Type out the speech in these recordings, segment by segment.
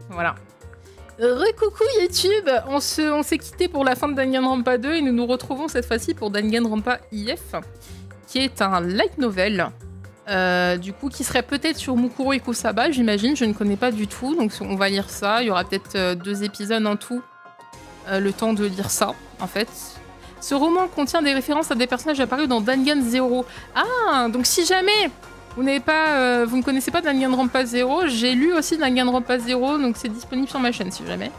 Voilà. Recoucou YouTube, on s'est quitté pour la fin de Danganronpa 2 et nous nous retrouvons cette fois-ci pour Danganronpa IF, qui est un light novel, du coup qui serait peut-être sur Mukuro Ikusaba, j'imagine, je ne connais pas du tout, donc on va lire ça, il y aura peut-être 2 épisodes en tout, le temps de lire ça, en fait. Ce roman contient des références à des personnages apparus dans Dangan Zero. Ah, donc si jamais vous ne connaissez pas Danganronpa 0, j'ai lu aussi Danganronpa 0, donc c'est disponible sur ma chaîne si jamais.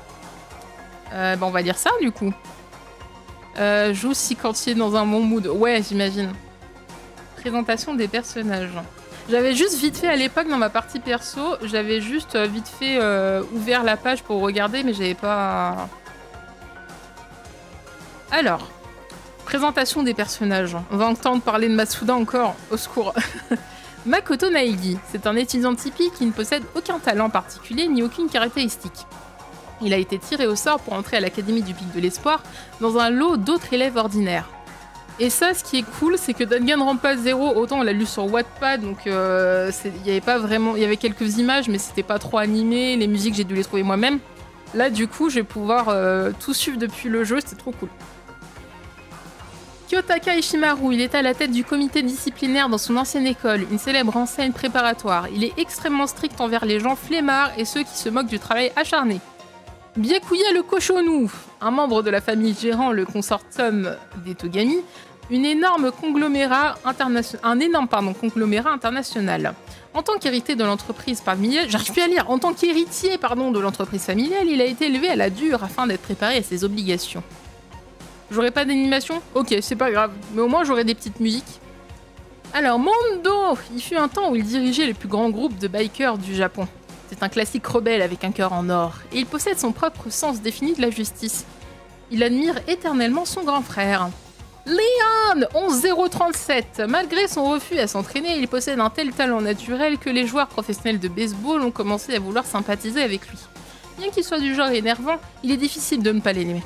On va lire ça du coup. Joue si quand il est dans un bon mood. Ouais, j'imagine. Présentation des personnages. J'avais juste vite fait à l'époque dans ma partie perso, j'avais juste vite fait ouvert la page pour regarder, mais j'avais pas... Alors, présentation des personnages. On va entendre parler de Masuda encore, au secours. Makoto Naegi, c'est un étudiant typique qui ne possède aucun talent particulier ni aucune caractéristique. Il a été tiré au sort pour entrer à l'Académie du Pic de l'Espoir dans un lot d'autres élèves ordinaires. Et ça, ce qui est cool, c'est que Danganronpa 0, autant on l'a lu sur Wattpad, donc il y avait pas vraiment, il y avait quelques images, mais c'était pas trop animé. Les musiques, j'ai dû les trouver moi-même. Là, du coup, je vais pouvoir tout suivre depuis le jeu, c'est trop cool. Kyotaka Ishimaru, il est à la tête du comité disciplinaire dans son ancienne école, une célèbre enseigne préparatoire. Il est extrêmement strict envers les gens flemmards et ceux qui se moquent du travail acharné. Byakuya le Koshonu, un membre de la famille gérant le consortium des Togami, un énorme conglomérat international. En tant qu'héritier de l'entreprise familiale, En tant qu'héritier, de l'entreprise familiale, il a été élevé à la dure afin d'être préparé à ses obligations. J'aurai pas d'animation? Ok, c'est pas grave, mais au moins j'aurai des petites musiques. Alors, Mondo! Il fut un temps où il dirigeait le plus grand groupe de bikers du Japon. C'est un classique rebelle avec un cœur en or, et il possède son propre sens défini de la justice. Il admire éternellement son grand frère. Leon 11037. Malgré son refus à s'entraîner, il possède un tel talent naturel que les joueurs professionnels de baseball ont commencé à vouloir sympathiser avec lui. Bien qu'il soit du genre énervant, il est difficile de ne pas l'aimer.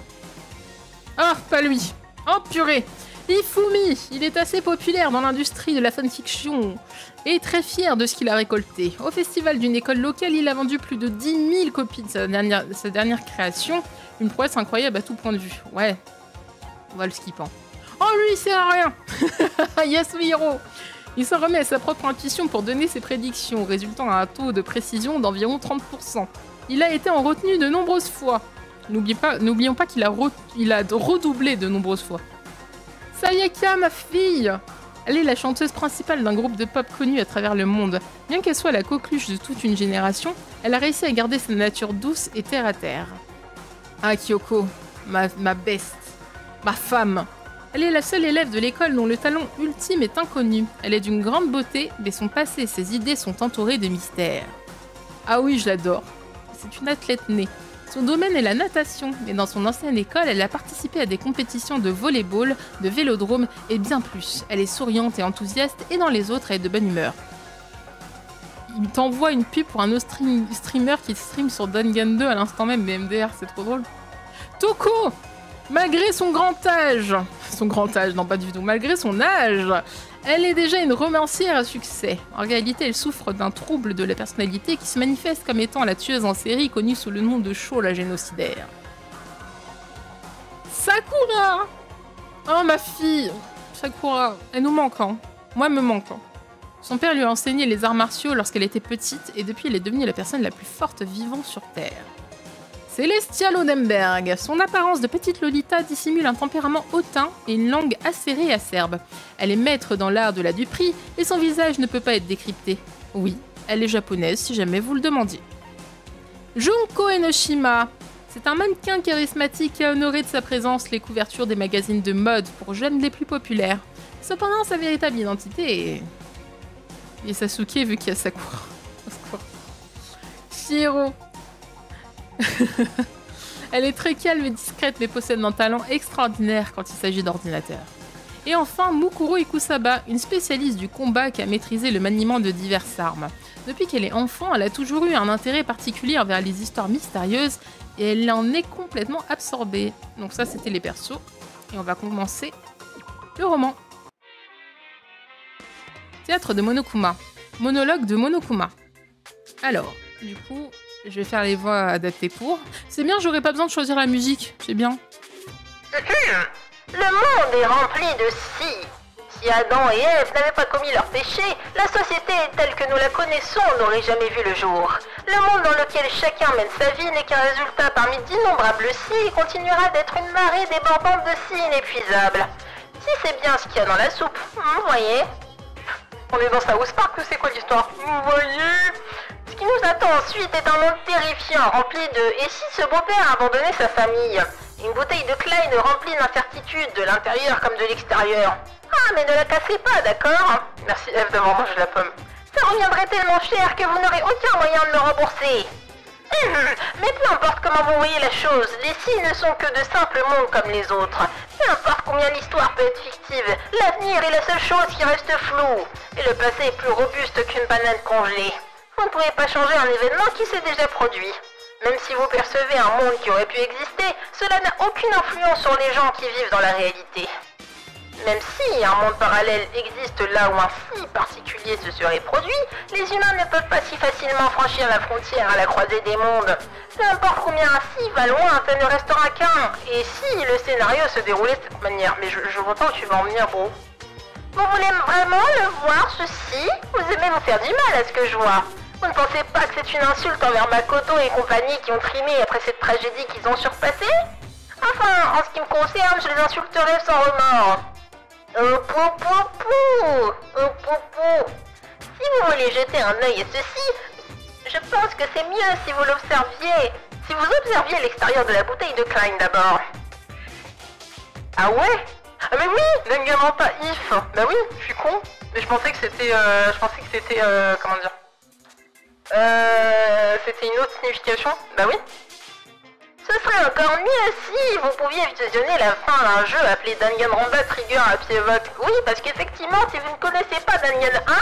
Ah, pas lui. Oh purée. Ifumi, il est assez populaire dans l'industrie de la fanfiction et très fier de ce qu'il a récolté. Au festival d'une école locale, il a vendu plus de 10 000 copies de sa dernière création. Une prouesse incroyable à tout point de vue. Ouais, on va le skipper. Oh lui, il sert à rien. Yasuhiro. Il s'en remet à sa propre intuition pour donner ses prédictions, résultant à un taux de précision d'environ 30%. Il a été en retenue de nombreuses fois. N'oublions pas qu'il a redoublé de nombreuses fois. Sayaka, ma fille! Elle est la chanteuse principale d'un groupe de pop connu à travers le monde. Bien qu'elle soit la coqueluche de toute une génération, elle a réussi à garder sa nature douce et terre à terre. Ah, Kyoko, ma best, ma femme. Elle est la seule élève de l'école dont le talent ultime est inconnu. Elle est d'une grande beauté, mais son passé et ses idées sont entourées de mystères. Ah oui, je l'adore. C'est une athlète née. Son domaine est la natation, mais dans son ancienne école, elle a participé à des compétitions de volley-ball, de vélodrome et bien plus. Elle est souriante et enthousiaste, et dans les autres, elle est de bonne humeur. Il t'envoie une pub pour un autre streamer qui stream sur Dangan 2 à l'instant même, mais MDR, c'est trop drôle. Toko! Malgré son grand âge... non pas du tout, malgré son âge, elle est déjà une romancière à succès. En réalité, elle souffre d'un trouble de la personnalité qui se manifeste comme étant la tueuse en série connue sous le nom de Sho la génocidaire. Sakura! Oh ma fille! Sakura, elle nous manque, hein. Moi, elle me manque. Hein. Son père lui a enseigné les arts martiaux lorsqu'elle était petite et depuis, elle est devenue la personne la plus forte vivant sur Terre. Celestia Lodenberg. Son apparence de petite Lolita dissimule un tempérament hautain et une langue acérée et acerbe. Elle est maître dans l'art de la duperie et son visage ne peut pas être décrypté. Oui, elle est japonaise si jamais vous le demandiez. Junko Enoshima. C'est un mannequin charismatique qui a honoré de sa présence les couvertures des magazines de mode pour jeunes les plus populaires. Cependant, sa véritable identité est Sasuke vu qu'il y a Sakura. Shiro. Elle est très calme et discrète mais possède un talent extraordinaire quand il s'agit d'ordinateur. Et enfin, Mukuro Ikusaba, une spécialiste du combat qui a maîtrisé le maniement de diverses armes. Depuis qu'elle est enfant, elle a toujours eu un intérêt particulier envers les histoires mystérieuses et elle en est complètement absorbée. Donc ça, c'était les persos. Et on va commencer le roman. Théâtre de Monokuma. Monologue de Monokuma. Alors, du coup, Je vais faire les voix adaptées pour. C'est bien, j'aurais pas besoin de choisir la musique. C'est bien. Le monde est rempli de si. Si Adam et Ève n'avaient pas commis leur péché, la société telle que nous la connaissons n'aurait jamais vu le jour. Le monde dans lequel chacun mène sa vie n'est qu'un résultat parmi d'innombrables si et continuera d'être une marée débordante de si inépuisables. Si c'est bien ce qu'il y a dans la soupe, vous voyez. On est dans South Park ou c'est quoi l'histoire? Vous voyez. Ce qui nous attend ensuite est un monde terrifiant, rempli de « et si ce beau-père abandonnait sa famille ?» Une bouteille de Klein remplie d'incertitudes de l'intérieur comme de l'extérieur. Ah, mais ne la cassez pas, d'accord? Merci Eve d'avoir mangé la pomme. Ça reviendrait tellement cher que vous n'aurez aucun moyen de me rembourser. Mais peu importe comment vous voyez la chose, les si ne sont que de simples mondes comme les autres. Peu importe combien l'histoire peut être fictive, l'avenir est la seule chose qui reste floue. Et le passé est plus robuste qu'une banane congelée. Vous ne pouvez pas changer un événement qui s'est déjà produit. Même si vous percevez un monde qui aurait pu exister, cela n'a aucune influence sur les gens qui vivent dans la réalité. Même si un monde parallèle existe là où un si particulier se serait produit, les humains ne peuvent pas si facilement franchir la frontière à la croisée des mondes. Peu importe combien un si va loin, ça ne restera qu'un. Et si le scénario se déroulait de cette manière? Mais je vois pas où tu vas en venir, bro. Vous voulez vraiment le voir, ceci? Vous aimez vous faire du mal à ce que je vois. Vous ne pensez pas que c'est une insulte envers Makoto et compagnie qui ont trimé après cette tragédie qu'ils ont surpassée? Enfin, en ce qui me concerne, je les insulterai sans remords. Si vous voulez jeter un œil à ceci, je pense que c'est mieux si vous l'observiez. Si vous observiez l'extérieur de la bouteille de Klein d'abord. Ah ouais? Ah mais oui, Danganronpa if. Bah oui, je suis con. Mais je pensais que c'était, comment dire? C'était une autre signification. Bah oui. Ce serait encore mieux si vous pouviez visionner la fin d'un jeu appelé Danganronpa Trigger Happy Evoque. Oui, parce qu'effectivement, si vous ne connaissez pas Dangan 1,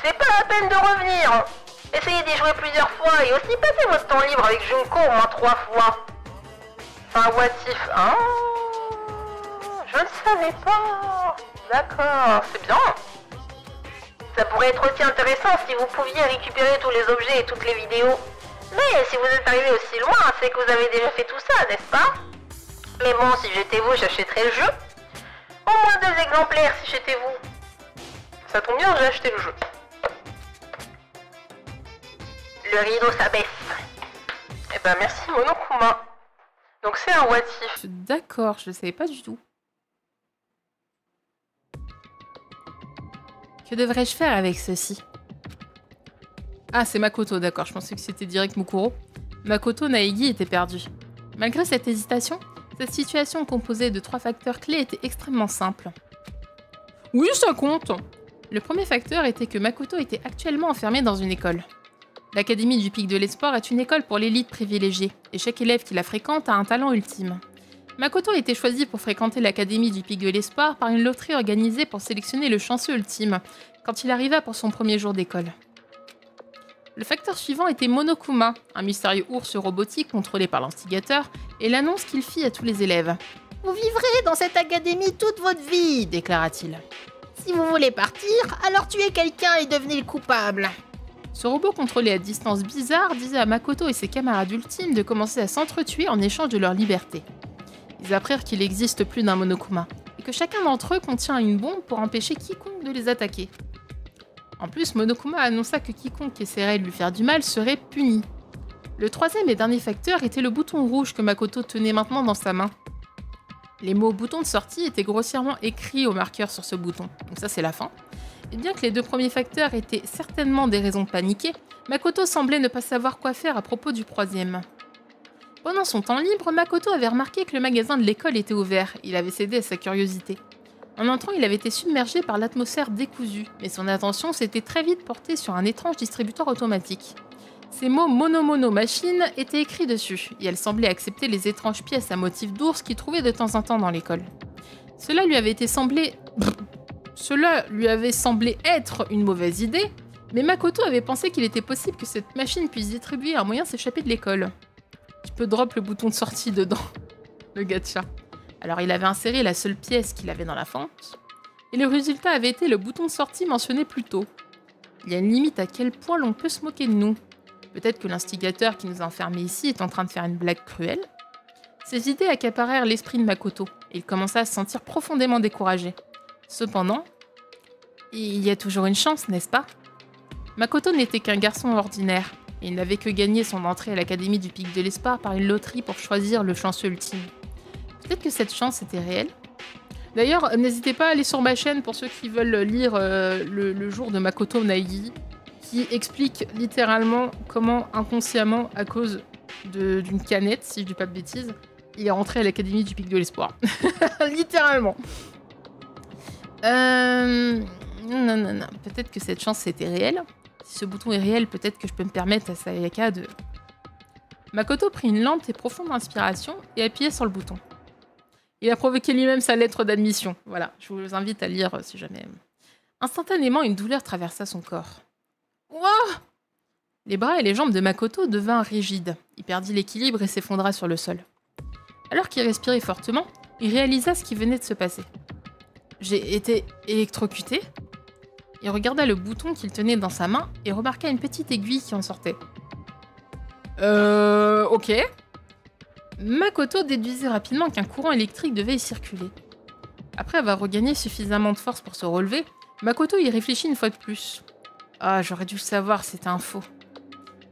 c'est pas la peine de revenir. Essayez d'y jouer plusieurs fois et aussi passez votre temps libre avec Junko au moins 3 fois. Enfin, what if, hein? Je ne savais pas. D'accord, c'est bien. Ça pourrait être aussi intéressant si vous pouviez récupérer tous les objets et toutes les vidéos. Mais si vous êtes arrivé aussi loin, c'est que vous avez déjà fait tout ça, n'est-ce pas? Mais bon, si j'étais vous, j'achèterais le jeu. Au moins 2 exemplaires si j'étais vous. Ça tombe bien, j'ai acheté le jeu. Le rideau s'abaisse. Eh ben merci Monokuma. Donc c'est un what if. D'accord, je ne savais pas du tout. Que devrais-je faire avec ceci? Ah, c'est Makoto, d'accord. Je pensais que c'était direct Mukuro. Makoto Naegi était perdu. Malgré cette hésitation, cette situation composée de 3 facteurs clés était extrêmement simple. Oui, ça compte! Le premier facteur était que Makoto était actuellement enfermé dans une école. L'Académie du Pic de l'Espoir est une école pour l'élite privilégiée, et chaque élève qui la fréquente a un talent ultime. Makoto a été choisi pour fréquenter l'Académie du Pic de l'Espoir par une loterie organisée pour sélectionner le chanceux ultime, quand il arriva pour son premier jour d'école. Le facteur suivant était Monokuma, un mystérieux ours robotique contrôlé par l'instigateur, et l'annonce qu'il fit à tous les élèves. « Vous vivrez dans cette académie toute votre vie !» déclara-t-il. « Si vous voulez partir, alors tuez quelqu'un et devenez le coupable !» Ce robot contrôlé à distance bizarre disait à Makoto et ses camarades ultimes de commencer à s'entretuer en échange de leur liberté. Ils apprirent qu'il existe plus d'un Monokuma, et que chacun d'entre eux contient une bombe pour empêcher quiconque de les attaquer. En plus, Monokuma annonça que quiconque essaierait de lui faire du mal serait puni. Le troisième et dernier facteur était le bouton rouge que Makoto tenait maintenant dans sa main. Les mots « bouton de sortie » étaient grossièrement écrits au marqueur sur ce bouton, donc ça c'est la fin. Et bien que les 2 premiers facteurs étaient certainement des raisons de paniquer, Makoto semblait ne pas savoir quoi faire à propos du troisième. Pendant son temps libre, Makoto avait remarqué que le magasin de l'école était ouvert. Il avait cédé à sa curiosité. En entrant, il avait été submergé par l'atmosphère décousue, mais son attention s'était très vite portée sur un étrange distributeur automatique. Ces mots « mono machine » étaient écrits dessus, et elle semblait accepter les étranges pièces à motif d'ours qu'il trouvait de temps en temps dans l'école. Cela lui avait semblé être une mauvaise idée, mais Makoto avait pensé qu'il était possible que cette machine puisse distribuer un moyen de s'échapper de l'école. Tu peux drop le bouton de sortie dedans, le gacha. Alors il avait inséré la seule pièce qu'il avait dans la fente, et le résultat avait été le bouton de sortie mentionné plus tôt. Il y a une limite à quel point l'on peut se moquer de nous. Peut-être que l'instigateur qui nous a enfermés ici est en train de faire une blague cruelle. Ces idées accaparèrent l'esprit de Makoto, et il commença à se sentir profondément découragé. Cependant, il y a toujours une chance, n'est-ce pas? Makoto n'était qu'un garçon ordinaire, et il n'avait que gagné son entrée à l'Académie du Pic de l'Espoir par une loterie pour choisir le chanceux ultime. Peut-être que cette chance était réelle. D'ailleurs, n'hésitez pas à aller sur ma chaîne pour ceux qui veulent lire le jour de Makoto Naegi, qui explique littéralement comment inconsciemment, à cause d'une canette, si je dis pas de bêtises, il est rentré à l'Académie du Pic de l'Espoir. Littéralement. Non. Peut-être que cette chance était réelle. Si ce bouton est réel, peut-être que je peux me permettre à Sayaka de... Makoto prit une lente et profonde inspiration et appuyait sur le bouton. Il a provoqué lui-même sa lettre d'admission. Voilà, je vous invite à lire si jamais. Instantanément, une douleur traversa son corps. Wouah! Les bras et les jambes de Makoto devinrent rigides. Il perdit l'équilibre et s'effondra sur le sol. Alors qu'il respirait fortement, il réalisa ce qui venait de se passer. J'ai été électrocuté. Il regarda le bouton qu'il tenait dans sa main et remarqua une petite aiguille qui en sortait. Ok. Makoto déduisait rapidement qu'un courant électrique devait y circuler. Après avoir regagné suffisamment de force pour se relever, Makoto y réfléchit une fois de plus. Ah, j'aurais dû le savoir, c'était un faux.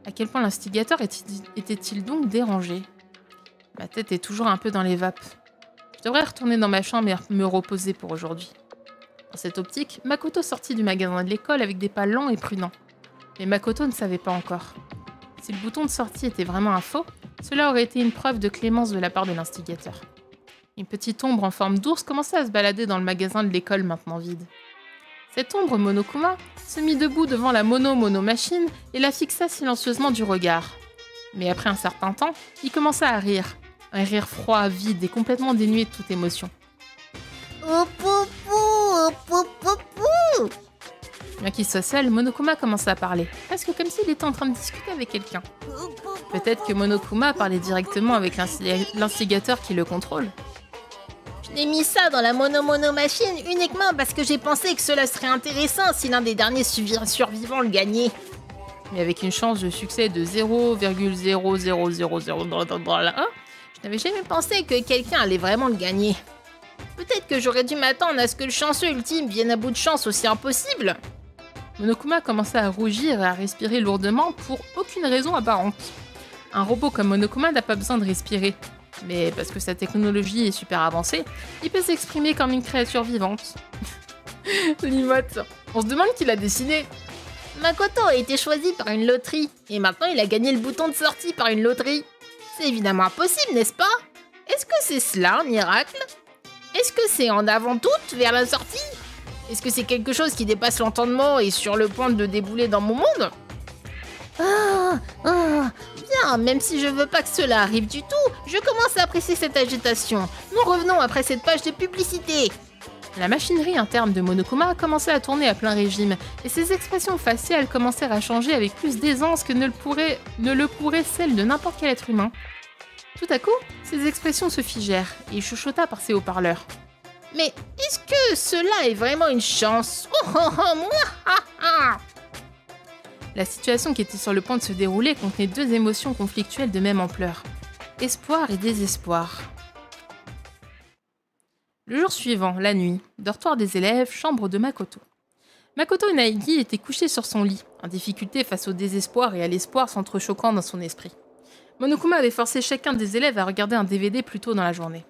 À quel point l'instigateur était-il donc dérangé? Ma tête est toujours un peu dans les vapes. Je devrais retourner dans ma chambre et me reposer pour aujourd'hui. Dans cette optique, Makoto sortit du magasin de l'école avec des pas lents et prudents. Mais Makoto ne savait pas encore. Si le bouton de sortie était vraiment un faux, cela aurait été une preuve de clémence de la part de l'instigateur. Une petite ombre en forme d'ours commençait à se balader dans le magasin de l'école maintenant vide. Cette ombre Monokuma se mit debout devant la mono-machine et la fixa silencieusement du regard. Mais après un certain temps, il commença à rire. Un rire froid, vide et complètement dénué de toute émotion. Bien qu'il soit seul, Monokuma commença à parler, presque comme s'il était en train de discuter avec quelqu'un. Peut-être que Monokuma parlait directement avec l'instigateur qui le contrôle. J'ai mis ça dans la mono-machine uniquement parce que j'ai pensé que cela serait intéressant si l'un des derniers survivants le gagnait. Mais avec une chance de succès de 0,00001, je n'avais jamais pensé que quelqu'un allait vraiment le gagner. Peut-être que j'aurais dû m'attendre à ce que le chanceux ultime vienne à bout de chance aussi impossible. Monokuma commença à rougir et à respirer lourdement pour aucune raison apparente. Un robot comme Monokuma n'a pas besoin de respirer. Mais parce que sa technologie est super avancée, il peut s'exprimer comme une créature vivante. L'imote. On se demande qui l'a dessiné. Makoto a été choisi par une loterie, et maintenant il a gagné le bouton de sortie par une loterie. C'est évidemment impossible, n'est-ce pas? Est-ce que c'est cela un miracle? Est-ce que c'est en avant-toute vers la sortie? Est-ce que c'est quelque chose qui dépasse l'entendement et sur le point de débouler dans mon monde? Bien, même si je veux pas que cela arrive du tout, je commence à apprécier cette agitation. Nous revenons après cette page de publicité. La machinerie interne de Monokuma commençait à tourner à plein régime, et ses expressions faciales commencèrent à changer avec plus d'aisance que ne le pourrait celle de n'importe quel être humain. Tout à coup, ses expressions se figèrent, et il chuchota par ses haut-parleurs. Mais est-ce que cela est vraiment une chance? La situation qui était sur le point de se dérouler contenait deux émotions conflictuelles de même ampleur. Espoir et désespoir. Le jour suivant, la nuit, dortoir des élèves, chambre de Makoto. Makoto Naegi était couché sur son lit, en difficulté face au désespoir et à l'espoir s'entrechoquant dans son esprit. Monokuma avait forcé chacun des élèves à regarder un DVD plus tôt dans la journée.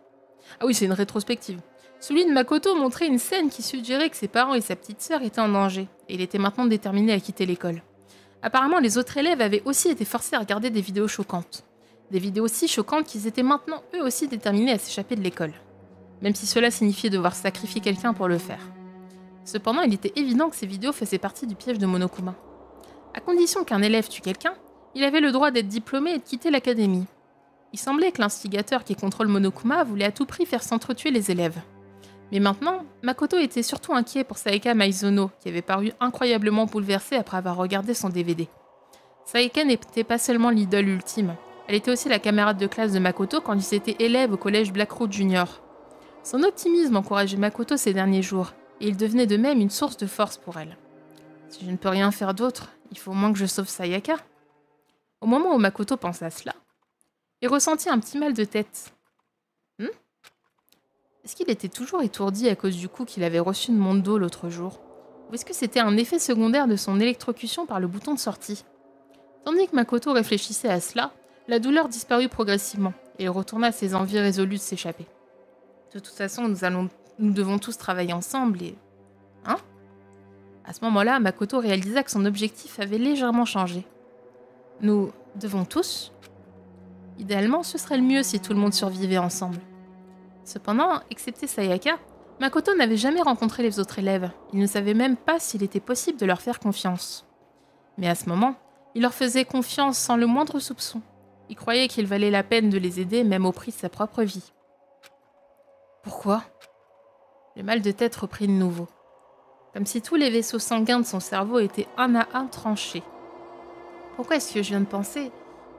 Ah oui, c'est une rétrospective. Celui de Makoto montrait une scène qui suggérait que ses parents et sa petite sœur étaient en danger, et il était maintenant déterminé à quitter l'école. Apparemment, les autres élèves avaient aussi été forcés à regarder des vidéos choquantes. Des vidéos si choquantes qu'ils étaient maintenant eux aussi déterminés à s'échapper de l'école. Même si cela signifiait devoir sacrifier quelqu'un pour le faire. Cependant, il était évident que ces vidéos faisaient partie du piège de Monokuma. À condition qu'un élève tue quelqu'un, il avait le droit d'être diplômé et de quitter l'académie. Il semblait que l'instigateur qui contrôle Monokuma voulait à tout prix faire s'entretuer les élèves. Mais maintenant, Makoto était surtout inquiet pour Sayaka Maizono, qui avait paru incroyablement bouleversée après avoir regardé son DVD. Sayaka n'était pas seulement l'idole ultime, elle était aussi la camarade de classe de Makoto quand ils étaient élèves au collège Blackroot Junior. Son optimisme encourageait Makoto ces derniers jours, et il devenait de même une source de force pour elle. Si je ne peux rien faire d'autre, il faut au moins que je sauve Sayaka. Au moment où Makoto pense à cela, il ressentit un petit mal de tête. Est-ce qu'il était toujours étourdi à cause du coup qu'il avait reçu de Mondo l'autre jour? Ou est-ce que c'était un effet secondaire de son électrocution par le bouton de sortie? Tandis que Makoto réfléchissait à cela, la douleur disparut progressivement, et il retourna à ses envies résolues de s'échapper. De toute façon, nous devons tous travailler ensemble et... Hein? À ce moment-là, Makoto réalisa que son objectif avait légèrement changé. Nous devons tous? Idéalement, ce serait le mieux si tout le monde survivait ensemble. Cependant, excepté Sayaka, Makoto n'avait jamais rencontré les autres élèves. Il ne savait même pas s'il était possible de leur faire confiance. Mais à ce moment, il leur faisait confiance sans le moindre soupçon. Il croyait qu'il valait la peine de les aider même au prix de sa propre vie. Pourquoi? Le mal de tête reprit de nouveau. Comme si tous les vaisseaux sanguins de son cerveau étaient un à un tranchés. Pourquoi est-ce que je viens de penser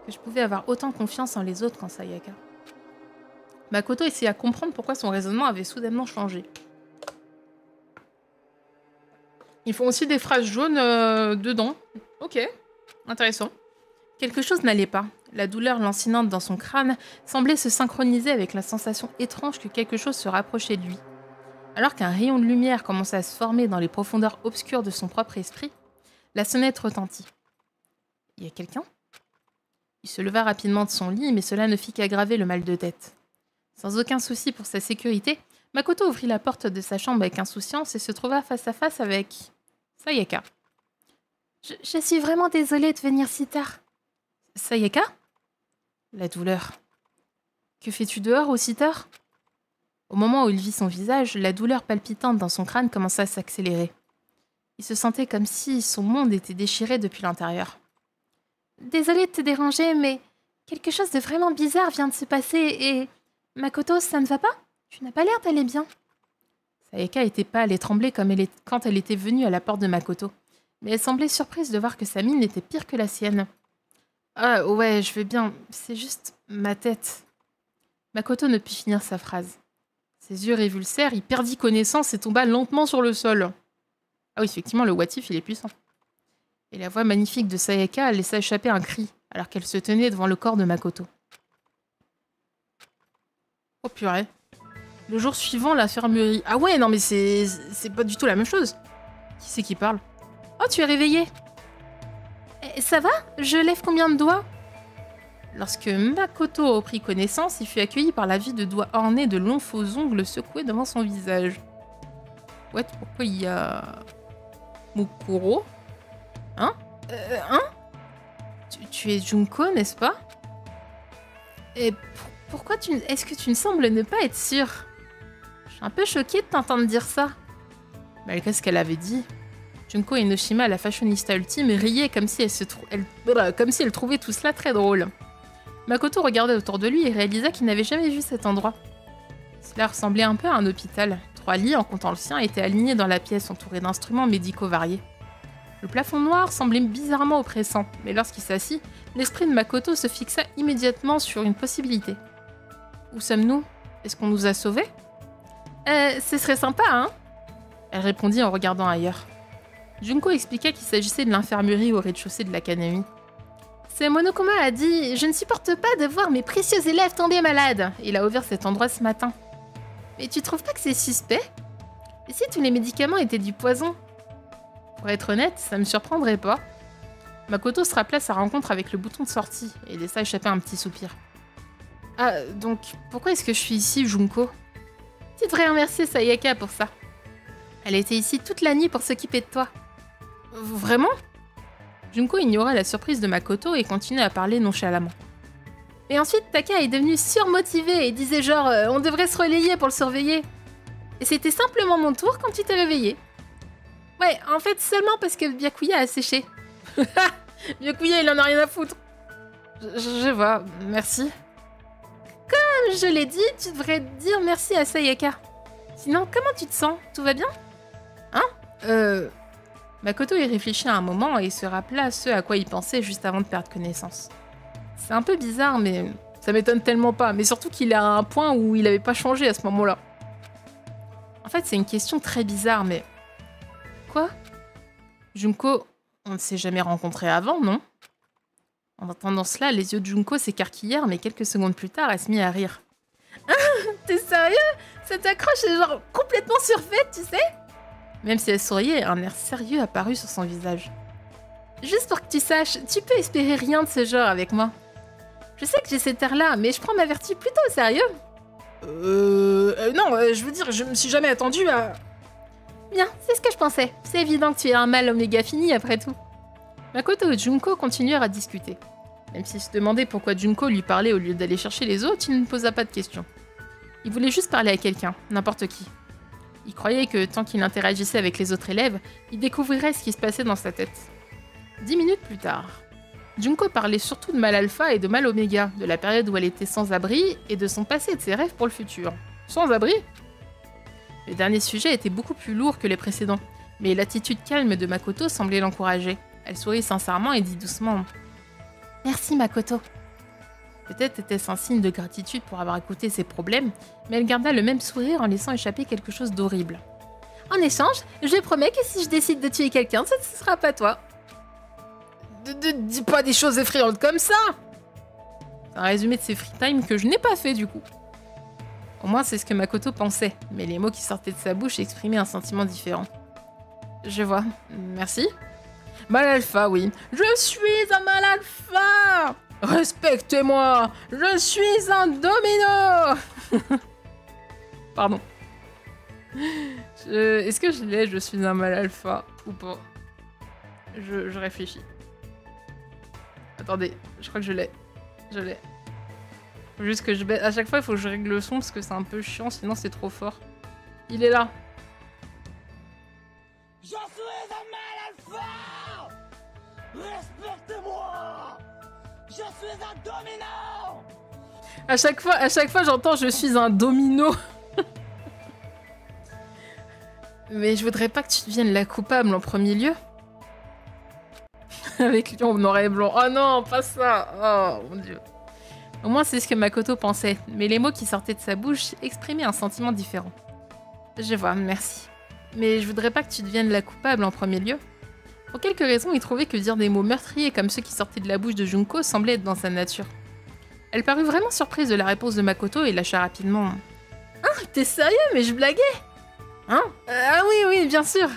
que je pouvais avoir autant confiance en les autres qu'en Sayaka? Makoto essaya de comprendre pourquoi son raisonnement avait soudainement changé. Ils font aussi des phrases jaunes dedans. Ok, intéressant. Quelque chose n'allait pas. La douleur lancinante dans son crâne semblait se synchroniser avec la sensation étrange que quelque chose se rapprochait de lui. Alors qu'un rayon de lumière commençait à se former dans les profondeurs obscures de son propre esprit, la sonnette retentit. « Il y a quelqu'un » Il se leva rapidement de son lit, mais cela ne fit qu'aggraver le mal de tête. Sans aucun souci pour sa sécurité, Makoto ouvrit la porte de sa chambre avec insouciance et se trouva face à face avec Sayaka. Je suis vraiment désolée de venir si tard. Sayaka? La douleur. Que fais-tu dehors aussi tard? Au moment où il vit son visage, la douleur palpitante dans son crâne commença à s'accélérer. Il se sentait comme si son monde était déchiré depuis l'intérieur. Désolée de te déranger, mais quelque chose de vraiment bizarre vient de se passer et... Makoto, ça ne va pas? Tu n'as pas l'air d'aller bien. Sayaka était pâle et tremblait comme quand elle était venue à la porte de Makoto. Mais elle semblait surprise de voir que sa mine était pire que la sienne. « Ah ouais, je vais bien, c'est juste ma tête. » Makoto ne put finir sa phrase. Ses yeux révulsèrent, il perdit connaissance et tomba lentement sur le sol. Ah oui, effectivement, le what if, il est puissant. Et la voix magnifique de Sayaka laissa échapper un cri, alors qu'elle se tenait devant le corps de Makoto. Oh purée. Le jour suivant, l'infirmerie... Ah ouais, non mais c'est pas du tout la même chose. Qui c'est qui parle? Oh, tu es réveillée. Ça va? Je lève combien de doigts? Lorsque Makoto prit connaissance, il fut accueilli par la vue de doigts ornés de longs faux ongles secoués devant son visage. Ouais, pourquoi il y a... Mukuro? Hein? Tu es Junko, n'est-ce pas? Et pourquoi est-ce que tu ne sembles ne pas être sûre? Je suis un peu choquée de t'entendre dire ça. Malgré ce qu'elle avait dit, Junko Enoshima, la fashionista ultime, riait comme si elle trouvait tout cela très drôle. Makoto regardait autour de lui et réalisa qu'il n'avait jamais vu cet endroit. Cela ressemblait un peu à un hôpital. 3 lits, en comptant le sien, étaient alignés dans la pièce, entourés d'instruments médicaux variés. Le plafond noir semblait bizarrement oppressant, mais lorsqu'il s'assit, l'esprit de Makoto se fixa immédiatement sur une possibilité. Où sommes-nous? Est-ce qu'on nous a sauvés? Ce serait sympa, hein? Elle répondit en regardant ailleurs. Junko expliqua qu'il s'agissait de l'infirmerie au rez-de-chaussée de l'académie. C'est Monokuma a dit « Je ne supporte pas de voir mes précieux élèves tomber malades. » Il a ouvert cet endroit ce matin. Mais tu trouves pas que c'est suspect? Et si tous les médicaments étaient du poison? Pour être honnête, ça me surprendrait pas. Makoto se rappela sa rencontre avec le bouton de sortie et laissa échapper un petit soupir. Ah, donc, pourquoi est-ce que je suis ici, Junko? Tu devrais remercier Sayaka pour ça. Elle était ici toute la nuit pour s'occuper de toi. Vraiment? Junko ignora la surprise de Makoto et continua à parler nonchalamment. Et ensuite, Taka est devenue surmotivée et disait genre on devrait se relayer pour le surveiller. Et c'était simplement mon tour quand tu t'es réveillée. Ouais, en fait, seulement parce que Byakuya a séché. Byakuya, il en a rien à foutre. Je vois, merci. Comme je l'ai dit, tu devrais dire merci à Sayaka. Sinon, comment tu te sens? Tout va bien? Hein? Makoto y réfléchit un moment et se rappela ce à quoi il pensait juste avant de perdre connaissance. C'est un peu bizarre, mais ça m'étonne tellement pas. Mais surtout qu'il est à un point où il avait pas changé à ce moment-là. En fait, c'est une question très bizarre, mais... Quoi? Junko, on ne s'est jamais rencontrés avant, non? En entendant cela, les yeux de Junko s'écarquillèrent, mais quelques secondes plus tard, elle se mit à rire. T'es sérieux? Cette accroche est genre complètement surfaite, tu sais? Même si elle souriait, un air sérieux apparut sur son visage. Juste pour que tu saches, tu peux espérer rien de ce genre avec moi. Je sais que j'ai cet air-là, mais je prends ma vertu plutôt au sérieux. Non, je veux dire, je me suis jamais attendue à... Bien, c'est ce que je pensais. C'est évident que tu es un mâle oméga fini après tout. Makoto et Junko continuèrent à discuter. Même s'il se demandait pourquoi Junko lui parlait au lieu d'aller chercher les autres, il ne posa pas de questions. Il voulait juste parler à quelqu'un, n'importe qui. Il croyait que tant qu'il interagissait avec les autres élèves, il découvrirait ce qui se passait dans sa tête. 10 minutes plus tard, Junko parlait surtout de mal alpha et de mal oméga, de la période où elle était sans abri et de son passé et de ses rêves pour le futur. Sans abri? Le dernier sujet était beaucoup plus lourd que les précédents, mais l'attitude calme de Makoto semblait l'encourager. Elle sourit sincèrement et dit doucement « Merci Makoto ». Peut-être était-ce un signe de gratitude pour avoir écouté ses problèmes, mais elle garda le même sourire en laissant échapper quelque chose d'horrible. En échange, je promets que si je décide de tuer quelqu'un, ce ne sera pas toi. Dis pas des choses effrayantes comme ça! C'est un résumé de ses free time que je n'ai pas fait du coup. Au moins c'est ce que Makoto pensait, mais les mots qui sortaient de sa bouche exprimaient un sentiment différent. Je vois, merci. Mal alpha, oui. Je suis un mal alpha! Respectez-moi! Je suis un domino! Pardon. Est-ce que je l'ai, je suis un mal alpha, ou pas? Je réfléchis. Attendez, je crois que je l'ai. Je l'ai. Faut juste que je baisse. À chaque fois, il faut que je règle le son parce que c'est un peu chiant, sinon c'est trop fort. Il est là. Je suis un mal alpha! Respectez-moi! Je suis un domino! À chaque fois, j'entends je suis un domino. Mais je voudrais pas que tu deviennes la coupable en premier lieu. Avec lui en noir et blanc. Oh non, pas ça. Oh mon dieu. Au moins, c'est ce que Makoto pensait, mais les mots qui sortaient de sa bouche exprimaient un sentiment différent. Je vois, merci. Mais je voudrais pas que tu deviennes la coupable en premier lieu. Pour quelques raisons, il trouvait que dire des mots meurtriers comme ceux qui sortaient de la bouche de Junko semblait être dans sa nature. Elle parut vraiment surprise de la réponse de Makoto et lâcha rapidement. « Ah, t'es sérieux? Mais je blaguais !»« Hein? Ah oui, bien sûr.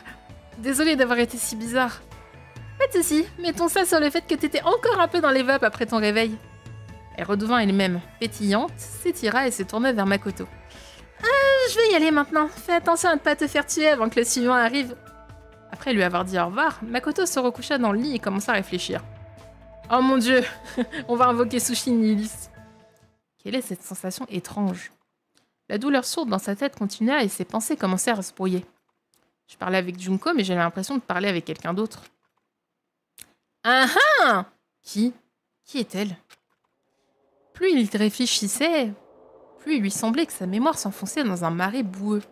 Désolée d'avoir été si bizarre. » Pas de soucis, mettons ça sur le fait que t'étais encore un peu dans les vapes après ton réveil. Elle redevint elle-même, pétillante, s'étira et se tourna vers Makoto. Je vais y aller maintenant. Fais attention à ne pas te faire tuer avant que le suivant arrive. Après lui avoir dit au revoir, Makoto se recoucha dans le lit et commença à réfléchir. Oh mon dieu, on va invoquer Sushi Nihilis. Quelle est cette sensation étrange? La douleur sourde dans sa tête continua et ses pensées commencèrent à se brouiller. Je parlais avec Junko, mais j'ai l'impression de parler avec quelqu'un d'autre. Ah ah! Qui est-elle? Plus il réfléchissait, plus il lui semblait que sa mémoire s'enfonçait dans un marais boueux.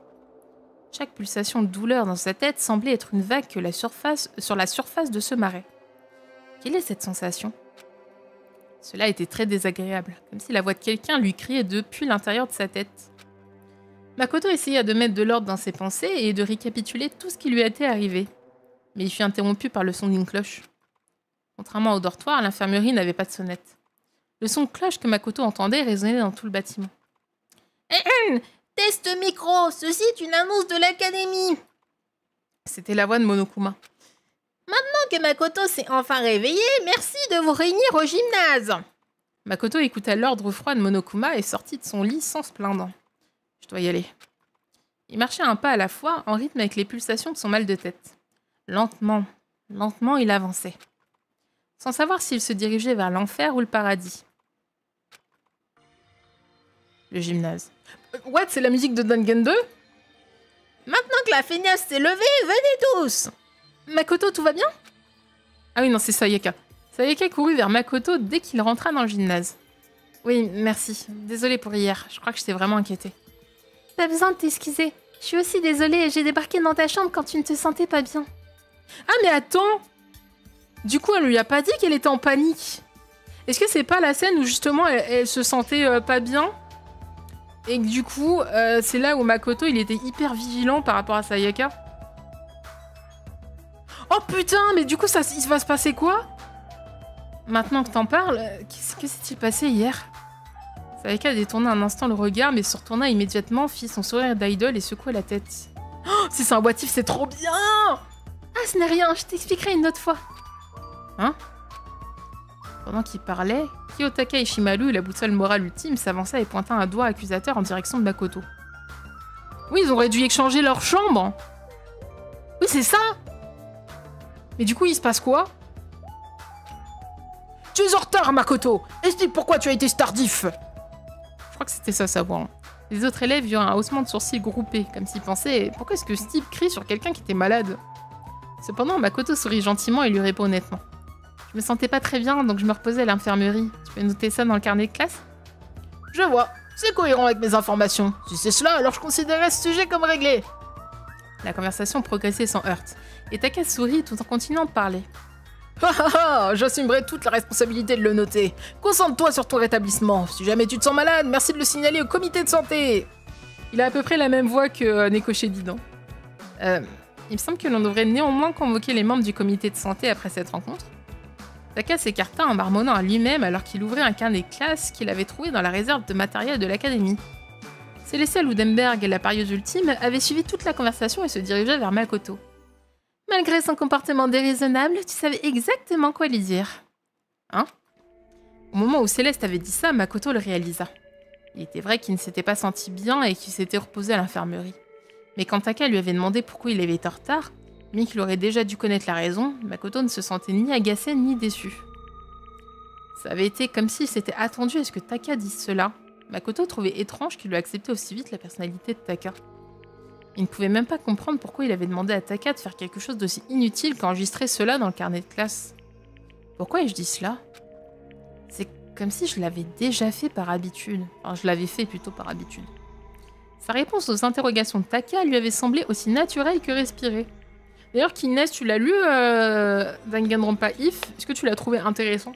Chaque pulsation de douleur dans sa tête semblait être une vague sur la surface de ce marais. Quelle est cette sensation? Cela était très désagréable, comme si la voix de quelqu'un lui criait depuis l'intérieur de sa tête. Makoto essaya de mettre de l'ordre dans ses pensées et de récapituler tout ce qui lui était arrivé. Mais il fut interrompu par le son d'une cloche. Contrairement au dortoir, l'infirmerie n'avait pas de sonnette. Le son de cloche que Makoto entendait résonnait dans tout le bâtiment. Test micro, ceci est une annonce de l'académie. C'était la voix de Monokuma. Maintenant que Makoto s'est enfin réveillé, merci de vous réunir au gymnase. Makoto écouta l'ordre froid de Monokuma et sortit de son lit sans se plaindre. Je dois y aller. Il marchait un pas à la fois, en rythme avec les pulsations de son mal de tête. Lentement, il avançait. Sans savoir s'il se dirigeait vers l'enfer ou le paradis. Le gymnase. What, c'est la musique de Dangan 2? Maintenant que la feignasse s'est levée, venez tous! Makoto, tout va bien? Ah oui, non, c'est Sayaka. Sayaka courut vers Makoto dès qu'il rentra dans le gymnase. Oui, merci. Désolée pour hier. Je crois que je t'ai vraiment inquiétée. Pas besoin de t'excuser. Je suis aussi désolée. J'ai débarqué dans ta chambre quand tu ne te sentais pas bien. Ah, mais attends! Du coup, elle lui a pas dit qu'elle était en panique. Est-ce que c'est pas la scène où justement elle se sentait pas bien? Et que du coup, c'est là où Makoto, il était hyper vigilant par rapport à Sayaka. Oh putain, mais du coup, il va se passer quoi? Maintenant que t'en parles, qu'est-ce que s'est-il passé hier? Sayaka détourna un instant le regard, mais se retourna immédiatement, fit son sourire d'idole et secoua la tête. Oh, si c'est un boitif, c'est trop bien! Ah, ce n'est rien, je t'expliquerai une autre fois. Hein? Pendant qu'il parlait, Kiyotaka Ishimaru, la boussole morale ultime, s'avança et pointa un doigt accusateur en direction de Makoto. Oui, ils auraient dû échanger leur chambre! Oui, c'est ça! Mais du coup, il se passe quoi? Tu es en retard, Makoto! Explique pourquoi tu as été si tardif! Je crois que c'était ça, savoir. Les autres élèves eurent un haussement de sourcils groupé, comme s'ils pensaient « Pourquoi est-ce que Steve crie sur quelqu'un qui était malade ?» Cependant, Makoto sourit gentiment et lui répond honnêtement. « Je me sentais pas très bien, donc je me reposais à l'infirmerie. Tu peux noter ça dans le carnet de classe ?» Je vois. C'est cohérent avec mes informations. Si c'est cela, alors je considérais ce sujet comme réglé. La conversation progressait sans heurts, et Taka sourit tout en continuant de parler. Ha ha ha, j'assumerai toute la responsabilité de le noter. Concentre-toi sur ton rétablissement. Si jamais tu te sens malade, merci de le signaler au comité de santé. Il a à peu près la même voix que Neko Shedidan. Il me semble que l'on devrait néanmoins convoquer les membres du comité de santé après cette rencontre. Taka s'écarta en marmonnant à lui-même alors qu'il ouvrait un carnet de classe qu'il avait trouvé dans la réserve de matériel de l'académie. Célestia Ludenberg, la parieuse ultime, avait suivi toute la conversation et se dirigeait vers Makoto. Malgré son comportement déraisonnable, tu savais exactement quoi lui dire. Hein? Au moment où Céleste avait dit ça, Makoto le réalisa. Il était vrai qu'il ne s'était pas senti bien et qu'il s'était reposé à l'infirmerie. Mais quand Taka lui avait demandé pourquoi il avait été en retard, bien qu'il aurait déjà dû connaître la raison, Makoto ne se sentait ni agacé ni déçu. Ça avait été comme s'il s'était attendu à ce que Taka dise cela. Makoto trouvait étrange qu'il lui acceptait aussi vite la personnalité de Taka. Il ne pouvait même pas comprendre pourquoi il avait demandé à Taka de faire quelque chose d'aussi inutile qu'enregistrer cela dans le carnet de classe. Pourquoi ai-je dit cela? C'est comme si je l'avais déjà fait par habitude. Enfin, je l'avais fait plutôt par habitude. Sa réponse aux interrogations de Taka lui avait semblé aussi naturelle que respirée. D'ailleurs, Kines, tu l'as lu, Danganronpa If? Est-ce que tu l'as trouvé intéressant?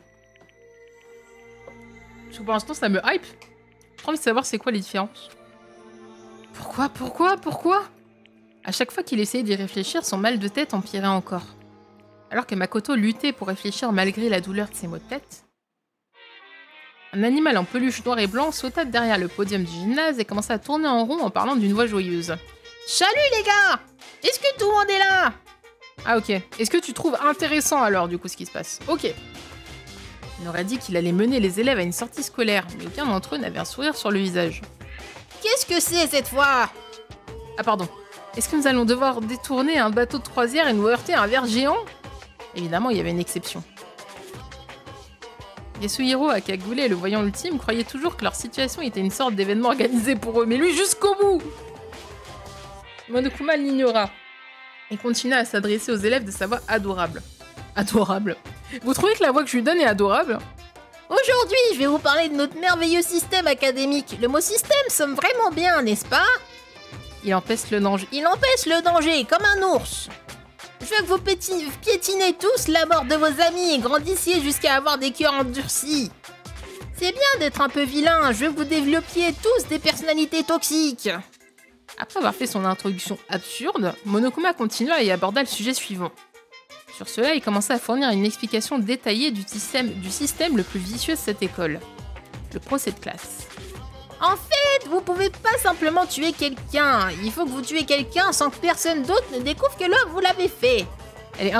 Parce que pour l'instant, ça me hype. J'ai envie de savoir c'est quoi les différences. Pourquoi? À chaque fois qu'il essayait d'y réfléchir, son mal de tête empirait encore. Alors que Makoto luttait pour réfléchir malgré la douleur de ses maux de tête, un animal en peluche noir et blanc sauta derrière le podium du gymnase et commença à tourner en rond en parlant d'une voix joyeuse. « Salut les gars! Est-ce que tout le monde est là ?» Ah ok. Est-ce que tu trouves intéressant alors du coup ce qui se passe? Ok. Il aurait dit qu'il allait mener les élèves à une sortie scolaire, mais aucun d'entre eux n'avait un sourire sur le visage. Qu'est-ce que c'est cette fois? Ah pardon. Est-ce que nous allons devoir détourner un bateau de croisière et nous heurter à un ver géant? Évidemment, il y avait une exception. Yasuhiro Akagure, le voyant ultime, croyait toujours que leur situation était une sorte d'événement organisé pour eux, mais lui jusqu'au bout! Monokuma l'ignora et continua à s'adresser aux élèves de sa voix adorable. Adorable. Vous trouvez que la voix que je lui donne est adorable? Aujourd'hui, je vais vous parler de notre merveilleux système académique. Le mot système sonne vraiment bien, n'est-ce pas? Il empêche le danger. Il empêche le danger, comme un ours. Je veux que vous piétinez tous la mort de vos amis et grandissiez jusqu'à avoir des cœurs endurcis. C'est bien d'être un peu vilain, je veux que vous développiez tous des personnalités toxiques. Après avoir fait son introduction absurde, Monokuma continua et aborda le sujet suivant. Sur cela, il commença à fournir une explication détaillée du système le plus vicieux de cette école. Le procès de classe. En fait, vous pouvez pas simplement tuer quelqu'un. Il faut que vous tuez quelqu'un sans que personne d'autre ne découvre que là, vous l'avez fait. Elle est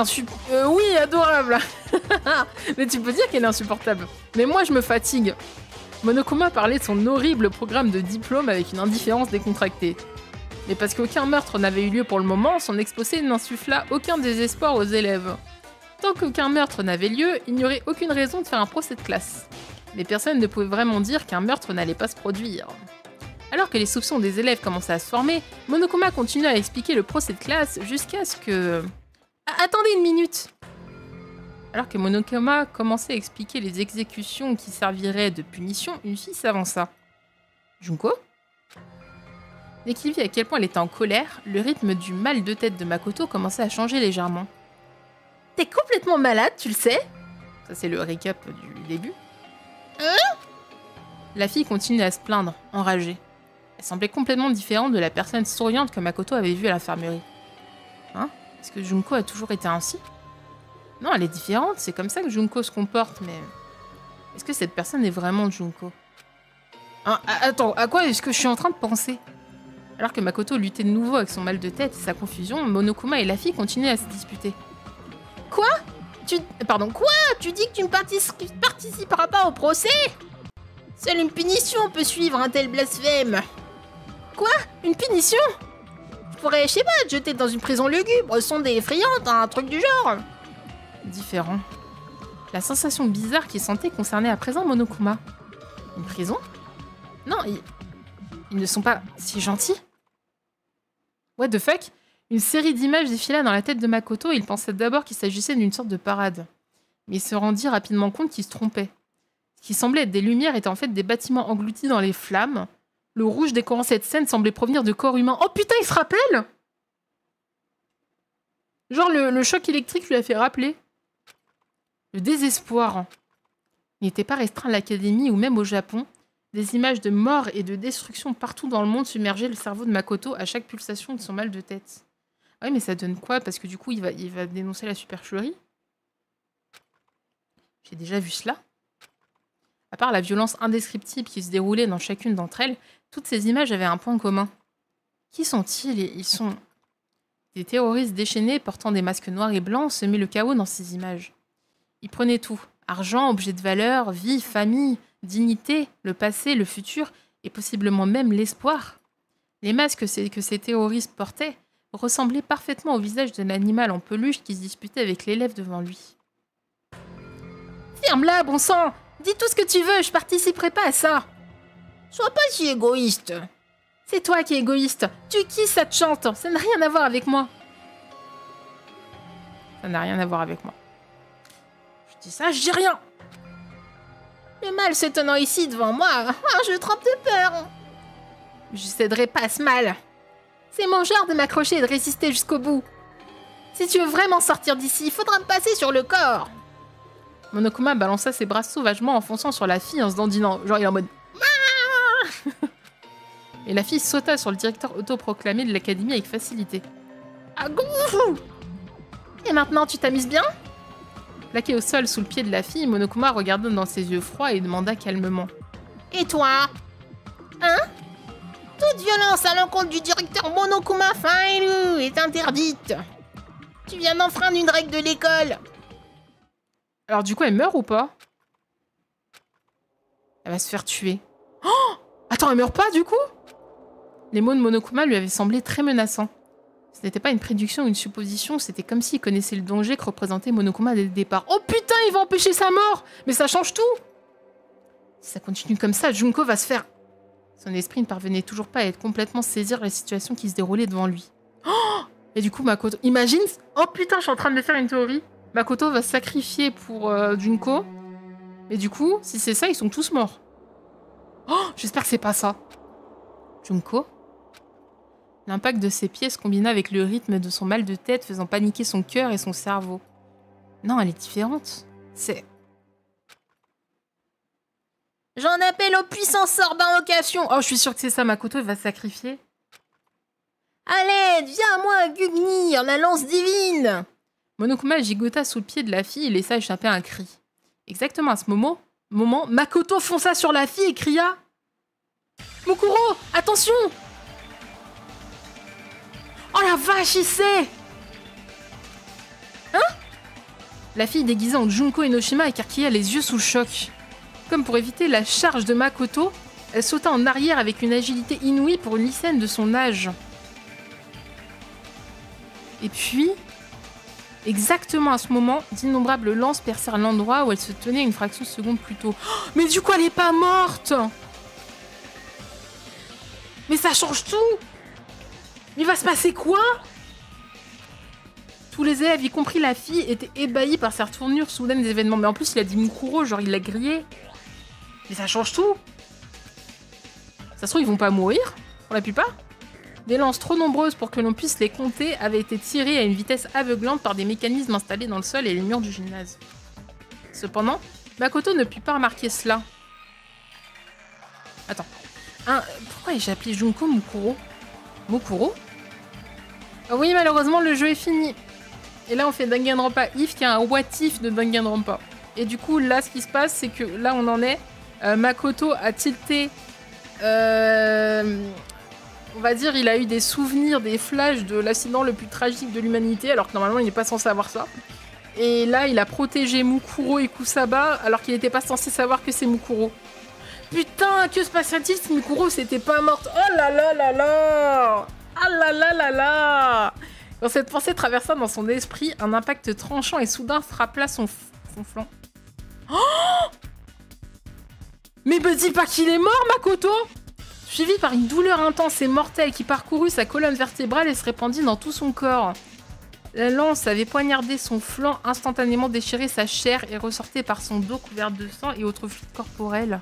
oui, adorable. Mais tu peux dire qu'elle est insupportable. Mais moi, je me fatigue. Monokuma parlait de son horrible programme de diplôme avec une indifférence décontractée. Mais parce qu'aucun meurtre n'avait eu lieu pour le moment, son exposé n'insuffla aucun désespoir aux élèves. Tant qu'aucun meurtre n'avait lieu, il n'y aurait aucune raison de faire un procès de classe. Mais personne ne pouvait vraiment dire qu'un meurtre n'allait pas se produire. Alors que les soupçons des élèves commençaient à se former, Monokuma continua à expliquer le procès de classe jusqu'à ce que... Attendez une minute! Alors que Monokuma commençait à expliquer les exécutions qui serviraient de punition, une fille s'avança. Junko? Dès qu'il vit à quel point elle était en colère, le rythme du mal de tête de Makoto commençait à changer légèrement. T'es complètement malade, tu le sais? Ça c'est le récap du début. Hein? La fille continuait à se plaindre, enragée. Elle semblait complètement différente de la personne souriante que Makoto avait vue à l'infirmerie. Hein? Est-ce que Junko a toujours été ainsi? Non, elle est différente, c'est comme ça que Junko se comporte, mais... Est-ce que cette personne est vraiment Junko? Attends, à quoi est-ce que je suis en train de penser? Alors que Makoto luttait de nouveau avec son mal de tête et sa confusion, Monokuma et la fille continuaient à se disputer. Quoi? Pardon, quoi? Tu dis que tu ne participeras pas au procès? Seule une punition peut suivre un tel blasphème. Quoi? Une punition? Je pourrais, je sais pas, te jeter dans une prison lugubre, sonde et effrayante, un truc du genre. Différent. La sensation bizarre qu'il sentait concernait à présent Monokuma. Une prison? Non, ils ne sont pas si gentils. What the fuck? Une série d'images défila dans la tête de Makoto et il pensait d'abord qu'il s'agissait d'une sorte de parade. Mais il se rendit rapidement compte qu'il se trompait. Ce qui semblait être des lumières étaient en fait des bâtiments engloutis dans les flammes. Le rouge décorant cette scène semblait provenir de corps humains. Oh putain, il se rappelle? Genre le choc électrique lui a fait rappeler. Le désespoir. Il n'était pas restreint à l'académie ou même au Japon. Des images de mort et de destruction partout dans le monde submergeaient le cerveau de Makoto à chaque pulsation de son mal de tête. Ouais, mais ça donne quoi? Parce que du coup, il va dénoncer la supercherie. J'ai déjà vu cela. À part la violence indescriptible qui se déroulait dans chacune d'entre elles, toutes ces images avaient un point commun. Qui sont-ils? Ils sont des terroristes déchaînés portant des masques noirs et blancs semaient le chaos dans ces images. Ils prenaient tout. Argent, objets de valeur, vie, famille, dignité, le passé, le futur, et possiblement même l'espoir. Les masques que ces terroristes portaient ressemblaient parfaitement au visage d'un animal en peluche qui se disputait avec l'élève devant lui. Ferme-la, bon sang! Dis tout ce que tu veux, je participerai pas à ça! Sois pas si égoïste! C'est toi qui es égoïste! Tu qui ça te chante? Ça n'a rien à voir avec moi! Ça n'a rien à voir avec moi. Je dis ça, je dis rien! Le mal se tenant ici devant moi, je trempe de peur! Je céderai pas à ce mal! C'est mon genre de m'accrocher et de résister jusqu'au bout! Si tu veux vraiment sortir d'ici, il faudra me passer sur le corps! Monokuma balança ses bras sauvagement en fonçant sur la fille en se dandinant. Genre il est en mode... Et la fille sauta sur le directeur autoproclamé de l'académie avec facilité. Ah, et maintenant, tu t'amuses bien? Plaqué au sol sous le pied de la fille, Monokuma regarda dans ses yeux froids et demanda calmement. Et toi? Hein? Toute violence à l'encontre du directeur Monokuma Fairu est interdite. Tu viens d'enfreindre une règle de l'école. Alors du coup, elle meurt ou pas? Elle va se faire tuer. Oh! Attends, elle meurt pas du coup? Les mots de Monokuma lui avaient semblé très menaçants. Ce n'était pas une prédiction ou une supposition, c'était comme s'il connaissait le danger que représentait Monokuma dès le départ. Oh putain, il va empêcher sa mort! Mais ça change tout! Si ça continue comme ça, Junko va se faire... Son esprit ne parvenait toujours pas à être complètement saisir la situation qui se déroulait devant lui. Oh! Et du coup, Makoto... Imagine... Oh putain, je suis en train de me faire une théorie. Makoto va se sacrifier pour Junko. Et du coup, si c'est ça, ils sont tous morts. Oh, j'espère que c'est pas ça. Junko? L'impact de ses pieds se combina avec le rythme de son mal de tête, faisant paniquer son cœur et son cerveau. Non, elle est différente. C'est... J'en appelle au puissant sort d'invocation. Oh, je suis sûre que c'est ça, Makoto, il va se sacrifier. À l'aide, viens à moi, Gugnir, la lance divine. Monokuma gigota sous le pied de la fille et laissa échapper un cri. Exactement à ce moment, Makoto fonça sur la fille et cria « Mukuro, attention !» Oh la vache, il sait! Hein? La fille déguisée en Junko Enoshima écarquilla les yeux sous le choc. Comme pour éviter la charge de Makoto, elle sauta en arrière avec une agilité inouïe pour une lycéenne de son âge. Et puis... Exactement à ce moment, d'innombrables lances percèrent l'endroit où elle se tenait une fraction de seconde plus tôt. Oh, mais du coup, elle est pas morte! Mais ça change tout! Il va se passer quoi? Tous les élèves, y compris la fille, étaient ébahis par cette tournure soudaine des événements. Mais en plus, il a dit Mukuro, genre il l'a grillé. Mais ça change tout! Ça se trouve, ils vont pas mourir, pour la plupart. Des lances trop nombreuses pour que l'on puisse les compter avaient été tirées à une vitesse aveuglante par des mécanismes installés dans le sol et les murs du gymnase. Cependant, Makoto ne put pas remarquer cela. Attends. Pourquoi j'ai appelé Junko Mukuro? Mukuro? Oui, malheureusement, le jeu est fini. Et là, on fait Danganronpa If, qui a un what if de Danganronpa. Et du coup, là, ce qui se passe, c'est que là, on en est. Makoto a tilté... on va dire, il a eu des souvenirs, des flashs de l'accident le plus tragique de l'humanité, alors que normalement, il n'est pas censé avoir ça. Et là, il a protégé Mukuro et Kusaba, alors qu'il n'était pas censé savoir que c'est Mukuro. Putain, que se passe-t-il si Mukuro s'était pas morte? Oh là là là là! Ah là là là là! Quand cette pensée traversa dans son esprit, un impact tranchant et soudain frappa son flanc. Oh! Mais me dis pas qu'il est mort, Makoto! Suivi par une douleur intense et mortelle qui parcourut sa colonne vertébrale et se répandit dans tout son corps. La lance avait poignardé son flanc, instantanément déchiré sa chair et ressortait par son dos couvert de sang et autres fluides corporels.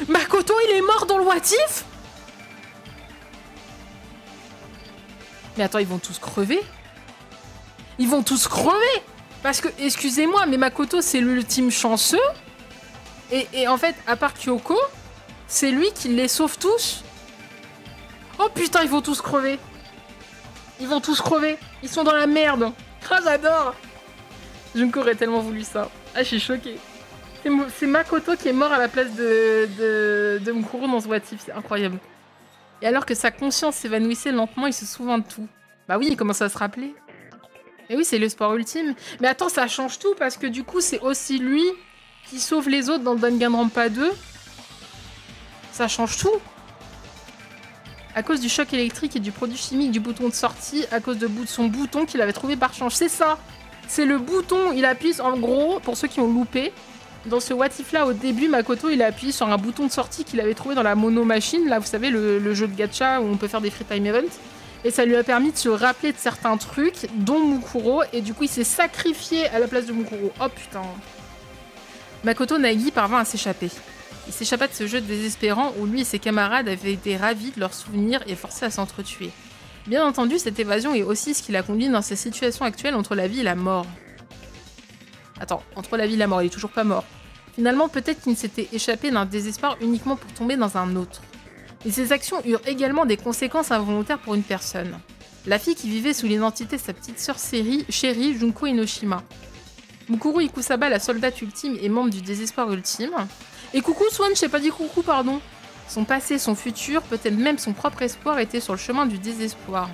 Makoto, il est mort dans le what if? Mais attends, ils vont tous crever? Ils vont tous crever? Parce que, excusez-moi, mais Makoto, c'est l'ultime chanceux. Et en fait, à part Kyoko, c'est lui qui les sauve tous. Oh putain, ils vont tous crever. Ils vont tous crever. Ils sont dans la merde. Ah, j'adore. Junko aurait tellement voulu ça. Ah, je suis choquée. C'est Makoto qui est mort à la place de Mukuro dans ce what if. C'est incroyable. Et alors que sa conscience s'évanouissait lentement, il se souvint de tout. Bah oui, il commence à se rappeler. Mais oui, c'est le sport ultime. Mais attends, ça change tout parce que du coup, c'est aussi lui qui sauve les autres dans Danganronpa 2. Ça change tout. À cause du choc électrique et du produit chimique du bouton de sortie, à cause de son bouton qu'il avait trouvé par chance. C'est ça. C'est le bouton. Il appuie, en gros, pour ceux qui ont loupé, dans ce what if là, au début, Makoto, il a appuyé sur un bouton de sortie qu'il avait trouvé dans la Mono Machine. Là, vous savez, le jeu de gacha où on peut faire des free time events. Et ça lui a permis de se rappeler de certains trucs, dont Mukuro. Et du coup, il s'est sacrifié à la place de Mukuro. Oh putain. Makoto Nagi parvint à s'échapper. Il s'échappa de ce jeu désespérant où lui et ses camarades avaient été ravis de leurs souvenirs et forcés à s'entretuer. Bien entendu, cette évasion est aussi ce qui l'a conduit dans sa situation actuelle entre la vie et la mort. Attends, entre la vie et la mort, il est toujours pas mort. Finalement, peut-être qu'il ne s'était échappé d'un désespoir uniquement pour tomber dans un autre. Et ses actions eurent également des conséquences involontaires pour une personne. La fille qui vivait sous l'identité de sa petite sœur chérie, Junko Enoshima. Mukuro Ikusaba, la soldate ultime et membre du désespoir ultime. Et coucou Swan, je t'ai pas dit coucou, pardon. Son passé, son futur, peut-être même son propre espoir étaient sur le chemin du désespoir.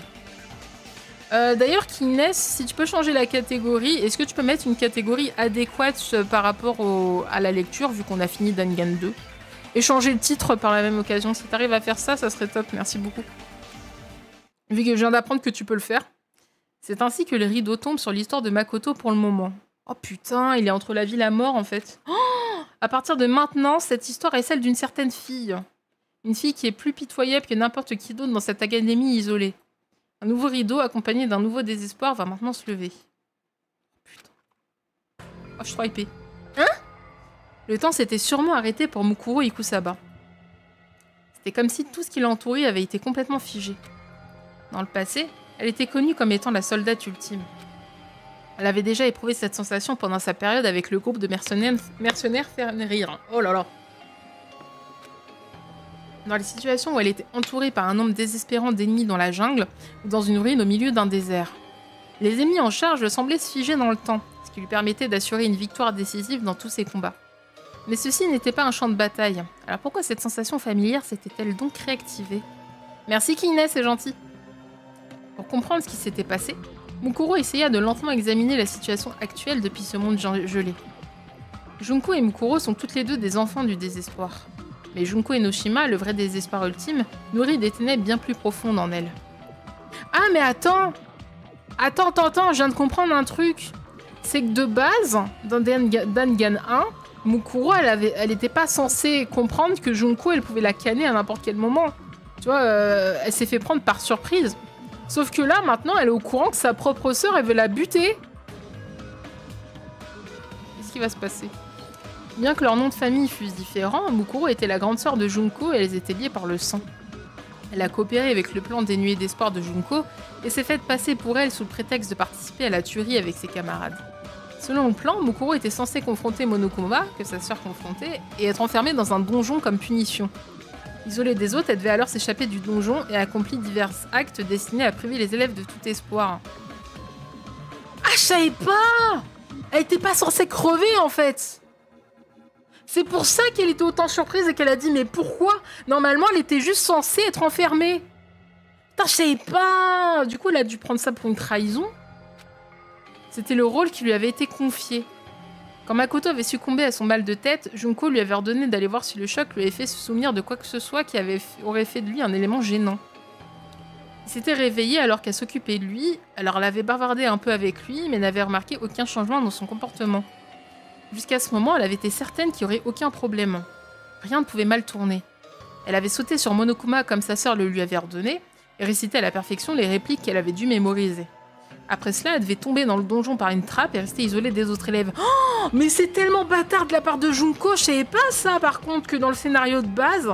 D'ailleurs, Kines, si tu peux changer la catégorie, est-ce que tu peux mettre une catégorie adéquate par rapport à la lecture, vu qu'on a fini Dangan 2? Et changer le titre par la même occasion. Si t'arrives à faire ça, ça serait top, merci beaucoup. Vu que je viens d'apprendre que tu peux le faire. C'est ainsi que le rideau tombe sur l'histoire de Makoto pour le moment. Oh putain, il est entre la vie et la mort en fait. Oh, à partir de maintenant, cette histoire est celle d'une certaine fille. Une fille qui est plus pitoyable que n'importe qui d'autre dans cette académie isolée. Un nouveau rideau accompagné d'un nouveau désespoir va maintenant se lever. Putain. Oh, je suis trop hypée. Hein? Le temps s'était sûrement arrêté pour Mukuro Ikusaba. C'était comme si tout ce qui l'entourait avait été complètement figé. Dans le passé, elle était connue comme étant la soldate ultime. Elle avait déjà éprouvé cette sensation pendant sa période avec le groupe de mercenaires Fenrir. Oh là là. Dans les situations où elle était entourée par un nombre désespérant d'ennemis dans la jungle ou dans une ruine au milieu d'un désert. Les ennemis en charge semblaient se figer dans le temps, ce qui lui permettait d'assurer une victoire décisive dans tous ses combats. Mais ceci n'était pas un champ de bataille. Alors pourquoi cette sensation familière s'était-elle donc réactivée? Merci Kines, c'est gentil. Pour comprendre ce qui s'était passé, Mukuro essaya de lentement examiner la situation actuelle depuis ce monde gelé. Junko et Mukuro sont toutes les deux des enfants du désespoir. Mais Junko Enoshima, le vrai désespoir ultime, nourrit des ténèbres bien plus profondes en elle. Ah mais attends, je viens de comprendre un truc. C'est que de base, dans Dangan 1, Mukuro, elle était pas censée comprendre que Junko, elle pouvait la canner à n'importe quel moment. Tu vois, elle s'est fait prendre par surprise. Sauf que là, maintenant, elle est au courant que sa propre sœur, elle veut la buter. Qu'est-ce qui va se passer? Bien que leurs noms de famille fussent différents, Mukuro était la grande sœur de Junko et elles étaient liées par le sang. Elle a coopéré avec le plan dénué d'espoir de Junko et s'est faite passer pour elle sous le prétexte de participer à la tuerie avec ses camarades. Selon le plan, Mukuro était censée confronter Monokuma, que sa sœur confrontait, et être enfermée dans un donjon comme punition. Isolée des autres, elle devait alors s'échapper du donjon et accomplit divers actes destinés à priver les élèves de tout espoir. Ah, je savais pas! Elle était pas censée crever, en fait! C'est pour ça qu'elle était autant surprise et qu'elle a dit « Mais pourquoi? Normalement, elle était juste censée être enfermée. » Putain, je savais pas! Du coup, elle a dû prendre ça pour une trahison. C'était le rôle qui lui avait été confié. Quand Makoto avait succombé à son mal de tête, Junko lui avait ordonné d'aller voir si le choc lui avait fait se souvenir de quoi que ce soit qui aurait fait de lui un élément gênant. Il s'était réveillé alors qu'elle s'occupait de lui, alors elle avait bavardé un peu avec lui, mais n'avait remarqué aucun changement dans son comportement. Jusqu'à ce moment, elle avait été certaine qu'il n'y aurait aucun problème. Rien ne pouvait mal tourner. Elle avait sauté sur Monokuma comme sa sœur le lui avait ordonné, et récité à la perfection les répliques qu'elle avait dû mémoriser. Après cela, elle devait tomber dans le donjon par une trappe et rester isolée des autres élèves. Oh, mais c'est tellement bâtard de la part de Junko, je savais pas ça par contre que dans le scénario de base.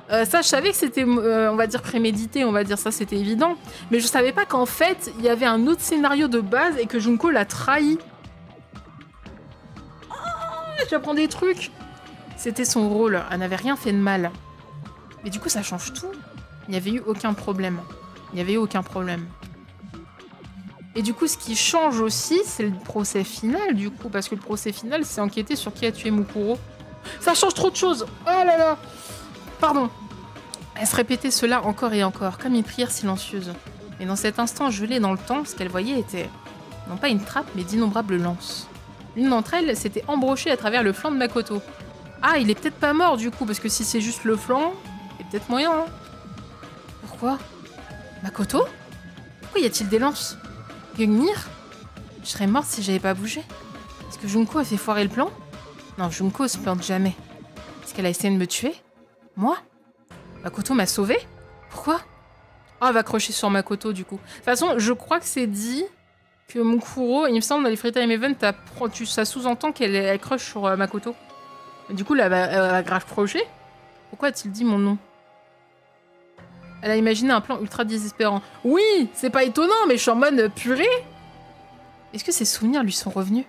Ça, je savais que c'était, on va dire, prémédité, on va dire ça, c'était évident. Mais je savais pas qu'en fait, il y avait un autre scénario de base et que Junko l'a trahi. Oh, j'apprends des trucs. C'était son rôle, elle n'avait rien fait de mal. Mais du coup, ça change tout. Il n'y avait eu aucun problème. Il n'y avait eu aucun problème. Et du coup, ce qui change aussi, c'est le procès final, du coup. Parce que le procès final, c'est enquêter sur qui a tué Mukuro. Ça change trop de choses. Oh là là. Pardon. Elle se répétait cela encore et encore, comme une prière silencieuse. Mais dans cet instant gelé dans le temps, ce qu'elle voyait était, non pas une trappe, mais d'innombrables lances. L'une d'entre elles s'était embrochée à travers le flanc de Makoto. Ah, il est peut-être pas mort, du coup, parce que si c'est juste le flanc, il y a peut-être moyen, hein. Pourquoi? Makoto? Pourquoi y a-t-il des lances? Gungnir? Je serais morte si j'avais pas bougé. Est-ce que Junko a fait foirer le plan? Non, Junko se plante jamais. Est-ce qu'elle a essayé de me tuer? Moi? Makoto m'a sauvée? Pourquoi? Oh, elle va crocher sur Makoto, du coup. De toute façon, je crois que c'est dit que Mukuro, il me semble, dans les Free Time Event, ça sous-entend qu'elle croche sur Makoto. Du coup, là, elle va grave crocher. Pourquoi a-t-il dit mon nom? Elle a imaginé un plan ultra désespérant. Oui, c'est pas étonnant, mais je suis en mode purée. Est-ce que ses souvenirs lui sont revenus?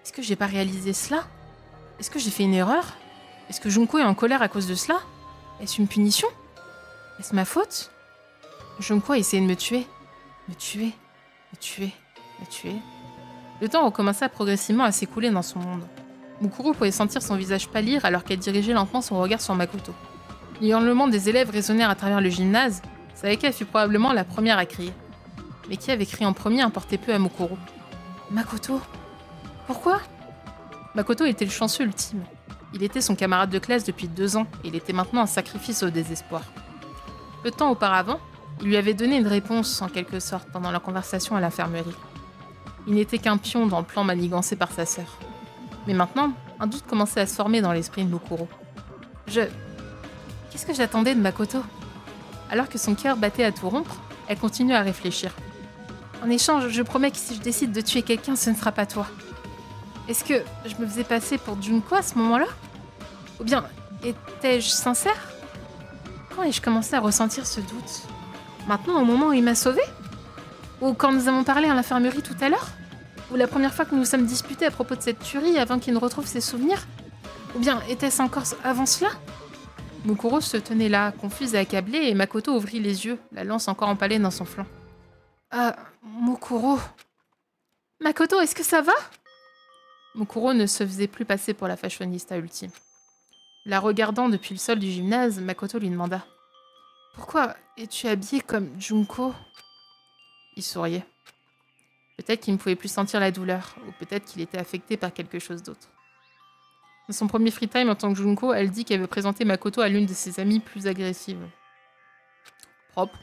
Est-ce que j'ai pas réalisé cela? Est-ce que j'ai fait une erreur? Est-ce que Junko est en colère à cause de cela? Est-ce une punition? Est-ce ma faute? Junko a essayé de me tuer. Me tuer, me tuer, me tuer. Le temps recommença progressivement à s'écouler dans son monde. Mukuro pouvait sentir son visage pâlir alors qu'elle dirigeait lentement son regard sur Makoto. Les hurlements des élèves résonnèrent à travers le gymnase. Saeka fut probablement la première à crier. Mais qui avait crié en premier importait peu à Mukuro. Makoto? Pourquoi? Makoto était le chanceux ultime. Il était son camarade de classe depuis 2 ans et il était maintenant un sacrifice au désespoir. Peu de temps auparavant, il lui avait donné une réponse en quelque sorte pendant leur conversation à l'infirmerie. Il n'était qu'un pion dans le plan manigancé par sa sœur. Mais maintenant, un doute commençait à se former dans l'esprit de Mukuro. Qu'est-ce que j'attendais de Makoto? Alors que son cœur battait à tout rompre, elle continuait à réfléchir. En échange, je promets que si je décide de tuer quelqu'un, ce ne sera pas toi. Est-ce que je me faisais passer pour Junko à ce moment-là? Ou bien, étais-je sincère? Quand ai-je commencé à ressentir ce doute? Maintenant, au moment où il m'a sauvée? Ou quand nous avons parlé à l'infirmerie tout à l'heure? Ou la première fois que nous nous sommes disputés à propos de cette tuerie avant qu'il ne retrouve ses souvenirs? Ou bien, était-ce encore avant cela? Mukuro se tenait là, confuse et accablée, et Makoto ouvrit les yeux, la lance encore empalée dans son flanc. Ah, Mukuro... Makoto, est-ce que ça va? Mukuro ne se faisait plus passer pour la fashionista ultime. La regardant depuis le sol du gymnase, Makoto lui demanda « Pourquoi es-tu habillée comme Junko ?» Il souriait. Peut-être qu'il ne pouvait plus sentir la douleur, ou peut-être qu'il était affecté par quelque chose d'autre. Dans son premier free time en tant que Junko, elle dit qu'elle veut présenter Makoto à l'une de ses amies plus agressives. Propre.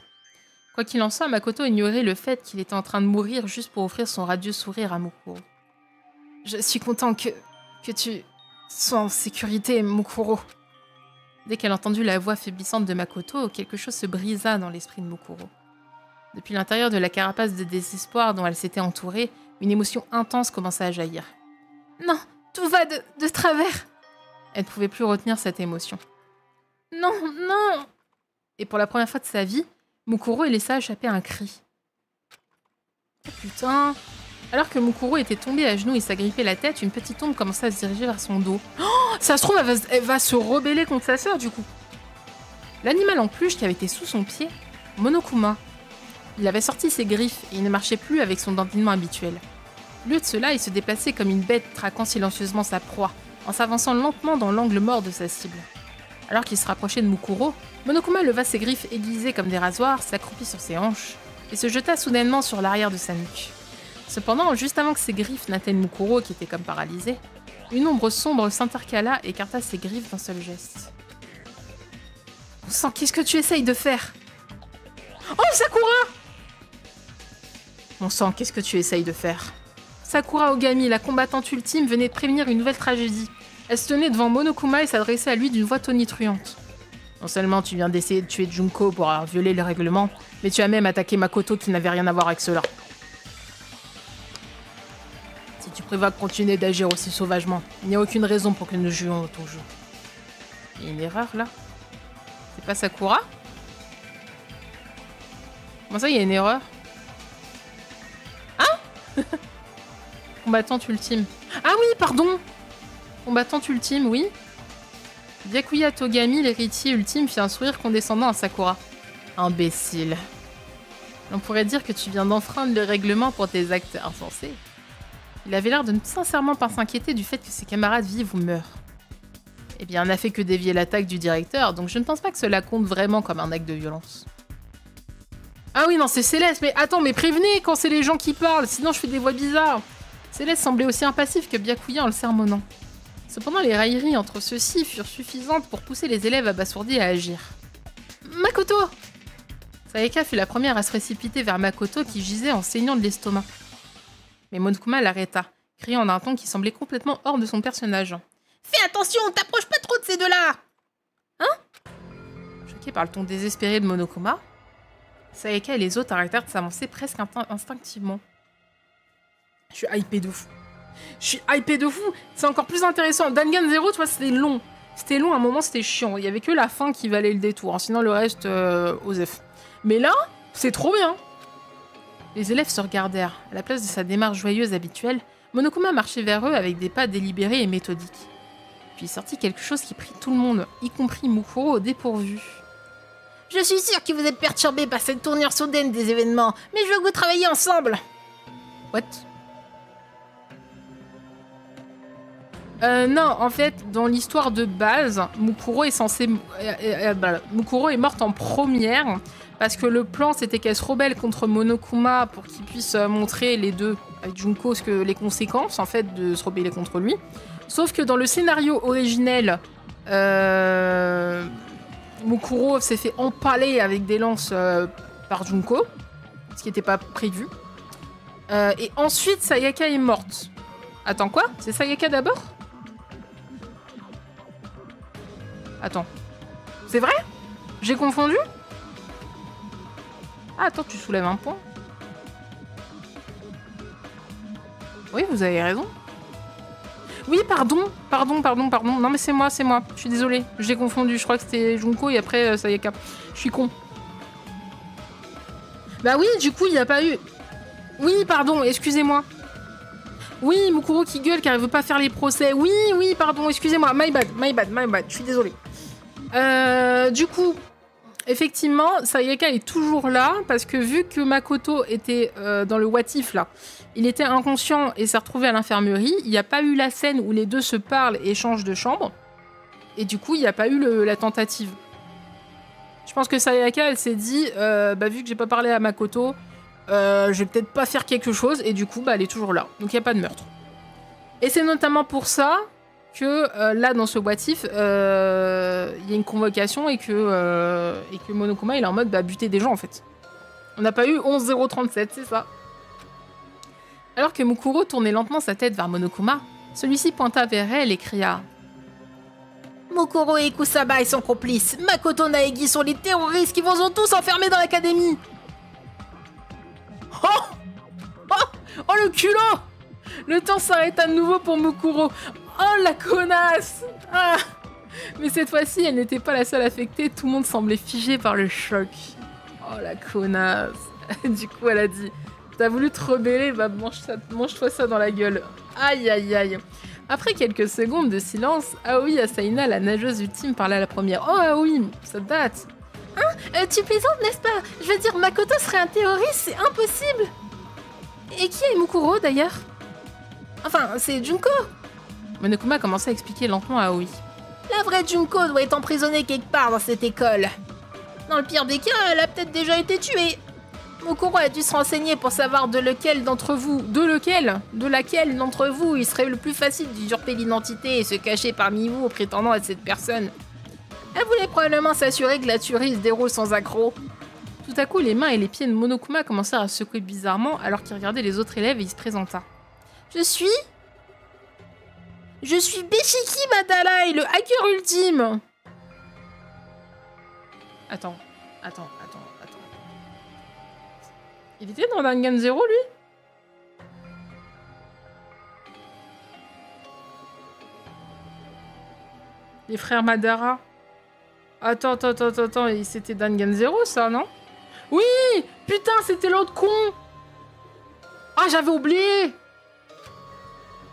Quoi qu'il en soit, Makoto ignorait le fait qu'il était en train de mourir juste pour offrir son radieux sourire à Mukuro. « Je suis content que tu sois en sécurité, Mukuro. » Dès qu'elle entendit la voix faiblissante de Makoto, quelque chose se brisa dans l'esprit de Mukuro. Depuis l'intérieur de la carapace de désespoir dont elle s'était entourée, une émotion intense commença à jaillir. « Non, tout va de travers !» Elle ne pouvait plus retenir cette émotion. « Non, non !» Et pour la première fois de sa vie, Mukuro laissa échapper un cri. Oh putain! Alors que Mukuro était tombée à genoux et s'agrippait la tête, une petite ombre commença à se diriger vers son dos. Oh, ça se trouve, elle va se rebeller contre sa sœur, du coup. L'animal en peluche qui avait été sous son pied, Monokuma. Il avait sorti ses griffes et il ne marchait plus avec son dandinement habituel. Au lieu de cela, il se déplaçait comme une bête traquant silencieusement sa proie, en s'avançant lentement dans l'angle mort de sa cible. Alors qu'il se rapprochait de Mukuro, Monokuma leva ses griffes aiguisées comme des rasoirs, s'accroupit sur ses hanches et se jeta soudainement sur l'arrière de sa nuque. Cependant, juste avant que ses griffes n'atteignent Mukuro, qui était comme paralysé, une ombre sombre s'intercala et écarta ses griffes d'un seul geste. Bon sang, qu'est-ce que tu essayes de faire? Oh, Sakura! Bon sang, qu'est-ce que tu essayes de faire? Sakura Ogami, la combattante ultime, venait de prévenir une nouvelle tragédie. Elle se tenait devant Monokuma et s'adressait à lui d'une voix tonitruante. Non seulement tu viens d'essayer de tuer Junko pour avoir violé le règlement, mais tu as même attaqué Makoto qui n'avait rien à voir avec cela. Si tu prévois continuer d'agir aussi sauvagement, il n'y a aucune raison pour que nous jouions ton jeu. Il y a une erreur là? C'est pas Sakura? Comment ça, il y a une erreur? Hein? Combattante ultime. Ah oui, pardon! Combattante ultime, oui. Byakuya Togami, l'héritier ultime, fit un sourire condescendant à Sakura. Imbécile. On pourrait dire que tu viens d'enfreindre le règlement pour tes actes insensés. Il avait l'air de ne sincèrement pas s'inquiéter du fait que ses camarades vivent ou meurent. Eh bien, on n'a fait que dévier l'attaque du directeur, donc je ne pense pas que cela compte vraiment comme un acte de violence. Ah oui, non, c'est Céleste, mais attends, mais prévenez quand c'est les gens qui parlent, sinon je fais des voix bizarres. Céleste semblait aussi impassif que Byakuya en le sermonnant. Cependant, les railleries entre ceux-ci furent suffisantes pour pousser les élèves abasourdis à agir. Makoto! Sayaka fut la première à se précipiter vers Makoto qui gisait en saignant de l'estomac. Mais Monokuma l'arrêta, criant d'un ton qui semblait complètement hors de son personnage. Fais attention, t'approches pas trop de ces deux-là! Hein? Choqué par le ton désespéré de Monokuma, Sayaka et les autres arrêtèrent de s'avancer presque instinctivement. Je suis hypé de fou. Je suis hypé de fou. C'est encore plus intéressant. Dangan 0, tu vois, c'était long. C'était long, à un moment, c'était chiant. Il y avait que la fin qui valait le détour. Sinon, le reste, Osef. Mais là, c'est trop bien. Les élèves se regardèrent. À la place de sa démarche joyeuse habituelle, Monokuma marchait vers eux avec des pas délibérés et méthodiques. Puis il sortit quelque chose qui prit tout le monde, y compris Mukuro au dépourvu. Je suis sûre que vous êtes perturbés par cette tournure soudaine des événements, mais je veux que vous travailliez ensemble. What? Non, en fait, dans l'histoire de base, Mukuro est censé... Mukuro est morte en première, parce que le plan, c'était qu'elle se rebelle contre Monokuma pour qu'il puisse montrer les deux, avec Junko, les conséquences, en fait, de se rebeller contre lui. Sauf que dans le scénario originel, Mukuro s'est fait empaler avec des lances par Junko, ce qui n'était pas prévu. Et ensuite, Sayaka est morte. Attends, quoi? C'est Sayaka d'abord? Attends. C'est vrai? J'ai confondu? Ah, attends, tu soulèves un point. Oui, vous avez raison. Oui, pardon. Non, mais c'est moi. Je suis désolée. J'ai confondu. Je crois que c'était Junko et après Sayaka. Je suis con. Bah oui, du coup, il n'y a pas eu... Oui, pardon, excusez-moi. Oui, Mukuro qui gueule car il veut pas faire les procès. Oui, pardon, excusez-moi. My bad. Je suis désolée. Du coup, effectivement, Sayaka est toujours là parce que vu que Makoto était dans le what if là, il était inconscient et s'est retrouvé à l'infirmerie, il n'y a pas eu la scène où les deux se parlent et changent de chambre. Et du coup, il n'y a pas eu la tentative. Je pense que Sayaka, elle s'est dit, vu que j'ai pas parlé à Makoto, je vais peut-être pas faire quelque chose, et du coup, elle est toujours là. Donc il n'y a pas de meurtre. Et c'est notamment pour ça que là, dans ce what if, il y a une convocation et que Monokuma, il est en mode buter des gens, en fait. On n'a pas eu 11-037, c'est ça. Alors que Mukuro tournait lentement sa tête vers Monokuma, celui-ci pointa vers elle et cria « Mukuro et Kusaba et son complice, Makoto Naegi sont les terroristes qui vous ont tous enfermés dans l'académie !» Oh le culot! Le temps s'arrête à nouveau pour Mukuro. Oh la connasse! Ah. Mais cette fois-ci, elle n'était pas la seule affectée, tout le monde semblait figé par le choc. Oh la connasse! Du coup, elle a dit « T'as voulu te rebeller, mange-toi ça dans la gueule. » Aïe aïe aïe. Après quelques secondes de silence, Aoi Asaina, la nageuse ultime, parla à la première. Oh Aoi, ça date. Tu plaisantes, n'est-ce pas? Je veux dire, Makoto serait un terroriste, c'est impossible. Et qui est Mukuro, d'ailleurs? Enfin, c'est Junko. Monokuma commençait à expliquer lentement à Aoi. La vraie Junko doit être emprisonnée quelque part dans cette école. Dans le pire des cas, elle a peut-être déjà été tuée. Mukuro a dû se renseigner pour savoir de laquelle d'entre vous il serait le plus facile d'usurper l'identité et se cacher parmi vous en prétendant être cette personne. Elle voulait probablement s'assurer que la tuerie se déroule sans accroc. Tout à coup, les mains et les pieds de Monokuma commencèrent à se secouer bizarrement alors qu'il regardait les autres élèves et il se présenta. Je suis Beshiki Madalai, le hacker ultime. Attends. Il était dans Dangan Zero, lui? Les frères Madara. Attends, c'était Dangan Zero, ça, non? Oui! Putain, c'était l'autre con! Ah, j'avais oublié!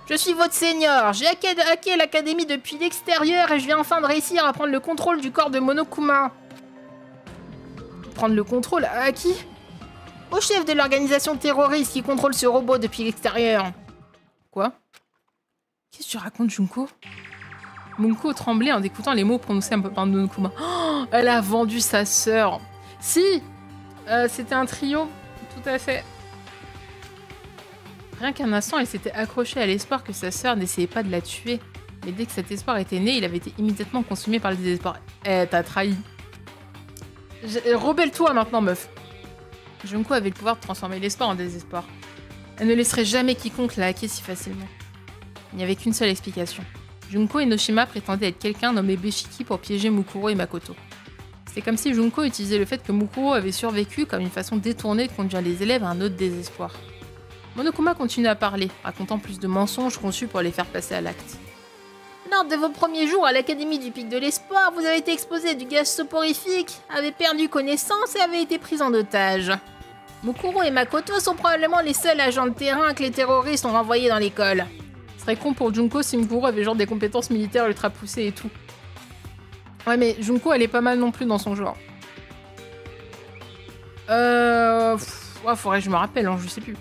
Je suis votre seigneur, j'ai hacké l'académie depuis l'extérieur et je viens enfin de réussir à prendre le contrôle du corps de Monokuma. Prendre le contrôle à qui? Au chef de l'organisation terroriste qui contrôle ce robot depuis l'extérieur. Quoi? Qu'est-ce que tu racontes, Junko? Munko tremblait en écoutant les mots prononcés un peu par Monokuma. Oh, elle a vendu sa sœur. Si, c'était un trio, tout à fait. Rien qu'un instant, elle s'était accrochée à l'espoir que sa sœur n'essayait pas de la tuer. Mais dès que cet espoir était né, il avait été immédiatement consumé par le désespoir. Eh, t'as trahi. Rebelle-toi maintenant, meuf. Junko avait le pouvoir de transformer l'espoir en désespoir. Elle ne laisserait jamais quiconque la hacker si facilement. Il n'y avait qu'une seule explication. Junko Enoshima prétendait être quelqu'un nommé Beshiki pour piéger Mukuro et Makoto. C'était comme si Junko utilisait le fait que Mukuro avait survécu comme une façon détournée de conduire les élèves à un autre désespoir. Monokuma continue à parler, racontant plus de mensonges conçus pour les faire passer à l'acte. Lors de vos premiers jours à l'Académie du Pic de l'Espoir, vous avez été exposé à du gaz soporifique, avez perdu connaissance et avez été pris en otage. Mukuro et Makoto sont probablement les seuls agents de terrain que les terroristes ont renvoyés dans l'école. Ce serait con pour Junko si Mukuro avait genre des compétences militaires ultra poussées et tout. Ouais, mais Junko, elle est pas mal non plus dans son genre. Ouais, faudrait que je me rappelle, hein, je sais plus.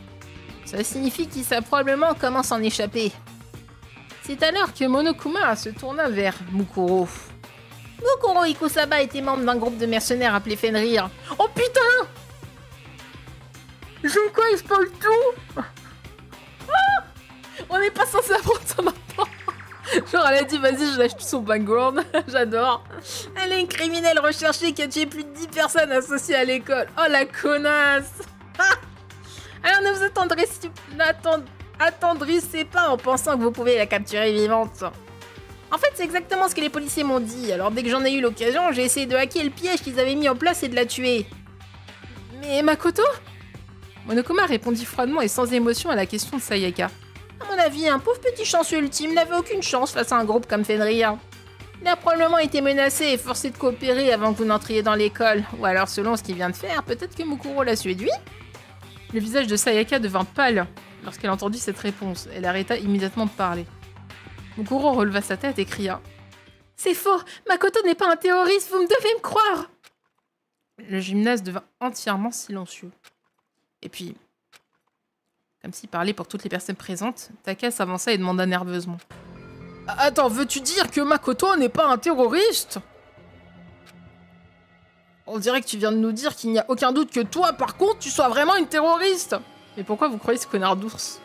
Ça signifie qu'il sait probablement comment s'en échapper. C'est alors que Monokuma se tourna vers Mukuro. Mukuro Ikusaba était membre d'un groupe de mercenaires appelé Fenrir. Oh putain! Junko, il spoil tout! Ah, on n'est pas censé apprendre ça maintenant! Genre, elle a dit, vas-y, je lâche tout son background. J'adore. Elle est une criminelle recherchée qui a tué plus de 10 personnes associées à l'école. Oh, la connasse! Alors ne vous attendrissez pas en pensant que vous pouvez la capturer vivante. En fait, c'est exactement ce que les policiers m'ont dit. Alors dès que j'en ai eu l'occasion, j'ai essayé de hacker le piège qu'ils avaient mis en place et de la tuer. Mais Makoto? Monokuma répondit froidement et sans émotion à la question de Sayaka. À mon avis, un pauvre petit chanceux ultime n'avait aucune chance face à un groupe comme Fenrir. Il a probablement été menacé et forcé de coopérer avant que vous n'entriez dans l'école. Ou alors, selon ce qu'il vient de faire, peut-être que Mukuro l'a séduit? Le visage de Sayaka devint pâle lorsqu'elle entendit cette réponse. Elle arrêta immédiatement de parler. Mukuro releva sa tête et cria. « C'est faux! Makoto n'est pas un terroriste, vous me devez me croire !» Le gymnase devint entièrement silencieux. Et puis, comme s'il parlait pour toutes les personnes présentes, Taka s'avança et demanda nerveusement. « Attends, veux-tu dire que Makoto n'est pas un terroriste ? On dirait que tu viens de nous dire qu'il n'y a aucun doute que toi, par contre, tu sois vraiment une terroriste. Mais pourquoi vous croyez ce connard d'ours?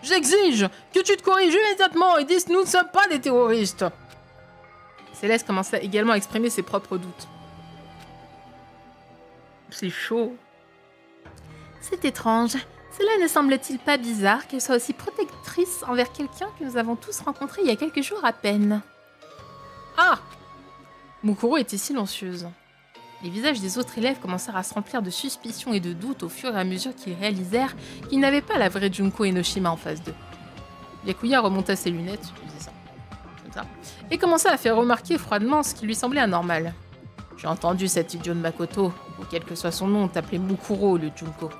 J'exige que tu te corriges immédiatement et dises nous ne sommes pas des terroristes. » Céleste commença également à exprimer ses propres doutes. C'est chaud. C'est étrange. Cela ne semble-t-il pas bizarre qu'elle soit aussi protectrice envers quelqu'un que nous avons tous rencontré il y a quelques jours à peine? Ah! Mukuro était silencieuse. Les visages des autres élèves commencèrent à se remplir de suspicions et de doutes au fur et à mesure qu'ils réalisèrent qu'ils n'avaient pas la vraie Junko Enoshima en face d'eux. Yakuya remonta ses lunettes, je faisais ça, comme ça, et commença à faire remarquer froidement ce qui lui semblait anormal. J'ai entendu cet idiot de Makoto, ou quel que soit son nom, t'appeler Mukuro le Junko.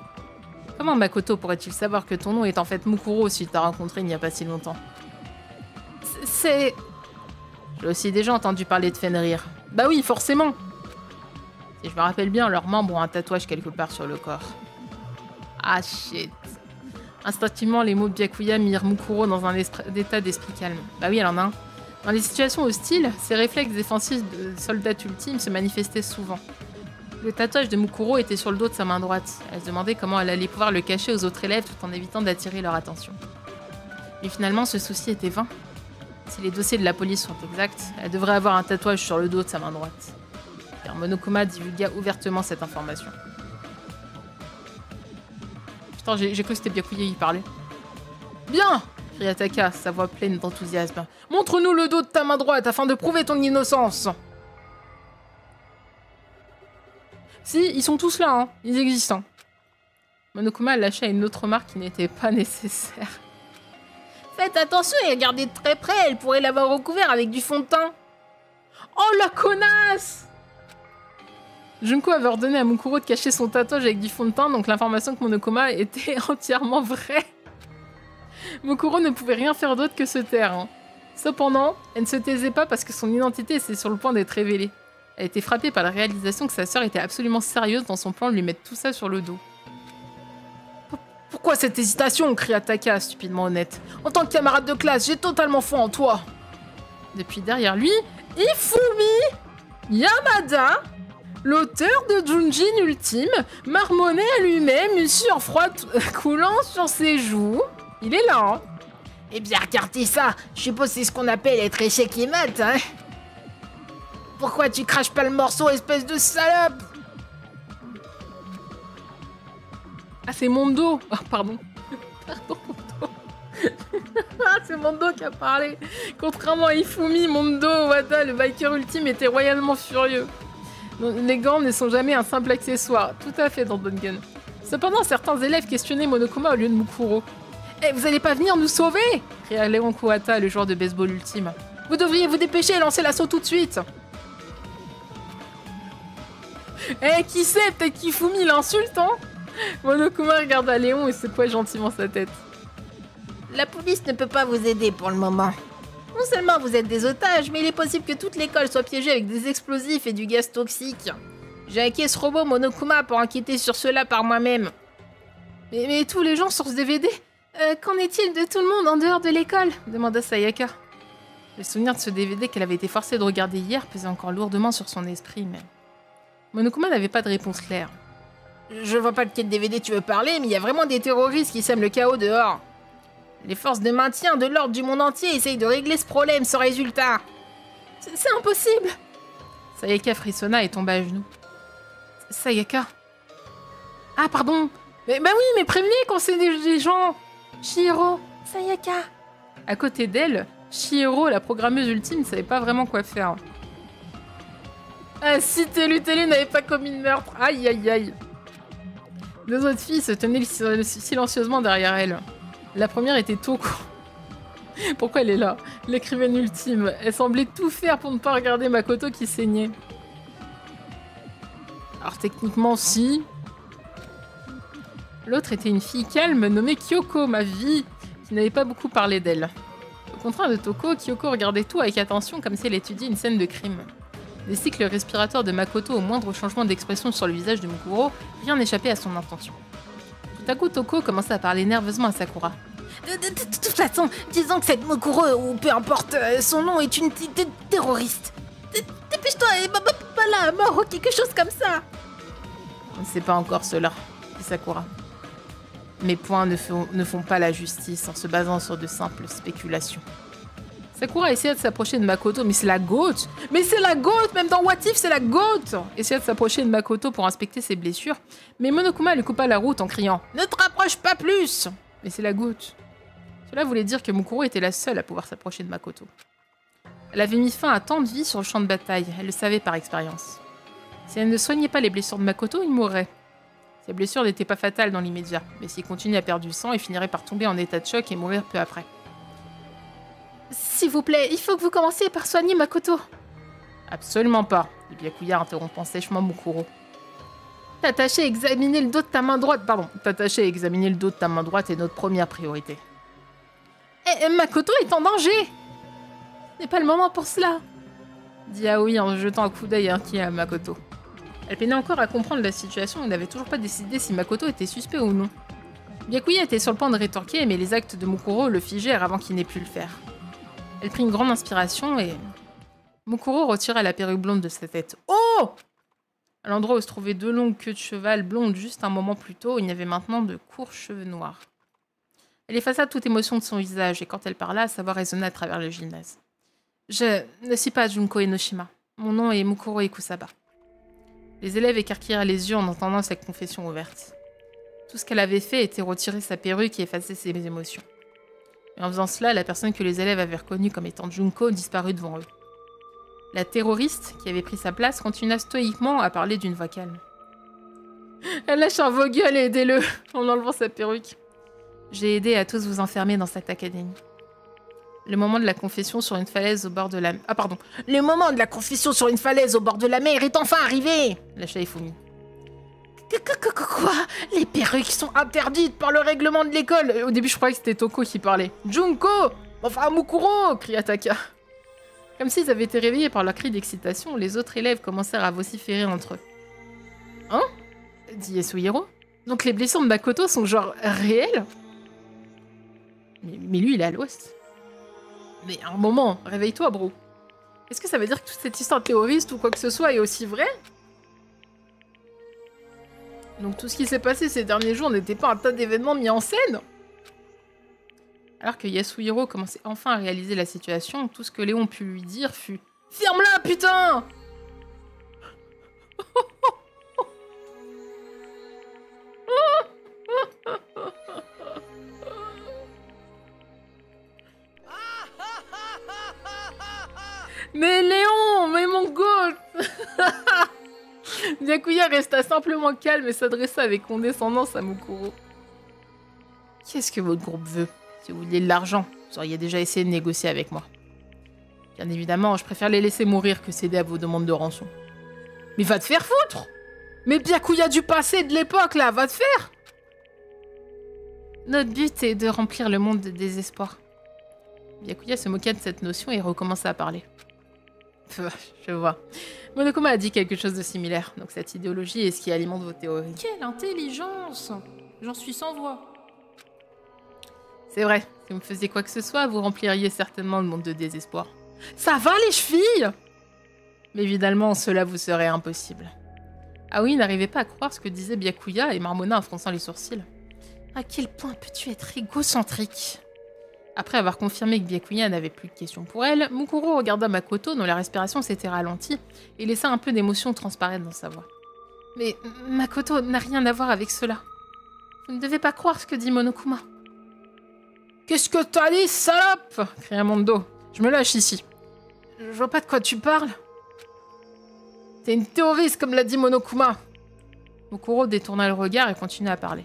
Comment Makoto pourrait-il savoir que ton nom est en fait Mukuro s'il t'a rencontré il n'y a pas si longtemps? C'est... J'ai aussi déjà entendu parler de Fenrir. Bah oui, forcément. Si je me rappelle bien, leurs membres ont un tatouage quelque part sur le corps. Ah shit. Instinctivement, les mots de Byakuya mirent Mukuro dans un état d'esprit calme. Bah oui, elle en a un. Dans les situations hostiles, ses réflexes défensifs de soldat ultime se manifestaient souvent. Le tatouage de Mukuro était sur le dos de sa main droite. Elle se demandait comment elle allait pouvoir le cacher aux autres élèves tout en évitant d'attirer leur attention. Mais finalement, ce souci était vain. Si les dossiers de la police sont exacts, elle devrait avoir un tatouage sur le dos de sa main droite. Car Monokuma divulgua ouvertement cette information. Putain, j'ai cru que c'était Byakuya qui parlait. Bien! Cria Taka, sa voix pleine d'enthousiasme. Montre-nous le dos de ta main droite afin de prouver ton innocence! Si, ils sont tous là, hein. Ils existent. Hein. Monokuma lâcha une autre remarque qui n'était pas nécessaire. Faites attention et regardez de très près, elle pourrait l'avoir recouvert avec du fond de teint. Oh la connasse! Junko avait ordonné à Mukuro de cacher son tatouage avec du fond de teint, donc l'information que Monokuma était entièrement vraie. Mukuro ne pouvait rien faire d'autre que se taire. Hein. Cependant, elle ne se taisait pas parce que son identité était sur le point d'être révélée. Elle était frappée par la réalisation que sa sœur était absolument sérieuse dans son plan de lui mettre tout ça sur le dos. Pourquoi cette hésitation? Cria Taka, stupidement honnête. En tant que camarade de classe, j'ai totalement foi en toi. Depuis derrière lui, Ifumi Yamada, l'auteur de Junjin Ultime, marmonnait à lui-même une sueur froide coulant sur ses joues. Il est là, hein. Eh bien, regardez ça. Je suppose que c'est ce qu'on appelle être échec et mat, hein. Pourquoi tu craches pas le morceau, espèce de salope? Ah, c'est Mondo. Ah, pardon. Pardon, Mondo. Ah, c'est Mondo qui a parlé. Contrairement à Ifumi, Mondo Wada, le biker ultime, était royalement furieux. Les gants ne sont jamais un simple accessoire. Tout à fait dans Dangan. Cependant, certains élèves questionnaient Monokuma au lieu de Mukuro. « Eh, vous allez pas venir nous sauver ?» cria Léon Kuwata, le joueur de baseball ultime. « Vous devriez vous dépêcher et lancer l'assaut tout de suite !» Eh, qui sait? Peut-être qu'Ifumi l'insulte, hein? Monokuma regarda Léon et secoua gentiment sa tête. La police ne peut pas vous aider pour le moment. Non seulement vous êtes des otages, mais il est possible que toute l'école soit piégée avec des explosifs et du gaz toxique. J'ai hacké ce robot Monokuma pour enquêter sur cela par moi-même. Mais tous les gens sur ce DVD? Qu'en est-il de tout le monde en dehors de l'école? Demanda Sayaka. Le souvenir de ce DVD qu'elle avait été forcée de regarder hier pesait encore lourdement sur son esprit, mais... Monokuma n'avait pas de réponse claire. Je vois pas de quel DVD tu veux parler, mais il y a vraiment des terroristes qui sèment le chaos dehors. Les forces de maintien de l'ordre du monde entier essayent de régler ce problème sans résultat. C'est impossible! Sayaka frissonna et tomba à genoux. Sayaka? Ah, pardon! Mais bah oui, mais prévenez quand c'est des gens! Chihiro! Sayaka! À côté d'elle, Chihiro, la programmeuse ultime, ne savait pas vraiment quoi faire. Ah, si Telu n'avait pas commis de meurtre! Aïe, aïe, aïe! Deux autres filles se tenaient silencieusement derrière elle. La première était Toko. Pourquoi elle est là? L'écrivaine ultime. Elle semblait tout faire pour ne pas regarder Makoto qui saignait. Alors techniquement, si. L'autre était une fille calme nommée Kyoko, ma vie, qui n'avait pas beaucoup parlé d'elle. Au contraire de Toko, Kyoko regardait tout avec attention comme si elle étudiait une scène de crime. Des cycles respiratoires de Makoto au moindre changement d'expression sur le visage de Mukuro, rien n'échappait à son intention. Tout à coup, Toko commença à parler nerveusement à Sakura. De toute façon, disons que cette Mukuro, ou peu importe son nom, est une terroriste. Dépêche-toi, et pas la mort ou quelque chose comme ça. On ne sait pas encore cela, dit Sakura. Mes points ne font pas la justice en se basant sur de simples spéculations. Sakura essaya de s'approcher de Makoto, mais c'est la GOAT! Mais c'est la GOAT! Même dans What If, c'est la GOAT! Essaya de s'approcher de Makoto pour inspecter ses blessures, mais Monokuma lui coupa la route en criant « Ne te rapproche pas plus !» Mais c'est la GOAT. Cela voulait dire que Mukuro était la seule à pouvoir s'approcher de Makoto. Elle avait mis fin à tant de vie sur le champ de bataille, elle le savait par expérience. Si elle ne soignait pas les blessures de Makoto, il mourrait. Ses blessures n'étaient pas fatales dans l'immédiat, mais s'il continuait à perdre du sang, il finirait par tomber en état de choc et mourir peu après. S'il vous plaît, il faut que vous commenciez par soigner Makoto. Absolument pas, dit Byakuya interrompant sèchement Mukuro. T'attacher à examiner le dos de ta main droite, t'attacher à examiner le dos de ta main droite est notre première priorité. Makoto est en danger! n'est pas le moment pour cela, dit Aoi en jetant un coup d'œil inquiet à Makoto. Elle peinait encore à comprendre la situation et n'avait toujours pas décidé si Makoto était suspect ou non. Byakuya était sur le point de rétorquer, mais les actes de Mukuro le figèrent avant qu'il n'ait pu le faire. Elle prit une grande inspiration et... Mukuro retira la perruque blonde de sa tête. Oh! À l'endroit où se trouvaient 2 longues queues de cheval blondes juste un moment plus tôt, il y avait maintenant de courts cheveux noirs. Elle effaça toute émotion de son visage et quand elle parla, sa voix résonna à travers le gymnase. Je ne suis pas Junko Enoshima. Mon nom est Mukuro Ikusaba. Les élèves écarquillèrent les yeux en entendant cette confession ouverte. Tout ce qu'elle avait fait était retirer sa perruque et effacer ses émotions. Et en faisant cela, la personne que les élèves avaient reconnue comme étant Junko disparut devant eux. La terroriste, qui avait pris sa place, continua stoïquement à parler d'une voix calme. Elle lâche un vos gueules et aidez-le en enlevant sa perruque. J'ai aidé à tous vous enfermer dans cette académie. Le moment de la confession sur une falaise au bord de la... Ah pardon. Le moment de la confession sur une falaise au bord de la mer est enfin arrivé, lâcha Ifumi. Quoi? Les perruques sont interdites par le règlement de l'école. Au début, je croyais que c'était Toko qui parlait. Junko! Enfin, Mukuro! Cria Taka. Comme s'ils avaient été réveillés par leur cri d'excitation, les autres élèves commencèrent à vociférer entre eux. Hein? Dit Yasuhiro. Donc les blessures de Makoto sont genre réelles? Mais lui, il est à l'ouest. Mais à un moment, réveille-toi, bro. Est-ce que ça veut dire que toute cette histoire terroriste ou quoi que ce soit est aussi vraie? Donc tout ce qui s'est passé ces derniers jours n'était pas un tas d'événements mis en scène? Alors que Yasuhiro commençait enfin à réaliser la situation, tout ce que Léon put lui dire fut « Ferme-la, putain !» Mais Léon, mais mon gosse. Byakuya resta simplement calme et s'adressa avec condescendance à Mukuro. Qu'est-ce que votre groupe veut? Si vous vouliez de l'argent, vous auriez déjà essayé de négocier avec moi. Bien évidemment, je préfère les laisser mourir que céder à vos demandes de rançon. Mais va te faire foutre! Mais Byakuya du passé, de l'époque, là, va te faire! Notre but est de remplir le monde de désespoir. Byakuya se moqua de cette notion et recommença à parler. Je vois. Monokuma a dit quelque chose de similaire, donc cette idéologie est ce qui alimente vos théories. Quelle intelligence! J'en suis sans voix. C'est vrai, si vous me faisiez quoi que ce soit, vous rempliriez certainement le monde de désespoir. Ça va les chevilles? Mais évidemment, cela vous serait impossible. Aoi n'arrivait pas à croire ce que disait Byakuya et marmonna en fronçant les sourcils. À quel point peux-tu être égocentrique? Après avoir confirmé que Byakuya n'avait plus de questions pour elle, Mukuro regarda Makoto dont la respiration s'était ralentie et laissa un peu d'émotion transparaître dans sa voix. Mais Makoto n'a rien à voir avec cela. Vous ne devez pas croire ce que dit Monokuma. Qu'est-ce que t'as dit, salope? Cria Mondo. Je me lâche ici. Je vois pas de quoi tu parles. T'es une terroriste comme l'a dit Monokuma. Mukuro détourna le regard et continua à parler.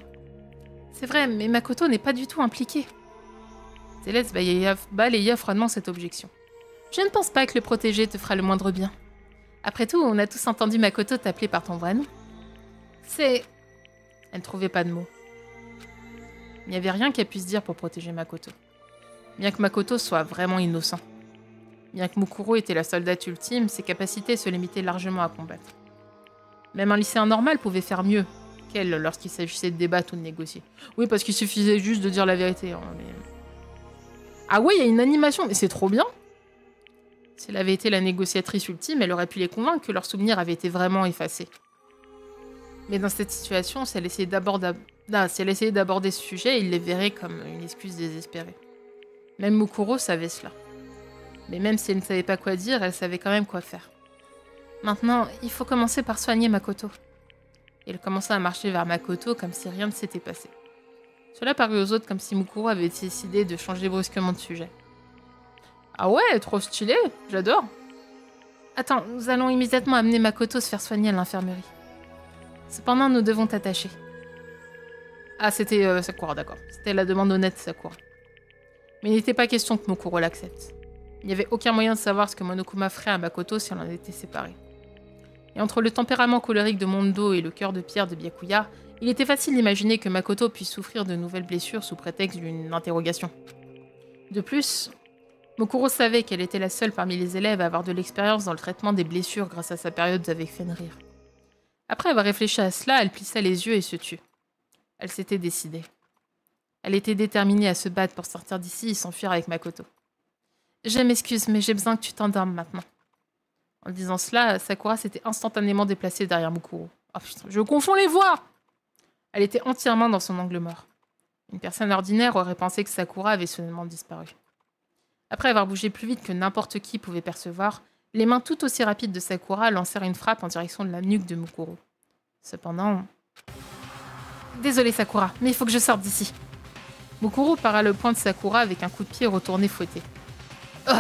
C'est vrai, mais Makoto n'est pas du tout impliquée. Céleste balaya froidement cette objection. Je ne pense pas que le protéger te fera le moindre bien. Après tout, on a tous entendu Makoto t'appeler par ton vrai nom. C'est... Elle ne trouvait pas de mots. Il n'y avait rien qu'elle puisse dire pour protéger Makoto. Bien que Makoto soit vraiment innocent. Bien que Mukuro était la soldate ultime, ses capacités se limitaient largement à combattre. Même un lycéen normal pouvait faire mieux qu'elle lorsqu'il s'agissait de débattre ou de négocier. Oui, parce qu'il suffisait juste de dire la vérité. Hein, mais... Ah ouais, il y a une animation, mais c'est trop bien! Si elle avait été la négociatrice ultime, elle aurait pu les convaincre que leurs souvenirs avaient été vraiment effacés. Mais dans cette situation, si elle essayait d'aborder ce sujet, il les verrait comme une excuse désespérée. Même Mukuro savait cela. Mais même si elle ne savait pas quoi dire, elle savait quand même quoi faire. Maintenant, il faut commencer par soigner Makoto. Et elle commença à marcher vers Makoto comme si rien ne s'était passé. Cela parut aux autres comme si Mukuro avait décidé de changer brusquement de sujet. Ah ouais, trop stylé, j'adore. Attends, nous allons immédiatement amener Makoto se faire soigner à l'infirmerie. Cependant, nous devons t'attacher. Ah, c'était Sakura, d'accord. C'était la demande honnête de Sakura. Mais il n'était pas question que Mukuro l'accepte. Il n'y avait aucun moyen de savoir ce que Monokuma ferait à Makoto si on en était séparés. Et entre le tempérament colérique de Mondo et le cœur de pierre de Byakuya, il était facile d'imaginer que Makoto puisse souffrir de nouvelles blessures sous prétexte d'une interrogation. De plus, Mokuro savait qu'elle était la seule parmi les élèves à avoir de l'expérience dans le traitement des blessures grâce à sa période avec Fenrir. Après avoir réfléchi à cela, elle plissa les yeux et se tut. Elle s'était décidée. Elle était déterminée à se battre pour sortir d'ici et s'enfuir avec Makoto. « Je m'excuse, mais j'ai besoin que tu t'endormes maintenant. » En disant cela, Sakura s'était instantanément déplacée derrière Mokuro. Oh putain, je confonds les voix! Elle était entièrement dans son angle mort. Une personne ordinaire aurait pensé que Sakura avait soudainement disparu. Après avoir bougé plus vite que n'importe qui pouvait percevoir, les mains tout aussi rapides de Sakura lancèrent une frappe en direction de la nuque de Mokuro. Cependant... Désolée Sakura, mais il faut que je sorte d'ici. Mokuro para le poing de Sakura avec un coup de pied retourné fouetté. Oh!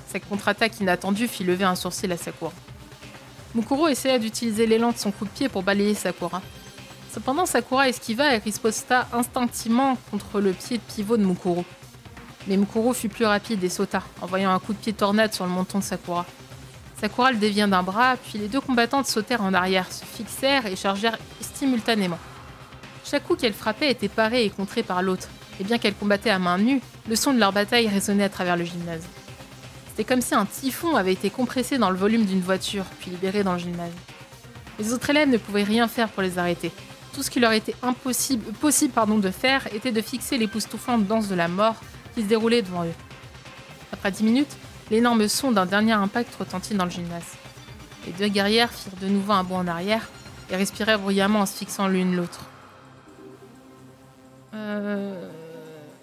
Sa contre-attaque inattendue fit lever un sourcil à Sakura. Mokuro essaya d'utiliser l'élan de son coup de pied pour balayer Sakura. Cependant, Sakura esquiva et riposta instinctivement contre le pied de pivot de Mokuro. Mais Mokuro fut plus rapide et sauta, envoyant un coup de pied tornade sur le menton de Sakura. Sakura le dévia d'un bras, puis les deux combattantes sautèrent en arrière, se fixèrent et chargèrent simultanément. Chaque coup qu'elles frappaient était paré et contré par l'autre, et bien qu'elles combattaient à main nue, le son de leur bataille résonnait à travers le gymnase. C'était comme si un typhon avait été compressé dans le volume d'une voiture, puis libéré dans le gymnase. Les autres élèves ne pouvaient rien faire pour les arrêter. Tout ce qui leur était possible de faire était de fixer l'époustouflante danse de la mort qui se déroulait devant eux. Après 10 minutes, l'énorme son d'un dernier impact retentit dans le gymnase. Les deux guerrières firent de nouveau un bond en arrière et respirèrent bruyamment en se fixant l'une l'autre.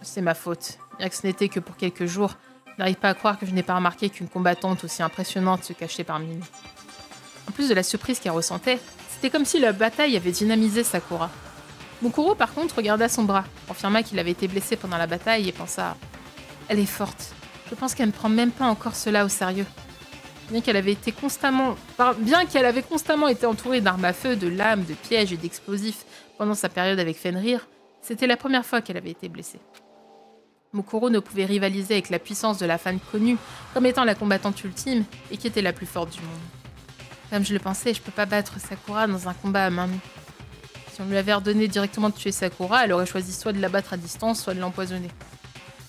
C'est ma faute. Bien que ce n'était que pour quelques jours, je n'arrive pas à croire que je n'ai pas remarqué qu'une combattante aussi impressionnante se cachait parmi nous. En plus de la surprise qu'elle ressentait, c'était comme si la bataille avait dynamisé Sakura. Mokuro, par contre, regarda son bras, confirma qu'il avait été blessé pendant la bataille et pensa « Elle est forte. Je pense qu'elle ne prend même pas encore cela au sérieux. » Bien qu'elle avait constamment été entourée d'armes à feu, de lames, de pièges et d'explosifs pendant sa période avec Fenrir, c'était la première fois qu'elle avait été blessée. Mokuro ne pouvait rivaliser avec la puissance de la fan connue comme étant la combattante ultime et qui était la plus forte du monde. Comme je le pensais, je peux pas battre Sakura dans un combat à main nue. Si on lui avait ordonné directement de tuer Sakura, elle aurait choisi soit de la battre à distance, soit de l'empoisonner.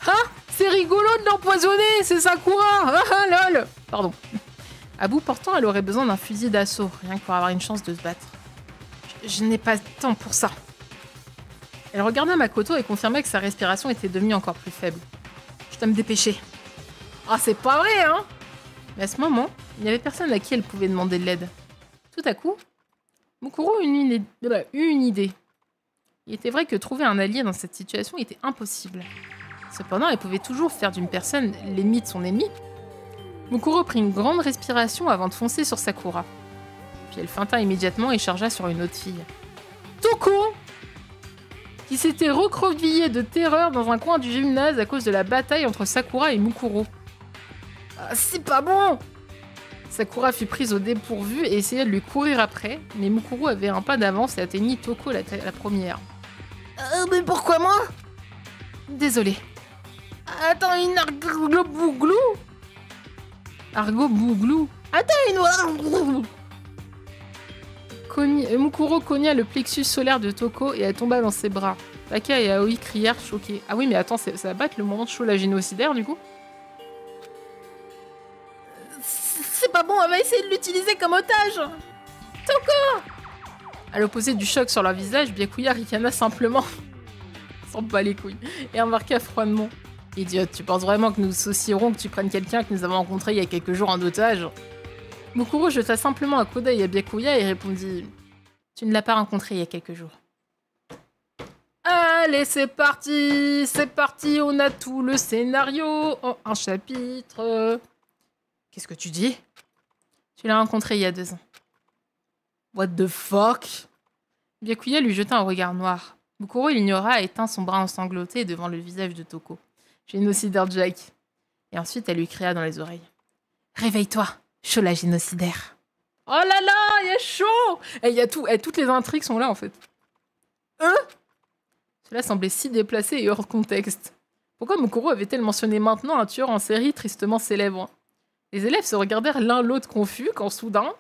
Ah! C'est rigolo de l'empoisonner, c'est Sakura! Ah lol! Pardon. À bout portant, elle aurait besoin d'un fusil d'assaut, rien que pour avoir une chance de se battre. Je n'ai pas de temps pour ça. Elle regarda Makoto et confirma que sa respiration était devenue encore plus faible. Je dois me dépêcher. Ah, c'est pas vrai, hein? Mais à ce moment, il n'y avait personne à qui elle pouvait demander de l'aide. Tout à coup, Mokuro eut une idée. Il était vrai que trouver un allié dans cette situation était impossible. Cependant, elle pouvait toujours faire d'une personne l'ennemi de son ennemi. Mokuro prit une grande respiration avant de foncer sur Sakura. Puis elle feinta immédiatement et chargea sur une autre fille. Toko! Qui s'était recroquevillée de terreur dans un coin du gymnase à cause de la bataille entre Sakura et Mokuro. Ah, c'est pas bon! Sakura fut prise au dépourvu et essaya de lui courir après, mais Mokuro avait un pas d'avance et atteignit Toko la première. Mais pourquoi moi? Désolée. Attends, une argo-bouglou? Argo-bouglou? Attends, Mokuro cogna le plexus solaire de Toko et elle tomba dans ses bras. Taka et Aoi crièrent choqués. Ah oui, mais attends, ça va battre le moment de show la génocidaire du coup? C'est pas bon, on va essayer de l'utiliser comme otage. Toko! À l'opposé du choc sur leur visage, Byakuya ricana simplement. S'en bat les couilles. Et remarqua froidement. Idiote, tu penses vraiment que nous saucierons que tu prennes quelqu'un que nous avons rencontré il y a quelques jours en otage? Mokuro jeta simplement un coup d'œil à Byakuya et répondit « Tu ne l'as pas rencontré il y a quelques jours. » Allez, c'est parti, on a tout le scénario en un chapitre. Qu'est-ce que tu dis? Tu l'as rencontré il y a 2 ans. What the fuck? Byakuya lui jeta un regard noir. Mokuro l'ignora et éteint son bras ensanglanté devant le visage de Toko. Génocidaire Jack. Et ensuite, elle lui cria dans les oreilles. Réveille-toi, Shola génocidaire. Oh là là, il y a chaud! Et il y a tout, et toutes les intrigues sont là en fait. Cela semblait si déplacé et hors contexte. Pourquoi Mokuro avait-elle mentionné maintenant un tueur en série tristement célèbre? Les élèves se regardèrent l'un l'autre confus quand soudain...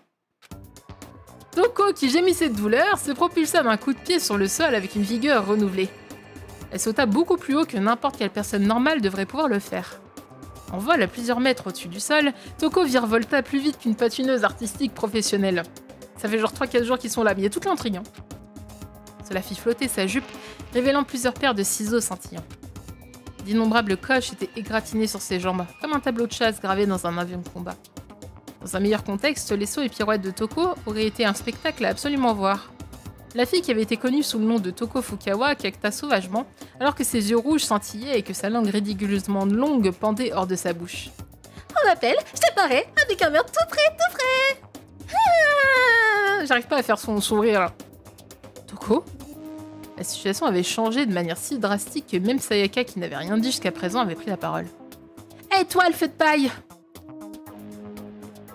Toko, qui gémissait de douleur, se propulsa d'un coup de pied sur le sol avec une vigueur renouvelée. Elle sauta beaucoup plus haut que n'importe quelle personne normale devrait pouvoir le faire. En vol à plusieurs mètres au-dessus du sol, Toko virevolta plus vite qu'une patineuse artistique professionnelle. Ça fait genre 3-4 jours qu'ils sont là, mais il y a toute l'intrigue. Hein. Cela fit flotter sa jupe, révélant plusieurs paires de ciseaux scintillants. D'innombrables coches étaient égratignées sur ses jambes, comme un tableau de chasse gravé dans un avion de combat. Dans un meilleur contexte, les sauts et pirouettes de Toko auraient été un spectacle à absolument voir. La fille qui avait été connue sous le nom de Toko Fukawa cacta sauvagement, alors que ses yeux rouges scintillaient et que sa langue ridiculeusement longue pendait hors de sa bouche. On m'appelle, je t'apparais avec un meurtre tout près. Ah, j'arrive pas à faire son sourire là. Toko ? La situation avait changé de manière si drastique que même Sayaka, qui n'avait rien dit jusqu'à présent, avait pris la parole. Hé toi, le feu de paille!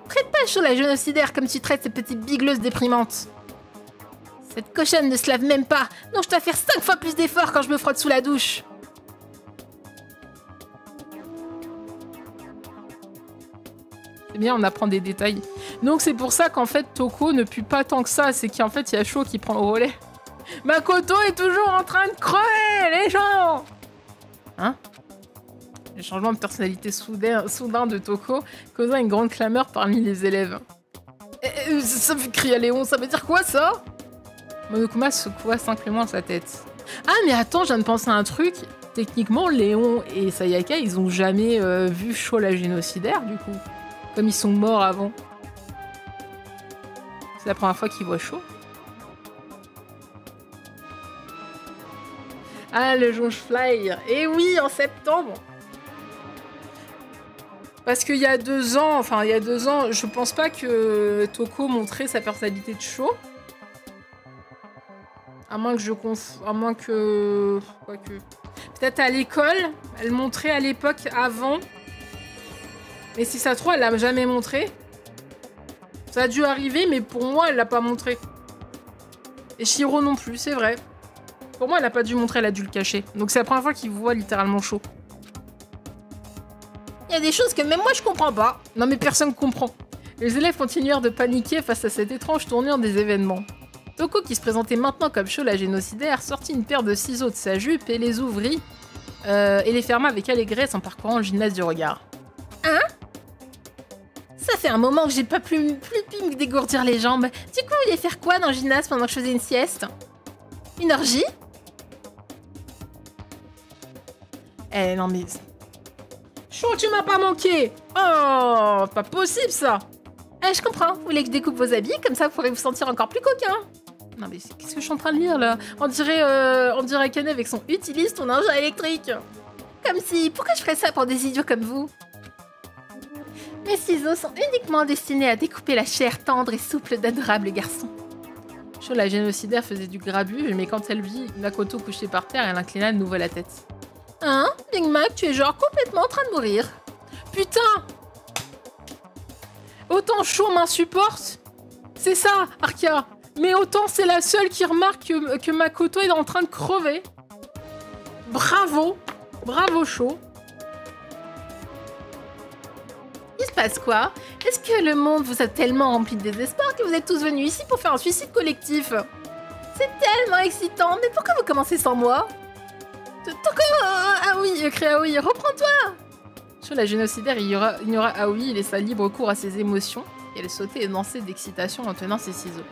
Traite pas chaud la génocidaire comme tu traites ces petites bigleuses déprimantes. Cette cochonne ne se lave même pas. Non, je dois faire 5 fois plus d'efforts quand je me frotte sous la douche. C'est bien, on apprend des détails. Donc c'est pour ça qu'en fait Toko ne pue pas tant que ça, c'est qu'en fait il y a Sho qui prend le relais. Makoto est toujours en train de crever, les gens! Hein? Le changement de personnalité soudain de Toko causa une grande clameur parmi les élèves. Ça fait crier à Léon, ça veut dire quoi ça? Monokuma secoua simplement sa tête. Ah mais attends, je viens de penser à un truc. Techniquement, Léon et Sayaka, ils ont jamais vu Sho la génocidaire du coup. Comme ils sont morts avant. C'est la première fois qu'ils voient Sho. Ah, le Jonge Fly. Et oui, en septembre. Parce qu'il y a 2 ans, je pense pas que Toko montrait sa personnalité de Sho. À moins que quoique. Peut-être à l'école, elle montrait à l'époque avant. Mais si ça se trouve, elle l'a jamais montré. Ça a dû arriver, mais pour moi, elle l'a pas montré. Et Shiro non plus, c'est vrai. Pour moi, elle a pas dû montrer, elle a dû le cacher. Donc c'est la première fois qu'il voit littéralement Sho. Il y a des choses que même moi je comprends pas. Non mais personne comprend. Les élèves continuèrent de paniquer face à cette étrange tournure des événements. Toko, qui se présentait maintenant comme Sho la génocidaire, sortit une paire de ciseaux de sa jupe et les ouvrit et les ferma avec allégresse en parcourant le gymnase du regard. Hein? Ça fait un moment que j'ai pas pu me dégourdir les jambes. Du coup, vous voulez faire quoi dans le gymnase pendant que je faisais une sieste? Une orgie? Eh non mais... Sho, tu m'as pas manqué! Oh, pas possible ça! Je comprends. Vous voulez que je découpe vos habits? Comme ça, vous pourrez vous sentir encore plus coquin. Non mais qu'est-ce que je suis en train de lire là? On dirait Akane avec son « Utilise ton engin électrique ». Comme si... Pourquoi je ferais ça pour des idiots comme vous? Mes ciseaux sont uniquement destinés à découper la chair tendre et souple d'adorables garçons. Sho la génocidaire faisait du grabuge, mais quand elle vit Makoto couchée par terre, elle inclina de nouveau la tête. Hein? Big Mac, tu es genre complètement en train de mourir. Putain! Autant Sho m'insupporte, c'est ça, Arkia. Mais autant c'est la seule qui remarque que Makoto est en train de crever. Bravo! Bravo Sho. Il se passe quoi? Est-ce que le monde vous a tellement rempli de désespoir que vous êtes tous venus ici pour faire un suicide collectif? C'est tellement excitant, mais pourquoi vous commencez sans moi? Toko! Ah oui, cria Aoi, reprends-toi! Sho la génocidaire ignora Aoi et laissa libre cours à ses émotions, et elle sautait et dansait d'excitation en tenant ses ciseaux.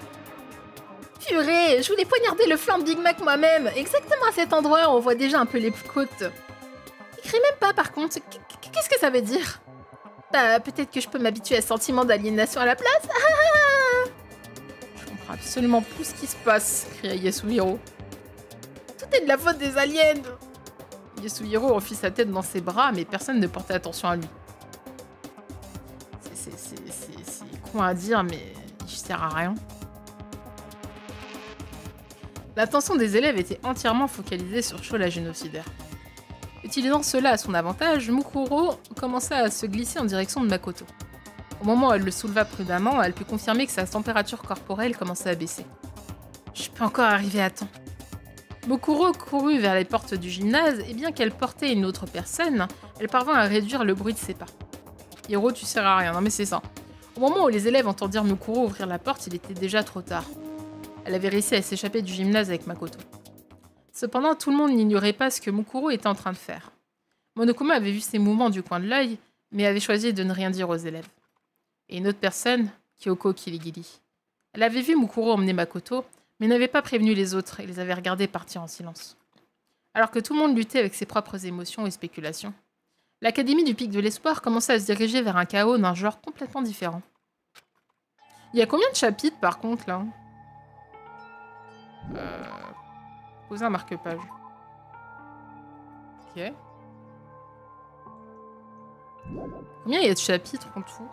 Purée, je voulais poignarder le flanc de Big Mac moi-même, exactement à cet endroit où on voit déjà un peu les côtes. Il crie même pas par contre, qu'est-ce que ça veut dire? Bah, peut-être que je peux m'habituer à ce sentiment d'aliénation à la place. Je comprends absolument plus ce qui se passe, cria Yasuhiro. Tout est de la faute des aliens. Yasuhiro enfit sa tête dans ses bras, mais personne ne portait attention à lui. C'est con à dire, mais il sert à rien. L'attention des élèves était entièrement focalisée sur Sho la génocidaire. Utilisant cela à son avantage, Mukuro commença à se glisser en direction de Makoto. Au moment où elle le souleva prudemment, elle put confirmer que sa température corporelle commençait à baisser. Je peux encore arriver à temps. Mukuro courut vers les portes du gymnase et bien qu'elle portait une autre personne, elle parvint à réduire le bruit de ses pas. Hiro, tu sers à rien, non mais c'est ça. Au moment où les élèves entendirent Mukuro ouvrir la porte, il était déjà trop tard. Elle avait réussi à s'échapper du gymnase avec Makoto. Cependant, tout le monde n'ignorait pas ce que Mukuro était en train de faire. Monokuma avait vu ses mouvements du coin de l'œil, mais avait choisi de ne rien dire aux élèves. Et une autre personne, Kyoko Kirigiri. Elle avait vu Mukuro emmener Makoto, mais n'avait pas prévenu les autres et les avait regardés partir en silence. Alors que tout le monde luttait avec ses propres émotions et spéculations, l'Académie du Pic de l'Espoir commençait à se diriger vers un chaos d'un genre complètement différent. Il y a combien de chapitres, par contre, là? Poser un marque-page. Ok. Combien il y a de chapitres en tout?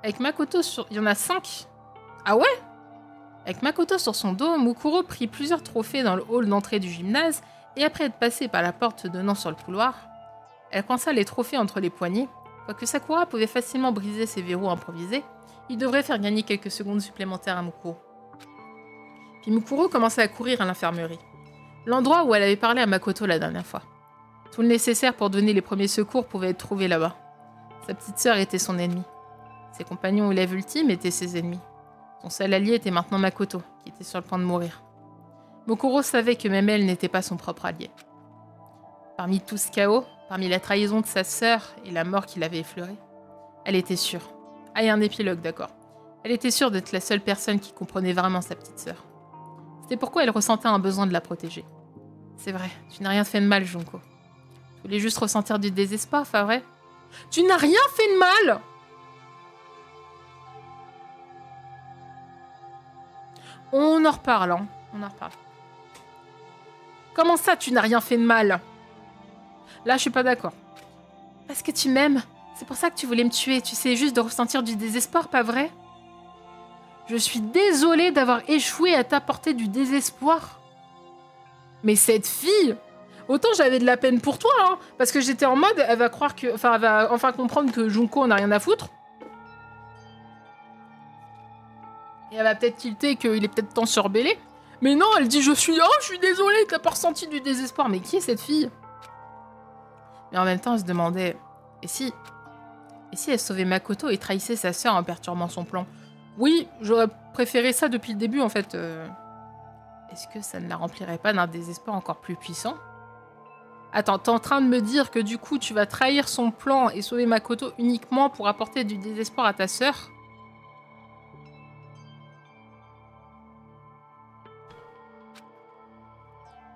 Avec Makoto sur... Il y en a 5. Ah ouais? Avec Makoto sur son dos, Mukuro prit plusieurs trophées dans le hall d'entrée du gymnase et après être passée par la porte donnant sur le couloir, elle coinça les trophées entre les poignets. Quoique Sakura pouvait facilement briser ses verrous improvisés, il devrait faire gagner quelques secondes supplémentaires à Mukuro. Puis Mukuro commença à courir à l'infirmerie, l'endroit où elle avait parlé à Makoto la dernière fois. Tout le nécessaire pour donner les premiers secours pouvait être trouvé là-bas. Sa petite sœur était son ennemie. Ses compagnons élèves ultimes étaient ses ennemis. Son seul allié était maintenant Makoto, qui était sur le point de mourir. Mukuro savait que même elle n'était pas son propre allié. Parmi tout ce chaos, parmi la trahison de sa sœur et la mort qui l'avait effleurée, elle était sûre. Ah, il y a un épilogue, d'accord. Elle était sûre d'être la seule personne qui comprenait vraiment sa petite sœur. C'était pourquoi elle ressentait un besoin de la protéger. C'est vrai, tu n'as rien fait de mal, Junko. Tu voulais juste ressentir du désespoir, pas vrai? Tu n'as rien fait de mal! On en reparle, hein. On en reparle. Comment ça, tu n'as rien fait de mal? Là, je suis pas d'accord. Parce que tu m'aimes. C'est pour ça que tu voulais me tuer. Tu sais juste de ressentir du désespoir, pas vrai? Je suis désolée d'avoir échoué à t'apporter du désespoir. Mais cette fille... Autant j'avais de la peine pour toi, hein, parce que j'étais en mode, elle va croire que... Enfin, elle va enfin comprendre que Junko n'a rien à foutre. Et elle va peut-être tilter qu'il est peut-être temps de se rebeller. Mais non, elle dit, je suis désolée, t'as pas ressenti du désespoir. Mais qui est cette fille? Mais en même temps, elle se demandait, et si elle sauvait Makoto et trahissait sa sœur en perturbant son plan? Oui, j'aurais préféré ça depuis le début, en fait. Est-ce que ça ne la remplirait pas d'un désespoir encore plus puissant? Attends, t'es en train de me dire que du coup, tu vas trahir son plan et sauver Makoto uniquement pour apporter du désespoir à ta sœur?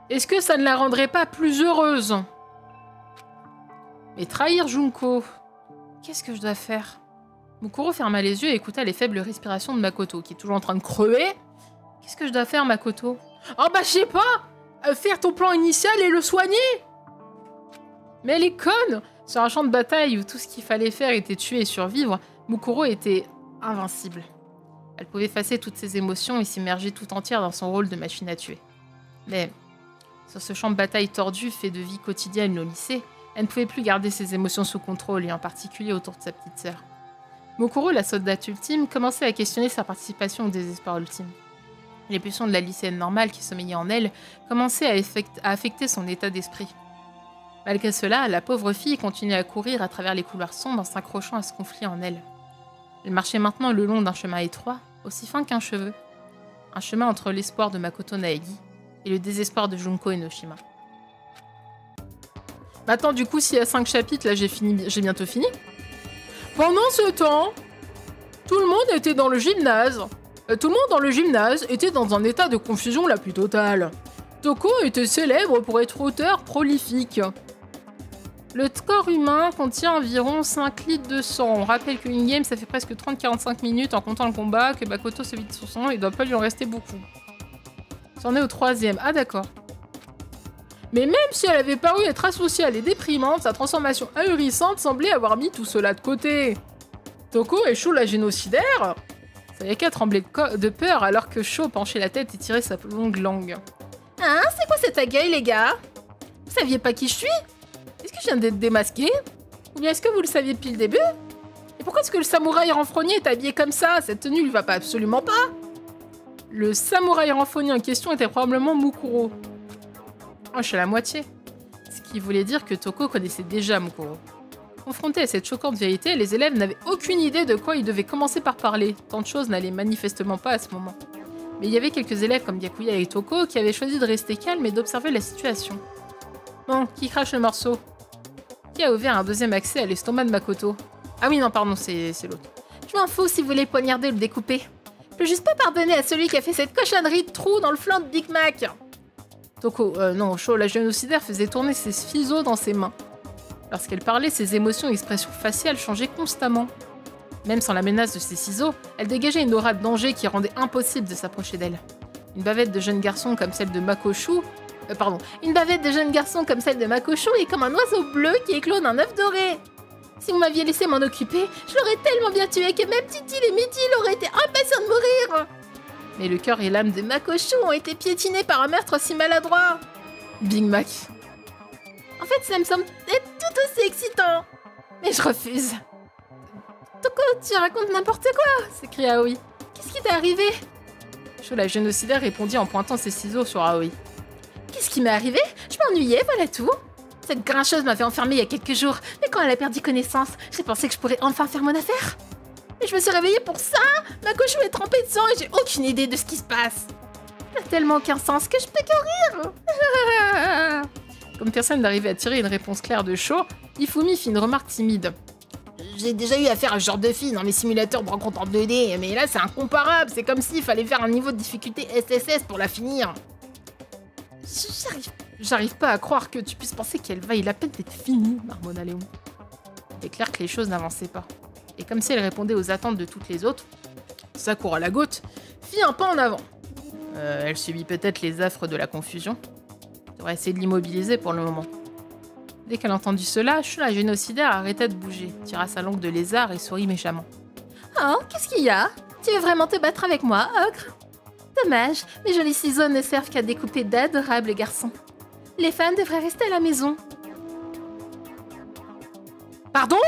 Est-ce que ça ne la rendrait pas plus heureuse? Mais trahir Junko... Qu'est-ce que je dois faire? Mukuro ferma les yeux et écouta les faibles respirations de Makoto, qui est toujours en train de crever. Qu'est-ce que je dois faire, Makoto? Oh bah je sais pas! Faire ton plan initial et le soigner! Mais elle est conne! Sur un champ de bataille où tout ce qu'il fallait faire était tuer et survivre, Mukuro était invincible. Elle pouvait effacer toutes ses émotions et s'immerger tout entière dans son rôle de machine à tuer. Mais... sur ce champ de bataille tordu fait de vie quotidienne au lycée, elle ne pouvait plus garder ses émotions sous contrôle, et en particulier autour de sa petite sœur. Mukuro, la soldate ultime, commençait à questionner sa participation au désespoir ultime. Les pulsions de la lycéenne normale qui sommeillait en elle commençaient à affecter son état d'esprit. Malgré cela, la pauvre fille continuait à courir à travers les couloirs sombres en s'accrochant à ce conflit en elle. Elle marchait maintenant le long d'un chemin étroit, aussi fin qu'un cheveu. Un chemin entre l'espoir de Makoto Naegi et le désespoir de Junko Enoshima. Bah attends, du coup, s'il y a 5 chapitres, là, j'ai bientôt fini. Pendant ce temps, tout le monde était dans le gymnase. Tout le monde dans le gymnase était dans un état de confusion la plus totale. Toko était célèbre pour être auteur prolifique. Le corps humain contient environ 5 litres de sang. On rappelle que in-game, ça fait presque 30-45 minutes en comptant le combat, que Makoto se vide son sang, et il doit pas lui en rester beaucoup. C'en est au 3e. Ah d'accord. Mais même si elle avait paru être asociale et déprimante, sa transformation ahurissante semblait avoir mis tout cela de côté. Toko échoue la génocidaire. Ça y est qu'à trembler de peur alors que Sho penchait la tête et tirait sa longue langue. Hein, c'est quoi cet accueil, les gars? Vous saviez pas qui je suis? Est-ce que je viens d'être démasqué? Ou bien est-ce que vous le saviez depuis le début? Et pourquoi est-ce que le samouraï renfrogné est habillé comme ça? Cette tenue lui va pas absolument pas. Le samouraï renfrogné en question était probablement Mukuro. Oh, je suis à la moitié. Ce qui voulait dire que Toko connaissait déjà Mukuro. Confrontés à cette choquante vérité, les élèves n'avaient aucune idée de quoi ils devaient commencer par parler. Tant de choses n'allaient manifestement pas à ce moment. Mais il y avait quelques élèves comme Byakuya et Toko qui avaient choisi de rester calmes et d'observer la situation. Bon, qui crache le morceau? Qui a ouvert un deuxième accès à l'estomac de Makoto? Ah oui, non, pardon, c'est l'autre. Je m'en fous si vous voulez poignarder ou le découper. Je peux juste pas pardonner à celui qui a fait cette cochonnerie de trou dans le flanc de Big Mac. Toko, non, Sho, la génocidaire faisait tourner ses ciseaux dans ses mains. Lorsqu'elle parlait, ses émotions et expressions faciales changeaient constamment. Même sans la menace de ses ciseaux, elle dégageait une aura de danger qui rendait impossible de s'approcher d'elle. Une bavette de jeunes garçons comme celle de Makoshu... Une bavette de jeunes garçons comme celle de Makoshu est comme un oiseau bleu qui éclot d'un œuf doré. Si vous m'aviez laissé m'en occuper, je l'aurais tellement bien tué que même Titi et Mitty auraient été impatients de mourir. Mais le cœur et l'âme de Makoshu ont été piétinés par un meurtre si maladroit. Big Mac. En fait, ça me semble être tout aussi excitant. Mais je refuse. Toko, tu racontes n'importe quoi, s'écria Aoi. Qu'est-ce qui t'est arrivé? Sho, la génocidaire, répondit en pointant ses ciseaux sur Aoi. Qu'est-ce qui m'est arrivé? Je m'ennuyais, voilà tout. Cette grincheuse m'avait enfermée il y a quelques jours, mais quand elle a perdu connaissance, j'ai pensé que je pourrais enfin faire mon affaire. Mais je me suis réveillée pour ça. Makoshu est trempée de sang et j'ai aucune idée de ce qui se passe. Ça n'a tellement aucun sens que je peux que rire. Comme personne n'arrivait à tirer une réponse claire de Sho, Ifumi fit une remarque timide. J'ai déjà eu affaire à ce genre de fille dans mes simulateurs de rencontres en 2D, mais là c'est incomparable, c'est comme s'il fallait faire un niveau de difficulté SSS pour la finir. J'arrive pas à croire que tu puisses penser qu'elle vaille la peine d'être finie, marmonna Léon. Il est clair que les choses n'avançaient pas. Et comme si elle répondait aux attentes de toutes les autres, Sakura la Goth fit un pas en avant. Elle subit peut-être les affres de la confusion. Tu devrais essayer de l'immobiliser pour le moment. Dès qu'elle entendit cela, Sho, la génocidaire, arrêta de bouger, tira sa langue de lézard et sourit méchamment. Oh, qu'est-ce qu'il y a? Tu veux vraiment te battre avec moi, ogre? Dommage, mes jolis ciseaux ne servent qu'à découper d'adorables garçons. Les femmes devraient rester à la maison. Pardon?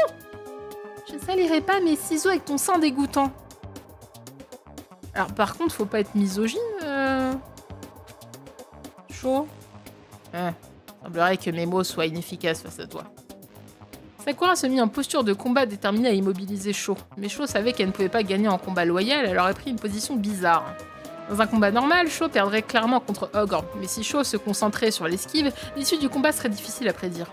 Je ne salirai pas mes ciseaux avec ton sang dégoûtant. Alors par contre, faut pas être misogyne, Sho. Semblerait que mes mots soient inefficaces face à toi. Sakura se mit en posture de combat déterminée à immobiliser Sho, mais Sho savait qu'elle ne pouvait pas gagner en combat loyal, elle aurait pris une position bizarre. Dans un combat normal, Sho perdrait clairement contre Ogre, mais si Sho se concentrait sur l'esquive, l'issue du combat serait difficile à prédire.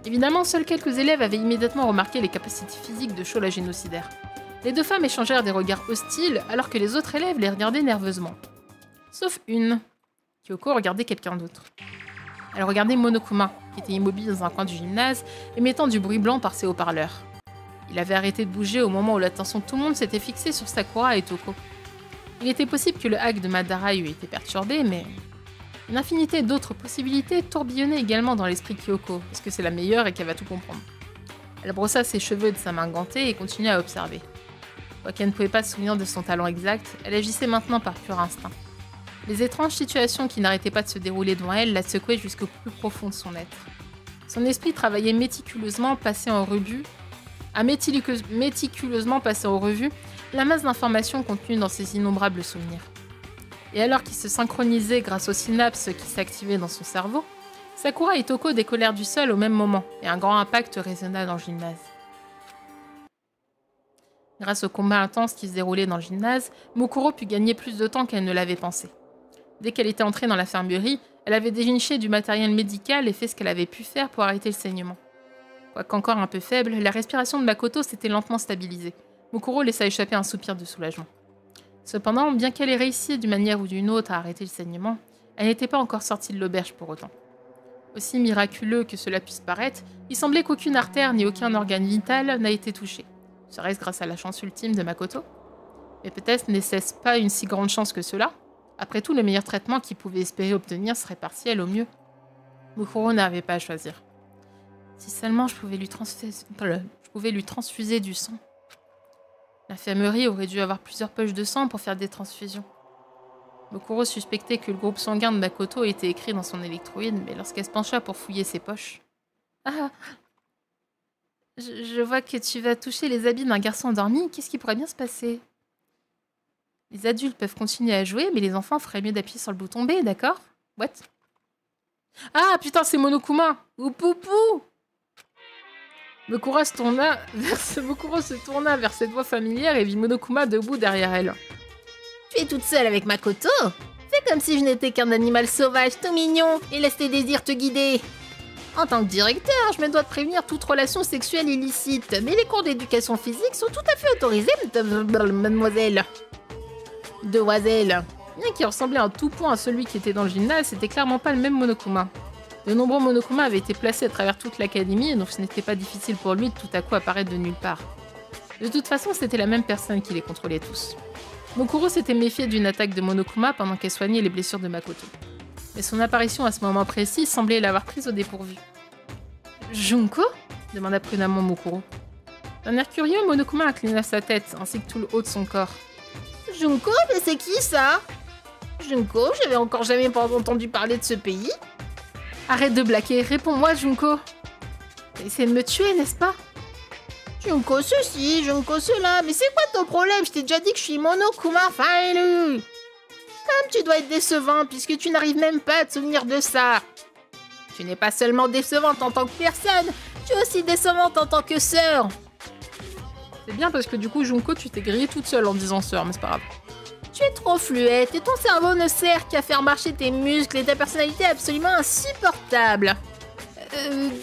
Évidemment, seuls quelques élèves avaient immédiatement remarqué les capacités physiques de Sho, la génocidaire. Les deux femmes échangèrent des regards hostiles, alors que les autres élèves les regardaient nerveusement. Sauf une. Kyoko regardait quelqu'un d'autre. Elle regardait Monokuma, qui était immobile dans un coin du gymnase, émettant du bruit blanc par ses haut-parleurs. Il avait arrêté de bouger au moment où l'attention de tout le monde s'était fixée sur Sakura et Toko. Il était possible que le hack de Madara eût été perturbé, mais... Une infinité d'autres possibilités tourbillonnaient également dans l'esprit de Kyoko, parce que c'est la meilleure et qu'elle va tout comprendre. Elle brossa ses cheveux de sa main gantée et continua à observer. Quoiqu'elle ne pouvait pas se souvenir de son talent exact, elle agissait maintenant par pur instinct. Les étranges situations qui n'arrêtaient pas de se dérouler devant elle la secouaient jusqu'au plus profond de son être. Son esprit travaillait méticuleusement, méticuleusement passé en revue la masse d'informations contenues dans ses innombrables souvenirs. Et alors qu'ils se synchronisaient grâce aux synapses qui s'activaient dans son cerveau, Sakura et Toko décollèrent du sol au même moment, et un grand impact résonna dans le gymnase. Grâce au combat intense qui se déroulait dans le gymnase, Mukuro put gagner plus de temps qu'elle ne l'avait pensé. Dès qu'elle était entrée dans l'infirmerie, elle avait déniché du matériel médical et fait ce qu'elle avait pu faire pour arrêter le saignement. Quoiqu'encore un peu faible, la respiration de Makoto s'était lentement stabilisée. Mukuro laissa échapper un soupir de soulagement. Cependant, bien qu'elle ait réussi d'une manière ou d'une autre à arrêter le saignement, elle n'était pas encore sortie de l'auberge pour autant. Aussi miraculeux que cela puisse paraître, il semblait qu'aucune artère ni aucun organe vital n'a été touché. Serait-ce grâce à la chance ultime de Makoto? Mais peut-être n'est-ce pas une si grande chance que cela? Après tout, le meilleur traitement qu'il pouvait espérer obtenir serait partiel au mieux. Mukuro n'avait pas à choisir. Si seulement je pouvais lui transfuser du sang. L'infirmerie aurait dû avoir plusieurs poches de sang pour faire des transfusions. Mukuro suspectait que le groupe sanguin de Makoto était écrit dans son électroïde, mais lorsqu'elle se pencha pour fouiller ses poches... Ah! Je vois que tu vas toucher les habits d'un garçon endormi. Qu'est-ce qui pourrait bien se passer? Les adultes peuvent continuer à jouer, mais les enfants feraient mieux d'appuyer sur le bouton B, d'accord? What? Ah, putain, c'est Monokuma! Oupoupou! Mukuro se tourna vers cette voix familière et vit Monokuma debout derrière elle. Tu es toute seule avec Makoto? Fais comme si je n'étais qu'un animal sauvage tout mignon et laisse tes désirs te guider. En tant que directeur, je me dois de prévenir toute relation sexuelle illicite, mais les cours d'éducation physique sont tout à fait autorisés, mademoiselle. Demoiselle. Bien qu'il ressemblait en tout point à celui qui était dans le gymnase, c'était clairement pas le même Monokuma. De nombreux Monokuma avaient été placés à travers toute l'académie, donc ce n'était pas difficile pour lui de tout à coup apparaître de nulle part. De toute façon, c'était la même personne qui les contrôlait tous. Mokuro s'était méfié d'une attaque de Monokuma pendant qu'elle soignait les blessures de Makoto. Mais son apparition à ce moment précis semblait l'avoir prise au dépourvu. « Junko ?» demanda prudemment Mokuro. D'un air curieux, Monokuma inclina sa tête, ainsi que tout le haut de son corps. « Junko, mais c'est qui ça ?»« Junko, j'avais encore jamais entendu parler de ce pays. » Arrête de blaguer, réponds-moi, Junko. T'as essayé de me tuer, n'est-ce pas? Junko ceci, Junko cela, mais c'est quoi ton problème? Je t'ai déjà dit que je suis Monokuma Failu. Comme tu dois être décevant, puisque tu n'arrives même pas à te souvenir de ça. Tu n'es pas seulement décevante en tant que personne, tu es aussi décevante en tant que sœur. C'est bien parce que du coup, Junko, tu t'es grillée toute seule en disant sœur, mais c'est pas grave. Tu es trop fluette et ton cerveau ne sert qu'à faire marcher tes muscles et ta personnalité est absolument insupportable.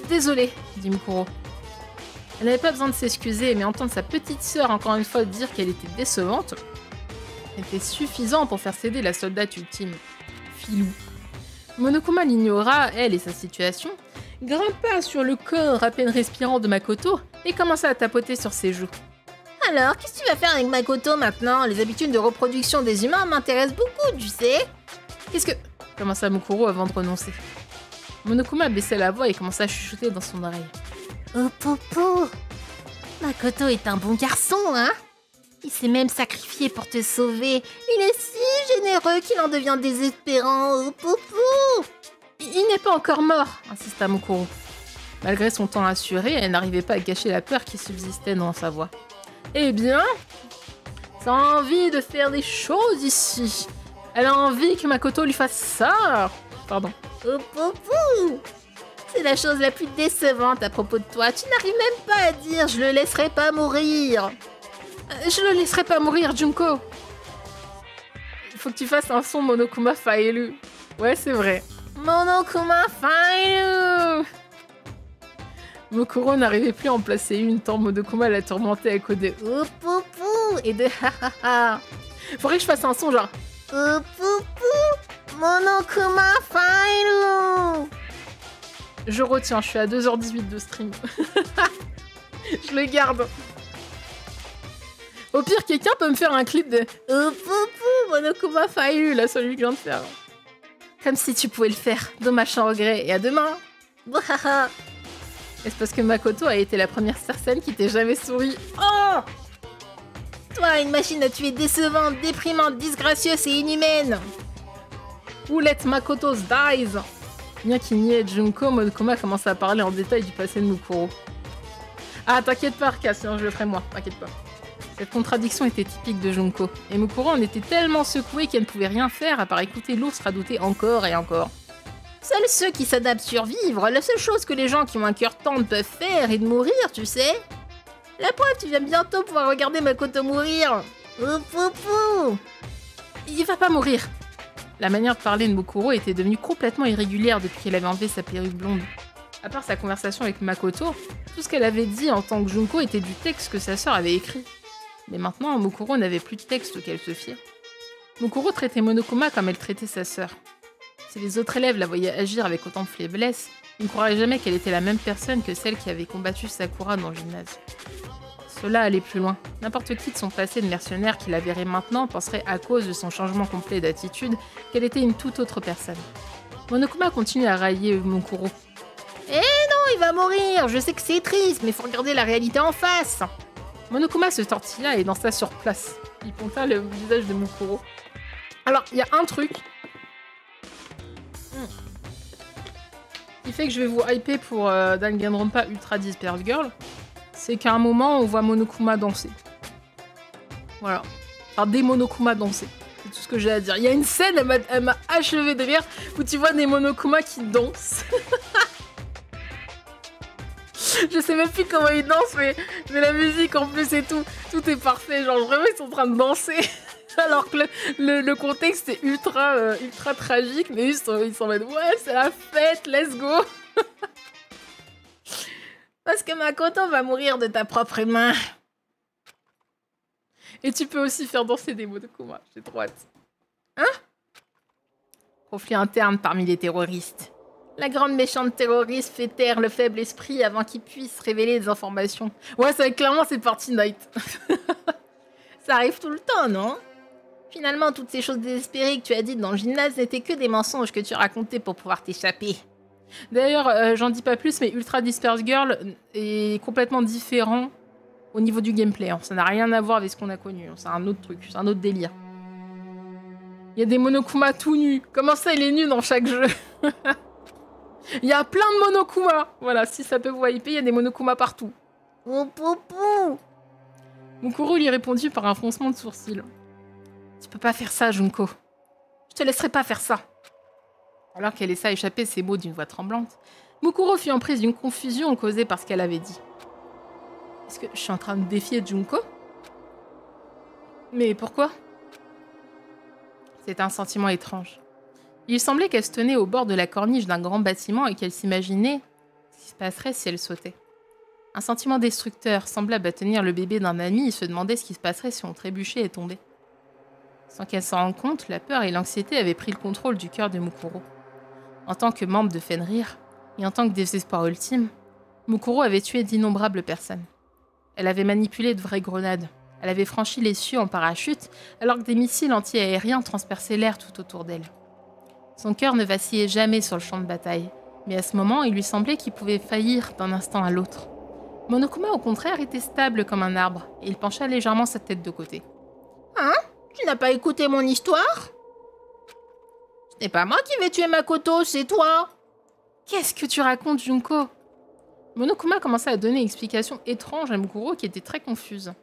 Désolée, dit Mukuro. Elle n'avait pas besoin de s'excuser, mais entendre sa petite sœur encore une fois dire qu'elle était décevante était suffisant pour faire céder la soldate ultime. Filou. Monokuma l'ignora, elle et sa situation, grimpa sur le corps à peine respirant de Makoto et commença à tapoter sur ses joues. Alors, qu'est-ce que tu vas faire avec Makoto maintenant? Les habitudes de reproduction des humains m'intéressent beaucoup, tu sais. Qu'est-ce que... commença Mukuro avant de renoncer. Monokuma baissait la voix et commença à chuchoter dans son oreille. Oh Popo, Makoto est un bon garçon, hein? Il s'est même sacrifié pour te sauver. Il est si généreux qu'il en devient désespérant, oh Popo. Il n'est pas encore mort, insista Mukuro. Malgré son temps assuré, elle n'arrivait pas à cacher la peur qui subsistait dans sa voix. Eh bien, ça a envie de faire des choses ici. Elle a envie que Makoto lui fasse ça. Pardon. Oh Popo, c'est la chose la plus décevante à propos de toi. Tu n'arrives même pas à dire « je le laisserai pas mourir ». Je le laisserai pas mourir, Junko. Il faut que tu fasses un son Monokuma Faelu. Ouais, c'est vrai. Monokuma Faelu. Mokuro n'arrivait plus à en placer une tant Monokuma la tourmentait à cause de « Oh Popo » et de « ha ha ha ». Faudrait que je fasse un son genre « Oh Popo, Monokuma Faelu ». Je retiens, je suis à 2h18 de stream. Je le garde. Au pire, quelqu'un peut me faire un clip de « Oh Popo, Monokuma Faelu », là, celui que je viens de faire. Comme si tu pouvais le faire. Dommage sans regret. Et à demain. Wahaha. Est-ce parce que Makoto a été la première certaine qui t'ait jamais souri? Oh! Toi, une machine à tuer décevante, déprimante, disgracieuse et inhumaine. Who let Makoto's dies? Bien qu'il n'y ait Junko, Monokuma commence à parler en détail du passé de Mukuro. Ah, t'inquiète pas, Arka, sinon je le ferai moi, t'inquiète pas. Cette contradiction était typique de Junko, et Mukuro en était tellement secouée qu'elle ne pouvait rien faire à part écouter l'ours radouter encore et encore. Seuls ceux qui s'adaptent survivent, la seule chose que les gens qui ont un cœur tendre peuvent faire est de mourir, tu sais. La preuve, tu vas bientôt pouvoir regarder Makoto mourir. Oh Popo. Il va pas mourir. La manière de parler de Mukuro était devenue complètement irrégulière depuis qu'elle avait enlevé sa perruque blonde. À part sa conversation avec Makoto, tout ce qu'elle avait dit en tant que Junko était du texte que sa sœur avait écrit. Mais maintenant, Mukuro n'avait plus de texte auquel se fier. Mukuro traitait Monokuma comme elle traitait sa sœur. Si les autres élèves la voyaient agir avec autant de faiblesse, ils ne croiraient jamais qu'elle était la même personne que celle qui avait combattu Sakura dans le gymnase. Cela allait plus loin. N'importe qui de son passé de mercenaire qui la verrait maintenant penserait à cause de son changement complet d'attitude qu'elle était une toute autre personne. Monokuma continue à railler Mukuro. Eh non, il va mourir. Je sais que c'est triste, mais faut regarder la réalité en face. Monokuma se tortilla et dansa sur place. Il ponta le visage de Mukuro. Alors, il y a un truc qui fait que je vais vous hyper pour Danganronpa Ultra Disperse Girl, c'est qu'à un moment, on voit Monokuma danser. Voilà. Enfin, des Monokuma danser. C'est tout ce que j'ai à dire. Il y a une scène, elle m'a achevé de rire, où tu vois des Monokuma qui dansent. Je sais même plus comment ils dansent, mais la musique en plus et tout est parfait. Genre, vraiment, ils sont en train de danser. Alors que le contexte est ultra tragique, mais ils sont en mode ouais, c'est la fête, let's go. Parce que Makoto va mourir de ta propre main. Et tu peux aussi faire danser des Monokuma, j'ai trop hâte. Hein? Conflit interne parmi les terroristes. La grande méchante terroriste fait taire le faible esprit avant qu'il puisse révéler des informations. Ouais, ça clairement c'est parti Night. Ça arrive tout le temps, non? Finalement, toutes ces choses désespérées que tu as dites dans le gymnase n'étaient que des mensonges que tu racontais pour pouvoir t'échapper. D'ailleurs, j'en dis pas plus, mais Ultra Disperse Girl est complètement différent au niveau du gameplay. Hein. Ça n'a rien à voir avec ce qu'on a connu. Hein. C'est un autre truc, c'est un autre délire. Il y a des Monokuma tout nus. Comment ça, il est nu dans chaque jeu? Il y a plein de Monokuma. Voilà, si ça peut vous hyper, il y a des Monokuma partout. Poupou. Mukuro lui répondit par un froncement de sourcils. Tu peux pas faire ça, Junko. Je te laisserai pas faire ça. Alors qu'elle laissa échapper ces mots d'une voix tremblante, Mukuro fut en prise d'une confusion causée par ce qu'elle avait dit. Est-ce que je suis en train de défier Junko? Mais pourquoi? C'était un sentiment étrange. Il semblait qu'elle se tenait au bord de la corniche d'un grand bâtiment et qu'elle s'imaginait ce qui se passerait si elle sautait. Un sentiment destructeur, semblable à tenir le bébé d'un ami et se demander ce qui se passerait si on trébuchait et tombait. Sans qu'elle s'en rende compte, la peur et l'anxiété avaient pris le contrôle du cœur de Mukuro. En tant que membre de Fenrir, et en tant que désespoir ultime, Mukuro avait tué d'innombrables personnes. Elle avait manipulé de vraies grenades. Elle avait franchi les cieux en parachute, alors que des missiles anti-aériens transperçaient l'air tout autour d'elle. Son cœur ne vacillait jamais sur le champ de bataille, mais à ce moment, il lui semblait qu'il pouvait faillir d'un instant à l'autre. Monokuma, au contraire, était stable comme un arbre, et il pencha légèrement sa tête de côté. Hein? Tu n'as pas écouté mon histoire? Ce n'est pas moi qui vais tuer Makoto, c'est toi. Qu'est-ce que tu racontes, Junko? Monokuma commença à donner une explication étrange à Mukuro qui était très confuse.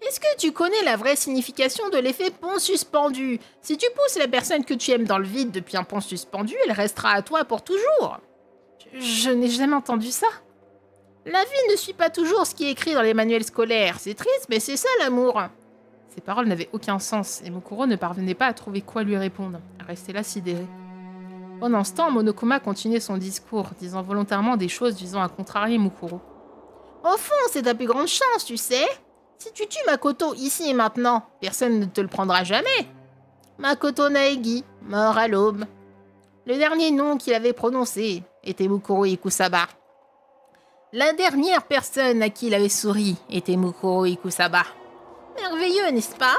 Est-ce que tu connais la vraie signification de l'effet pont suspendu? Si tu pousses la personne que tu aimes dans le vide depuis un pont suspendu, elle restera à toi pour toujours. Je n'ai jamais entendu ça. La vie ne suit pas toujours ce qui est écrit dans les manuels scolaires. C'est triste, mais c'est ça l'amour. Ces paroles n'avaient aucun sens, et Mukuro ne parvenait pas à trouver quoi lui répondre. Elle restait là sidérée. Pendant ce temps, Monokuma continuait son discours, disant volontairement des choses visant à contrarier Mukuro. Au fond, c'est ta plus grande chance, tu sais. Si tu tues Makoto ici et maintenant, personne ne te le prendra jamais. Makoto Naegi, mort à l'aube. Le dernier nom qu'il avait prononcé était Mukuro Ikusaba. La dernière personne à qui il avait souri était Mukuro Ikusaba. Merveilleux, n'est-ce pas?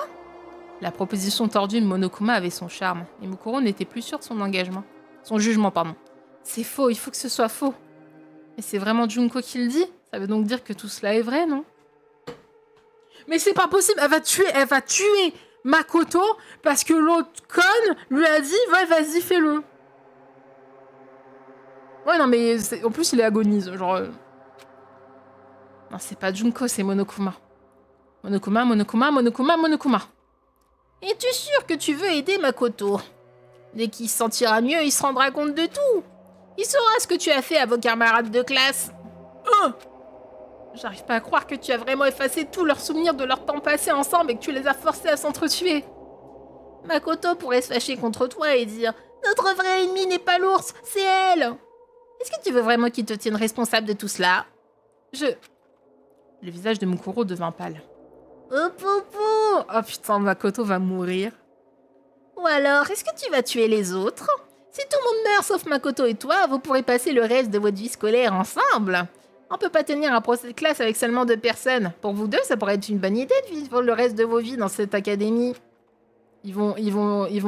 La proposition tordue de Monokuma avait son charme, et Mukuro n'était plus sûr de son engagement. Son jugement, pardon. C'est faux, il faut que ce soit faux. Mais c'est vraiment Junko qui le dit? Ça veut donc dire que tout cela est vrai, non? Mais c'est pas possible, elle va tuer Makoto parce que l'autre conne lui a dit ouais, vas-y, fais-le. Ouais, non, mais en plus, il agonise, genre... Non, c'est pas Junko, c'est Monokuma. Monokuma. Es-tu sûr que tu veux aider Makoto? Dès qu'il se sentira mieux, il se rendra compte de tout. Il saura ce que tu as fait à vos camarades de classe. J'arrive pas à croire que tu as vraiment effacé tous leurs souvenirs de leur temps passé ensemble et que tu les as forcés à s'entretuer. Makoto pourrait se fâcher contre toi et dire « Notre vrai ennemi n'est pas l'ours, c'est elle !» Est-ce que tu veux vraiment qu'il te tienne responsable de tout cela? Le visage de Mukuro devint pâle. Oh poupou! Oh putain, Makoto va mourir. Ou alors, est-ce que tu vas tuer les autres? Si tout le monde meurt sauf Makoto et toi, vous pourrez passer le reste de votre vie scolaire ensemble. On peut pas tenir un procès de classe avec seulement 2 personnes. Pour vous deux, ça pourrait être une bonne idée de vivre le reste de vos vies dans cette académie. Ils vont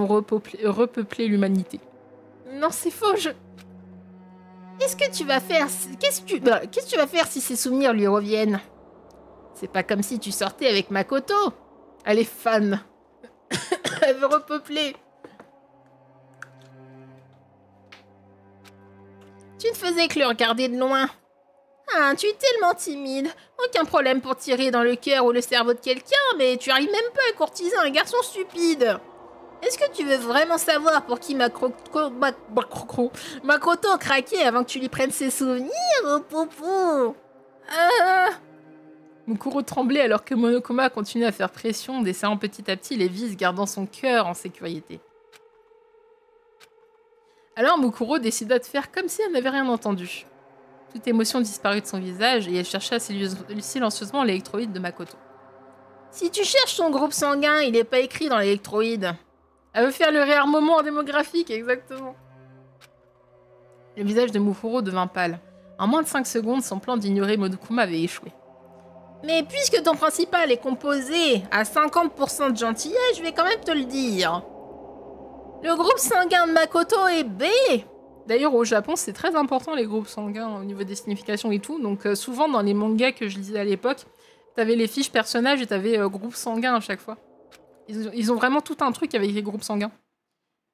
repeupler l'humanité. Non, c'est faux, Qu'est-ce que tu vas faire? Qu'est-ce que tu vas faire si ces souvenirs lui reviennent? C'est pas comme si tu sortais avec Makoto. Elle est fan. Elle veut repeupler. Tu ne faisais que le regarder de loin. Ah, tu es tellement timide. Aucun problème pour tirer dans le cœur ou le cerveau de quelqu'un, mais tu arrives même pas à courtiser un garçon stupide. Est-ce que tu veux vraiment savoir pour qui Makoto craquait avant que tu lui prennes ses souvenirs, oh poupou? Mukuro tremblait alors que Monokuma continuait à faire pression, desserrant petit à petit les vis, gardant son cœur en sécurité. Alors Mukuro décida de faire comme si elle n'avait rien entendu. Toute émotion disparut de son visage et elle chercha silencieusement l'électroïde de Makoto. Si tu cherches son groupe sanguin, il n'est pas écrit dans l'électroïde. Elle veut faire le réarmement démographique, exactement. Le visage de Mukuro devint pâle. En moins de 5 secondes, son plan d'ignorer Monokuma avait échoué. Mais puisque ton principal est composé à 50% de gentillesse, je vais quand même te le dire. Le groupe sanguin de Makoto est B. D'ailleurs, au Japon, c'est très important les groupes sanguins au niveau des significations et tout. Donc souvent, dans les mangas que je lisais à l'époque, t'avais les fiches personnages et t'avais groupe sanguin à chaque fois. Ils ont vraiment tout un truc avec les groupes sanguins.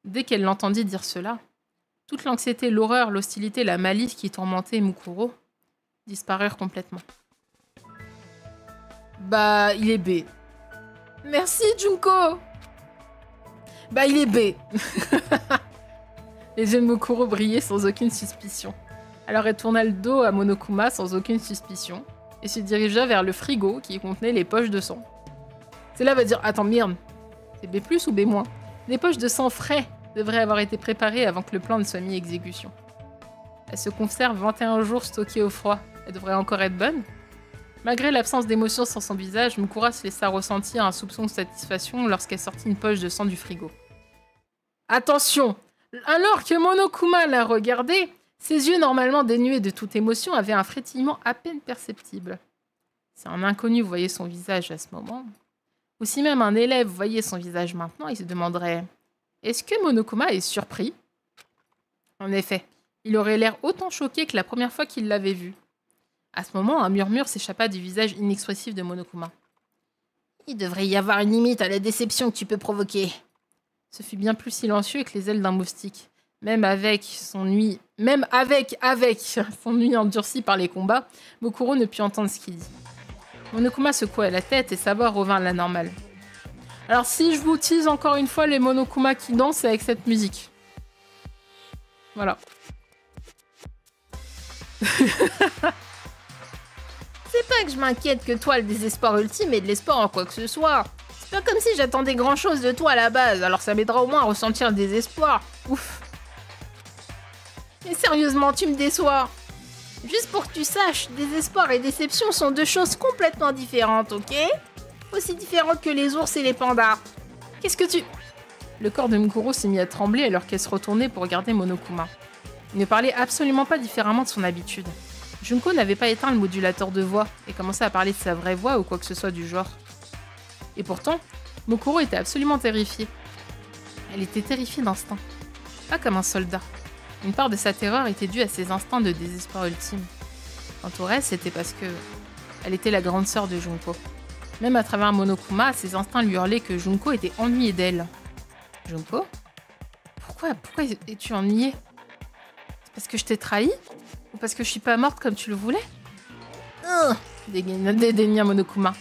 Dès qu'elle l'entendit dire cela, toute l'anxiété, l'horreur, l'hostilité, la malice qui tourmentait Mukuro disparurent complètement. Bah, il est B. Merci, Junko. Bah, il est B. Les yeux de Mukuro brillaient sans aucune suspicion. Alors elle tourna le dos à Monokuma sans aucune suspicion et se dirigea vers le frigo qui contenait les poches de sang. Celle-là va dire « Attends, merde, c'est B+, ou B-? Les poches de sang frais devraient avoir été préparées avant que le plan ne soit mis à exécution. Elle se conserve 21 jours stockée au froid. Elle devrait encore être bonne. Malgré l'absence d'émotion sur son visage, Mukuro se laissa ressentir un soupçon de satisfaction lorsqu'elle sortit une poche de sang du frigo. Attention! Alors que Monokuma la regardait, ses yeux normalement dénués de toute émotion avaient un frétillement à peine perceptible. Si un inconnu voyait son visage à ce moment, ou si même un élève voyait son visage maintenant, il se demanderait « Est-ce que Monokuma est surpris ?» En effet, il aurait l'air autant choqué que la première fois qu'il l'avait vu. À ce moment, un murmure s'échappa du visage inexpressif de Monokuma. « Il devrait y avoir une limite à la déception que tu peux provoquer. » Ce fut bien plus silencieux que les ailes d'un moustique. Même avec son nuit endurcie par les combats, Mukuro ne put entendre ce qu'il dit. Monokuma secoua la tête et sa voix revint à la normale. Alors si je vous tease encore une fois les Monokuma qui dansent avec cette musique. Voilà. C'est pas que je m'inquiète que toi le désespoir ultime ait de l'espoir en quoi que ce soit. C'est pas comme si j'attendais grand chose de toi à la base, alors ça m'aidera au moins à ressentir le désespoir. Ouf. Mais sérieusement, tu me déçois. Juste pour que tu saches, désespoir et déception sont deux choses complètement différentes, ok? Aussi différentes que les ours et les pandas. Qu'est-ce que tu... Le corps de Mukuro s'est mis à trembler alors qu'elle se retournait pour regarder Monokuma. Il ne parlait absolument pas différemment de son habitude. Junko n'avait pas éteint le modulateur de voix et commençait à parler de sa vraie voix ou quoi que ce soit du genre. Et pourtant, Mukuro était absolument terrifiée. Elle était terrifiée d'instinct. Pas comme un soldat. Une part de sa terreur était due à ses instincts de désespoir ultime. Quant au reste, c'était parce que... elle était la grande sœur de Junko. Même à travers Monokuma, ses instincts lui hurlaient que Junko était ennuyée d'elle. Junko ? Pourquoi es-tu ennuyée ? C'est parce que je t'ai trahi ? Ou parce que je suis pas morte comme tu le voulais ? Dédaigna Monokuma.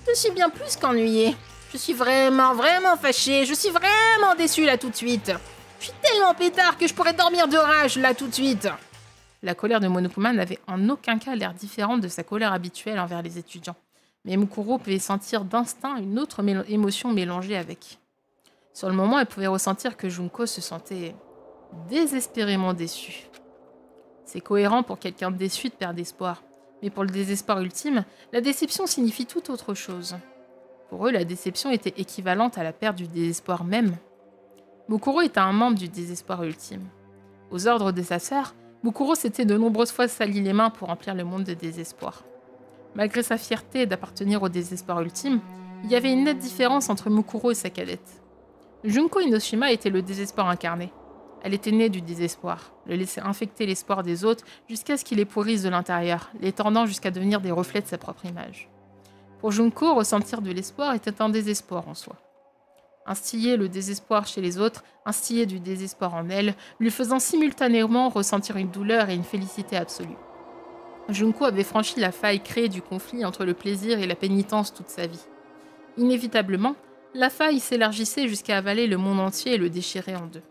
Je suis bien plus qu'ennuyée. Je suis vraiment fâchée. Je suis vraiment déçue là tout de suite. Je suis tellement pétard que je pourrais dormir de rage là tout de suite. La colère de Monokuma n'avait en aucun cas l'air différente de sa colère habituelle envers les étudiants. Mais Mukuro pouvait sentir d'instinct une autre émotion mélangée avec. Sur le moment, elle pouvait ressentir que Junko se sentait désespérément déçu. C'est cohérent pour quelqu'un de déçu de perdre espoir. Mais pour le désespoir ultime, la déception signifie tout autre chose. Pour eux, la déception était équivalente à la perte du désespoir même. Mukuro était un membre du désespoir ultime. Aux ordres de sa sœur, Mukuro s'était de nombreuses fois sali les mains pour remplir le monde de désespoir. Malgré sa fierté d'appartenir au désespoir ultime, il y avait une nette différence entre Mukuro et sa cadette. Junko Inoshima était le désespoir incarné. Elle était née du désespoir, le laissait infecter l'espoir des autres jusqu'à ce qu'il les pourrisse de l'intérieur, les tordant jusqu'à devenir des reflets de sa propre image. Pour Junko, ressentir de l'espoir était un désespoir en soi. Instiller le désespoir chez les autres, instiller du désespoir en elle, lui faisant simultanément ressentir une douleur et une félicité absolue. Junko avait franchi la faille créée du conflit entre le plaisir et la pénitence toute sa vie. Inévitablement, la faille s'élargissait jusqu'à avaler le monde entier et le déchirer en deux.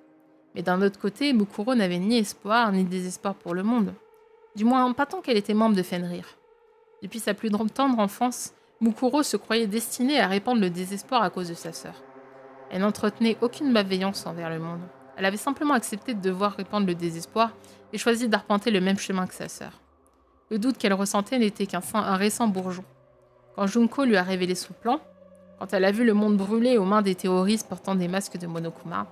Mais d'un autre côté, Mukuro n'avait ni espoir ni désespoir pour le monde. Du moins, pas tant qu'elle était membre de Fenrir. Depuis sa plus tendre enfance, Mukuro se croyait destinée à répandre le désespoir à cause de sa sœur. Elle n'entretenait aucune malveillance envers le monde. Elle avait simplement accepté de devoir répandre le désespoir et choisi d'arpenter le même chemin que sa sœur. Le doute qu'elle ressentait n'était un récent bourgeon. Quand Junko lui a révélé son plan, quand elle a vu le monde brûler aux mains des terroristes portant des masques de Monokuma,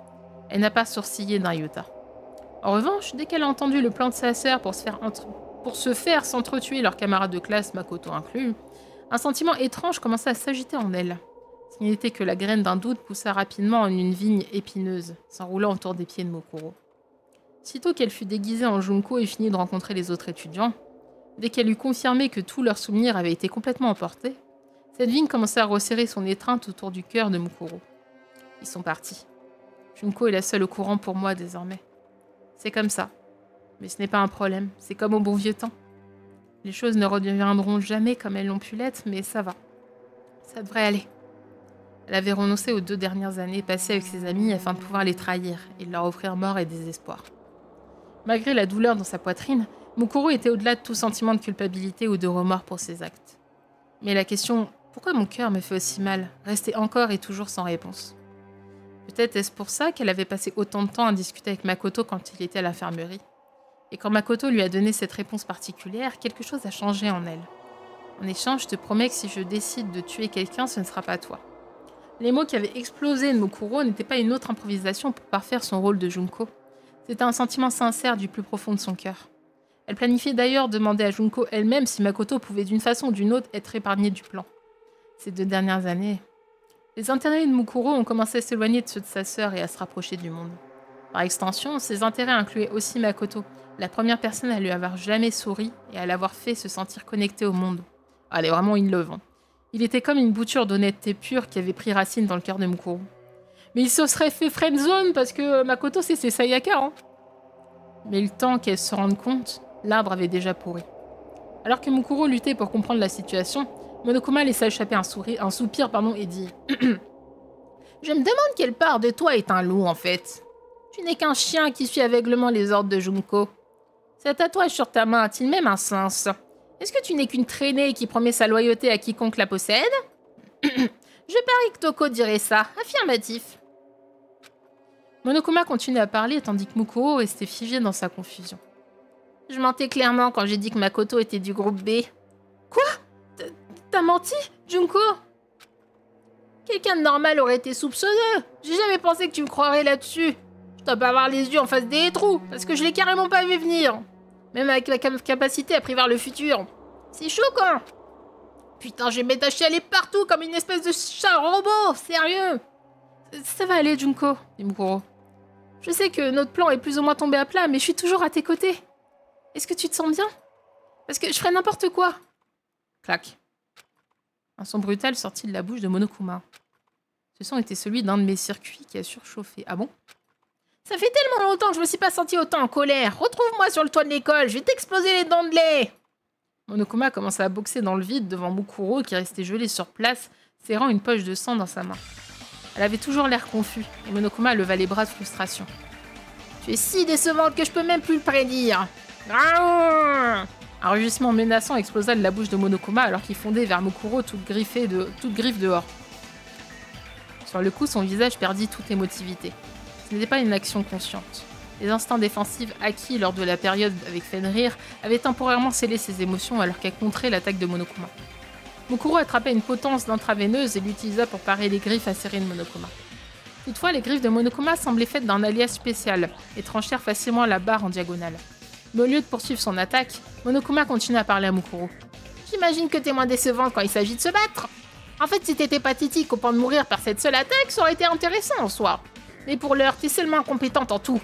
elle n'a pas sourcillé d'un iota. En revanche, dès qu'elle a entendu le plan de sa sœur pour se faire s'entretuer leurs camarades de classe, Makoto inclus, un sentiment étrange commença à s'agiter en elle. Ce n'était que la graine d'un doute poussa rapidement en une vigne épineuse, s'enroulant autour des pieds de Mukuro. Sitôt qu'elle fut déguisée en Junko et finit de rencontrer les autres étudiants, dès qu'elle eut confirmé que tous leurs souvenirs avaient été complètement emportés, cette vigne commença à resserrer son étreinte autour du cœur de Mukuro. Ils sont partis. Junko est la seule au courant pour moi désormais. C'est comme ça. Mais ce n'est pas un problème, c'est comme au bon vieux temps. Les choses ne redeviendront jamais comme elles l'ont pu l'être, mais ça va. Ça devrait aller. Elle avait renoncé aux 2 dernières années passées avec ses amis afin de pouvoir les trahir et de leur offrir mort et désespoir. Malgré la douleur dans sa poitrine, Mukuro était au-delà de tout sentiment de culpabilité ou de remords pour ses actes. Mais la question « Pourquoi mon cœur me fait aussi mal ?» restait encore et toujours sans réponse. Peut-être est-ce pour ça qu'elle avait passé autant de temps à discuter avec Makoto quand il était à l'infirmerie. Et quand Makoto lui a donné cette réponse particulière, quelque chose a changé en elle. En échange, je te promets que si je décide de tuer quelqu'un, ce ne sera pas toi. Les mots qui avaient explosé de Mukuro n'étaient pas une autre improvisation pour parfaire son rôle de Junko. C'était un sentiment sincère du plus profond de son cœur. Elle planifiait d'ailleurs demander à Junko elle-même si Makoto pouvait d'une façon ou d'une autre être épargnée du plan. Ces 2 dernières années, les intérêts de Mukuro ont commencé à s'éloigner de ceux de sa sœur et à se rapprocher du monde. Par extension, ses intérêts incluaient aussi Makoto, la première personne à lui avoir jamais souri et à l'avoir fait se sentir connectée au monde. Elle est vraiment in love. Il était comme une bouture d'honnêteté pure qui avait pris racine dans le cœur de Mukuro. Mais il se serait fait friendzone parce que Makoto c'est ses Sayaka. Hein. Mais le temps qu'elle se rende compte, l'arbre avait déjà pourri. Alors que Mukuro luttait pour comprendre la situation, Monokuma laissa échapper un soupir et dit « Je me demande quelle part de toi est un loup en fait. Tu n'es qu'un chien qui suit aveuglement les ordres de Junko. Ce tatouage sur ta main a-t-il même un sens ? Est-ce que tu n'es qu'une traînée qui promet sa loyauté à quiconque la possède ? Je parie que Toko dirait ça, affirmatif. » Monokuma continuait à parler tandis que Mukuro restait figée dans sa confusion. « Je mentais clairement quand j'ai dit que Makoto était du groupe B. »« Quoi ? T'as menti, Junko ? Quelqu'un de normal aurait été soupçonneux. J'ai jamais pensé que tu me croirais là-dessus. Je dois pas avoir les yeux en face des trous, parce que je l'ai carrément pas vu venir. Même avec la capacité à prévoir le futur. C'est choquant. Putain, je vais m'être chialer partout comme une espèce de chat robot, sérieux. Ça va aller, Junko, dit Mukuro. Je sais que notre plan est plus ou moins tombé à plat, mais je suis toujours à tes côtés. Est-ce que tu te sens bien ? Parce que je ferais n'importe quoi. Clac. Un son brutal sortit de la bouche de Monokuma. Ce son était celui d'un de mes circuits qui a surchauffé. Ah bon ? Ça fait tellement longtemps que je me suis pas senti autant en colère. Retrouve-moi sur le toit de l'école, je vais t'exploser les dents de lait. Monokuma commença à boxer dans le vide devant Mukuro qui restait gelé sur place, serrant une poche de sang dans sa main. Elle avait toujours l'air confus, et Monokuma leva les bras de frustration. Tu es si décevante que je peux même plus le prédire. Un rugissement menaçant explosa de la bouche de Monokuma alors qu'il fondait vers Mukuro toute griffe dehors. Sur le coup, son visage perdit toute émotivité. Ce n'était pas une action consciente. Les instincts défensifs acquis lors de la période avec Fenrir avaient temporairement scellé ses émotions alors qu'elle contrait l'attaque de Monokuma. Mukuro attrapa une potence d'intraveineuse et l'utilisa pour parer les griffes acérées de Monokuma. Toutefois, les griffes de Monokuma semblaient faites d'un alliage spécial et tranchèrent facilement la barre en diagonale. Mais au lieu de poursuivre son attaque, Monokuma continua à parler à Mukuro. « J'imagine que t'es moins décevante quand il s'agit de se battre. En fait, si t'étais pathétique au point de mourir par cette seule attaque, ça aurait été intéressant en soi. Mais pour l'heure, t'es seulement incompétente en tout. »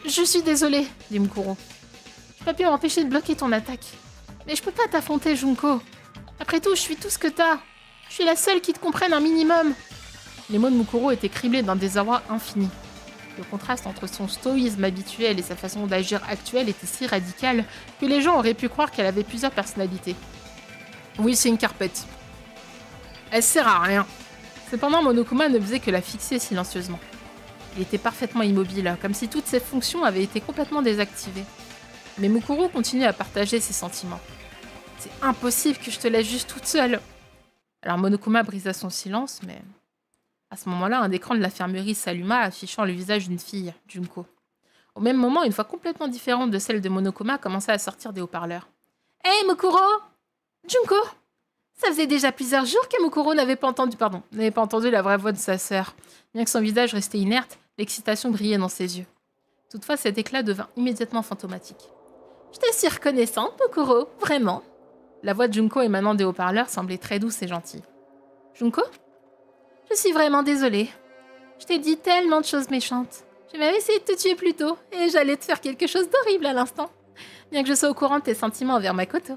Je suis désolée, dit Mukuro. « J'ai pas pu m'empêcher de bloquer ton attaque. Mais je peux pas t'affronter, Junko. Après tout, je suis tout ce que t'as. Je suis la seule qui te comprenne un minimum. » Les mots de Mukuro étaient criblés d'un désarroi infini. Le contraste entre son stoïsme habituel et sa façon d'agir actuelle était si radical que les gens auraient pu croire qu'elle avait plusieurs personnalités. Oui, c'est une carpette. Elle sert à rien. Cependant, Monokuma ne faisait que la fixer silencieusement. Il était parfaitement immobile, comme si toutes ses fonctions avaient été complètement désactivées. Mais Mukuro continuait à partager ses sentiments. « C'est impossible que je te laisse juste toute seule !» Alors Monokuma brisa son silence, mais... À ce moment-là, un écran de l'infirmerie s'alluma, affichant le visage d'une fille, Junko. Au même moment, une voix complètement différente de celle de Monokuma commença à sortir des haut-parleurs. Hé, Mokuro! Junko! Ça faisait déjà plusieurs jours que Mokuro n'avait pas entendu la vraie voix de sa sœur. Bien que son visage restait inerte, l'excitation brillait dans ses yeux. Toutefois, cet éclat devint immédiatement fantomatique. Je te suis reconnaissante, Mokuro, vraiment. La voix de Junko émanant des haut-parleurs semblait très douce et gentille. Junko? Je suis vraiment désolée. Je t'ai dit tellement de choses méchantes. J'ai même essayé de te tuer plus tôt, et j'allais te faire quelque chose d'horrible à l'instant. Bien que je sois au courant de tes sentiments envers Makoto.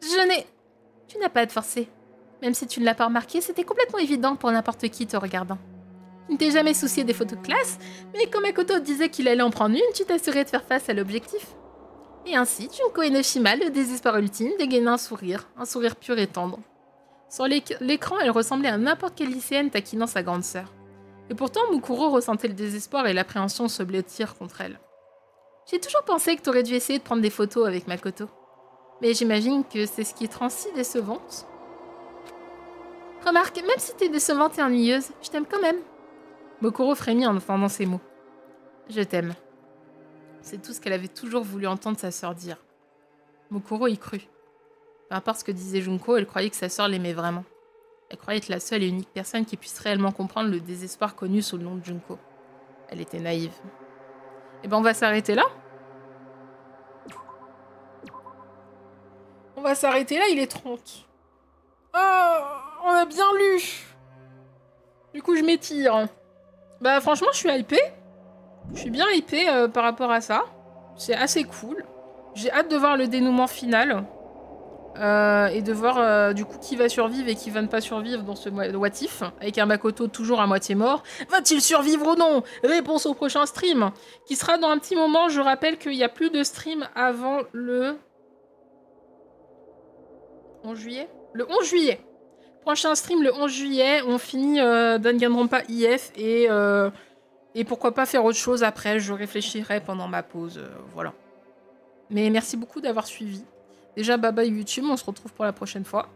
Tu n'as pas à te forcer. Même si tu ne l'as pas remarqué, c'était complètement évident pour n'importe qui te regardant. Tu ne t'es jamais soucié des photos de classe, mais quand Makoto te disait qu'il allait en prendre une, tu t'assurais de faire face à l'objectif. Et ainsi, Junko Enoshima, le désespoir ultime, dégaina un sourire pur et tendre. Sur l'écran, elle ressemblait à n'importe quelle lycéenne taquinant sa grande sœur. Et pourtant, Mokuro ressentait le désespoir et l'appréhension se blottir contre elle. J'ai toujours pensé que t'aurais dû essayer de prendre des photos avec Makoto. Mais j'imagine que c'est ce qui te rend si décevante. Remarque, même si t'es décevante et ennuyeuse, je t'aime quand même. Mokuro frémit en entendant ces mots. Je t'aime. C'est tout ce qu'elle avait toujours voulu entendre sa sœur dire. Mokuro y crut. Peu importe ce que disait Junko, elle croyait que sa sœur l'aimait vraiment. Elle croyait être la seule et unique personne qui puisse réellement comprendre le désespoir connu sous le nom de Junko. Elle était naïve. Eh ben on va s'arrêter là. On va s'arrêter là, il est 30. Ah, on a bien lu. Du coup, je m'étire. Bah franchement, je suis hypée. Je suis bien hypée par rapport à ça. C'est assez cool. J'ai hâte de voir le dénouement final. Et de voir du coup qui va survivre et qui va ne pas survivre dans ce what if, avec un Makoto toujours à moitié mort. Va-t-il survivre ou non? Réponse au prochain stream, qui sera dans un petit moment. Je rappelle qu'il n'y a plus de stream avant le 11 juillet. Le 11 juillet. Prochain stream le 11 juillet. On finit Danganronpa IF et pourquoi pas faire autre chose après. Je réfléchirai pendant ma pause. Voilà. Mais merci beaucoup d'avoir suivi. Déjà, bye bye YouTube, on se retrouve pour la prochaine fois.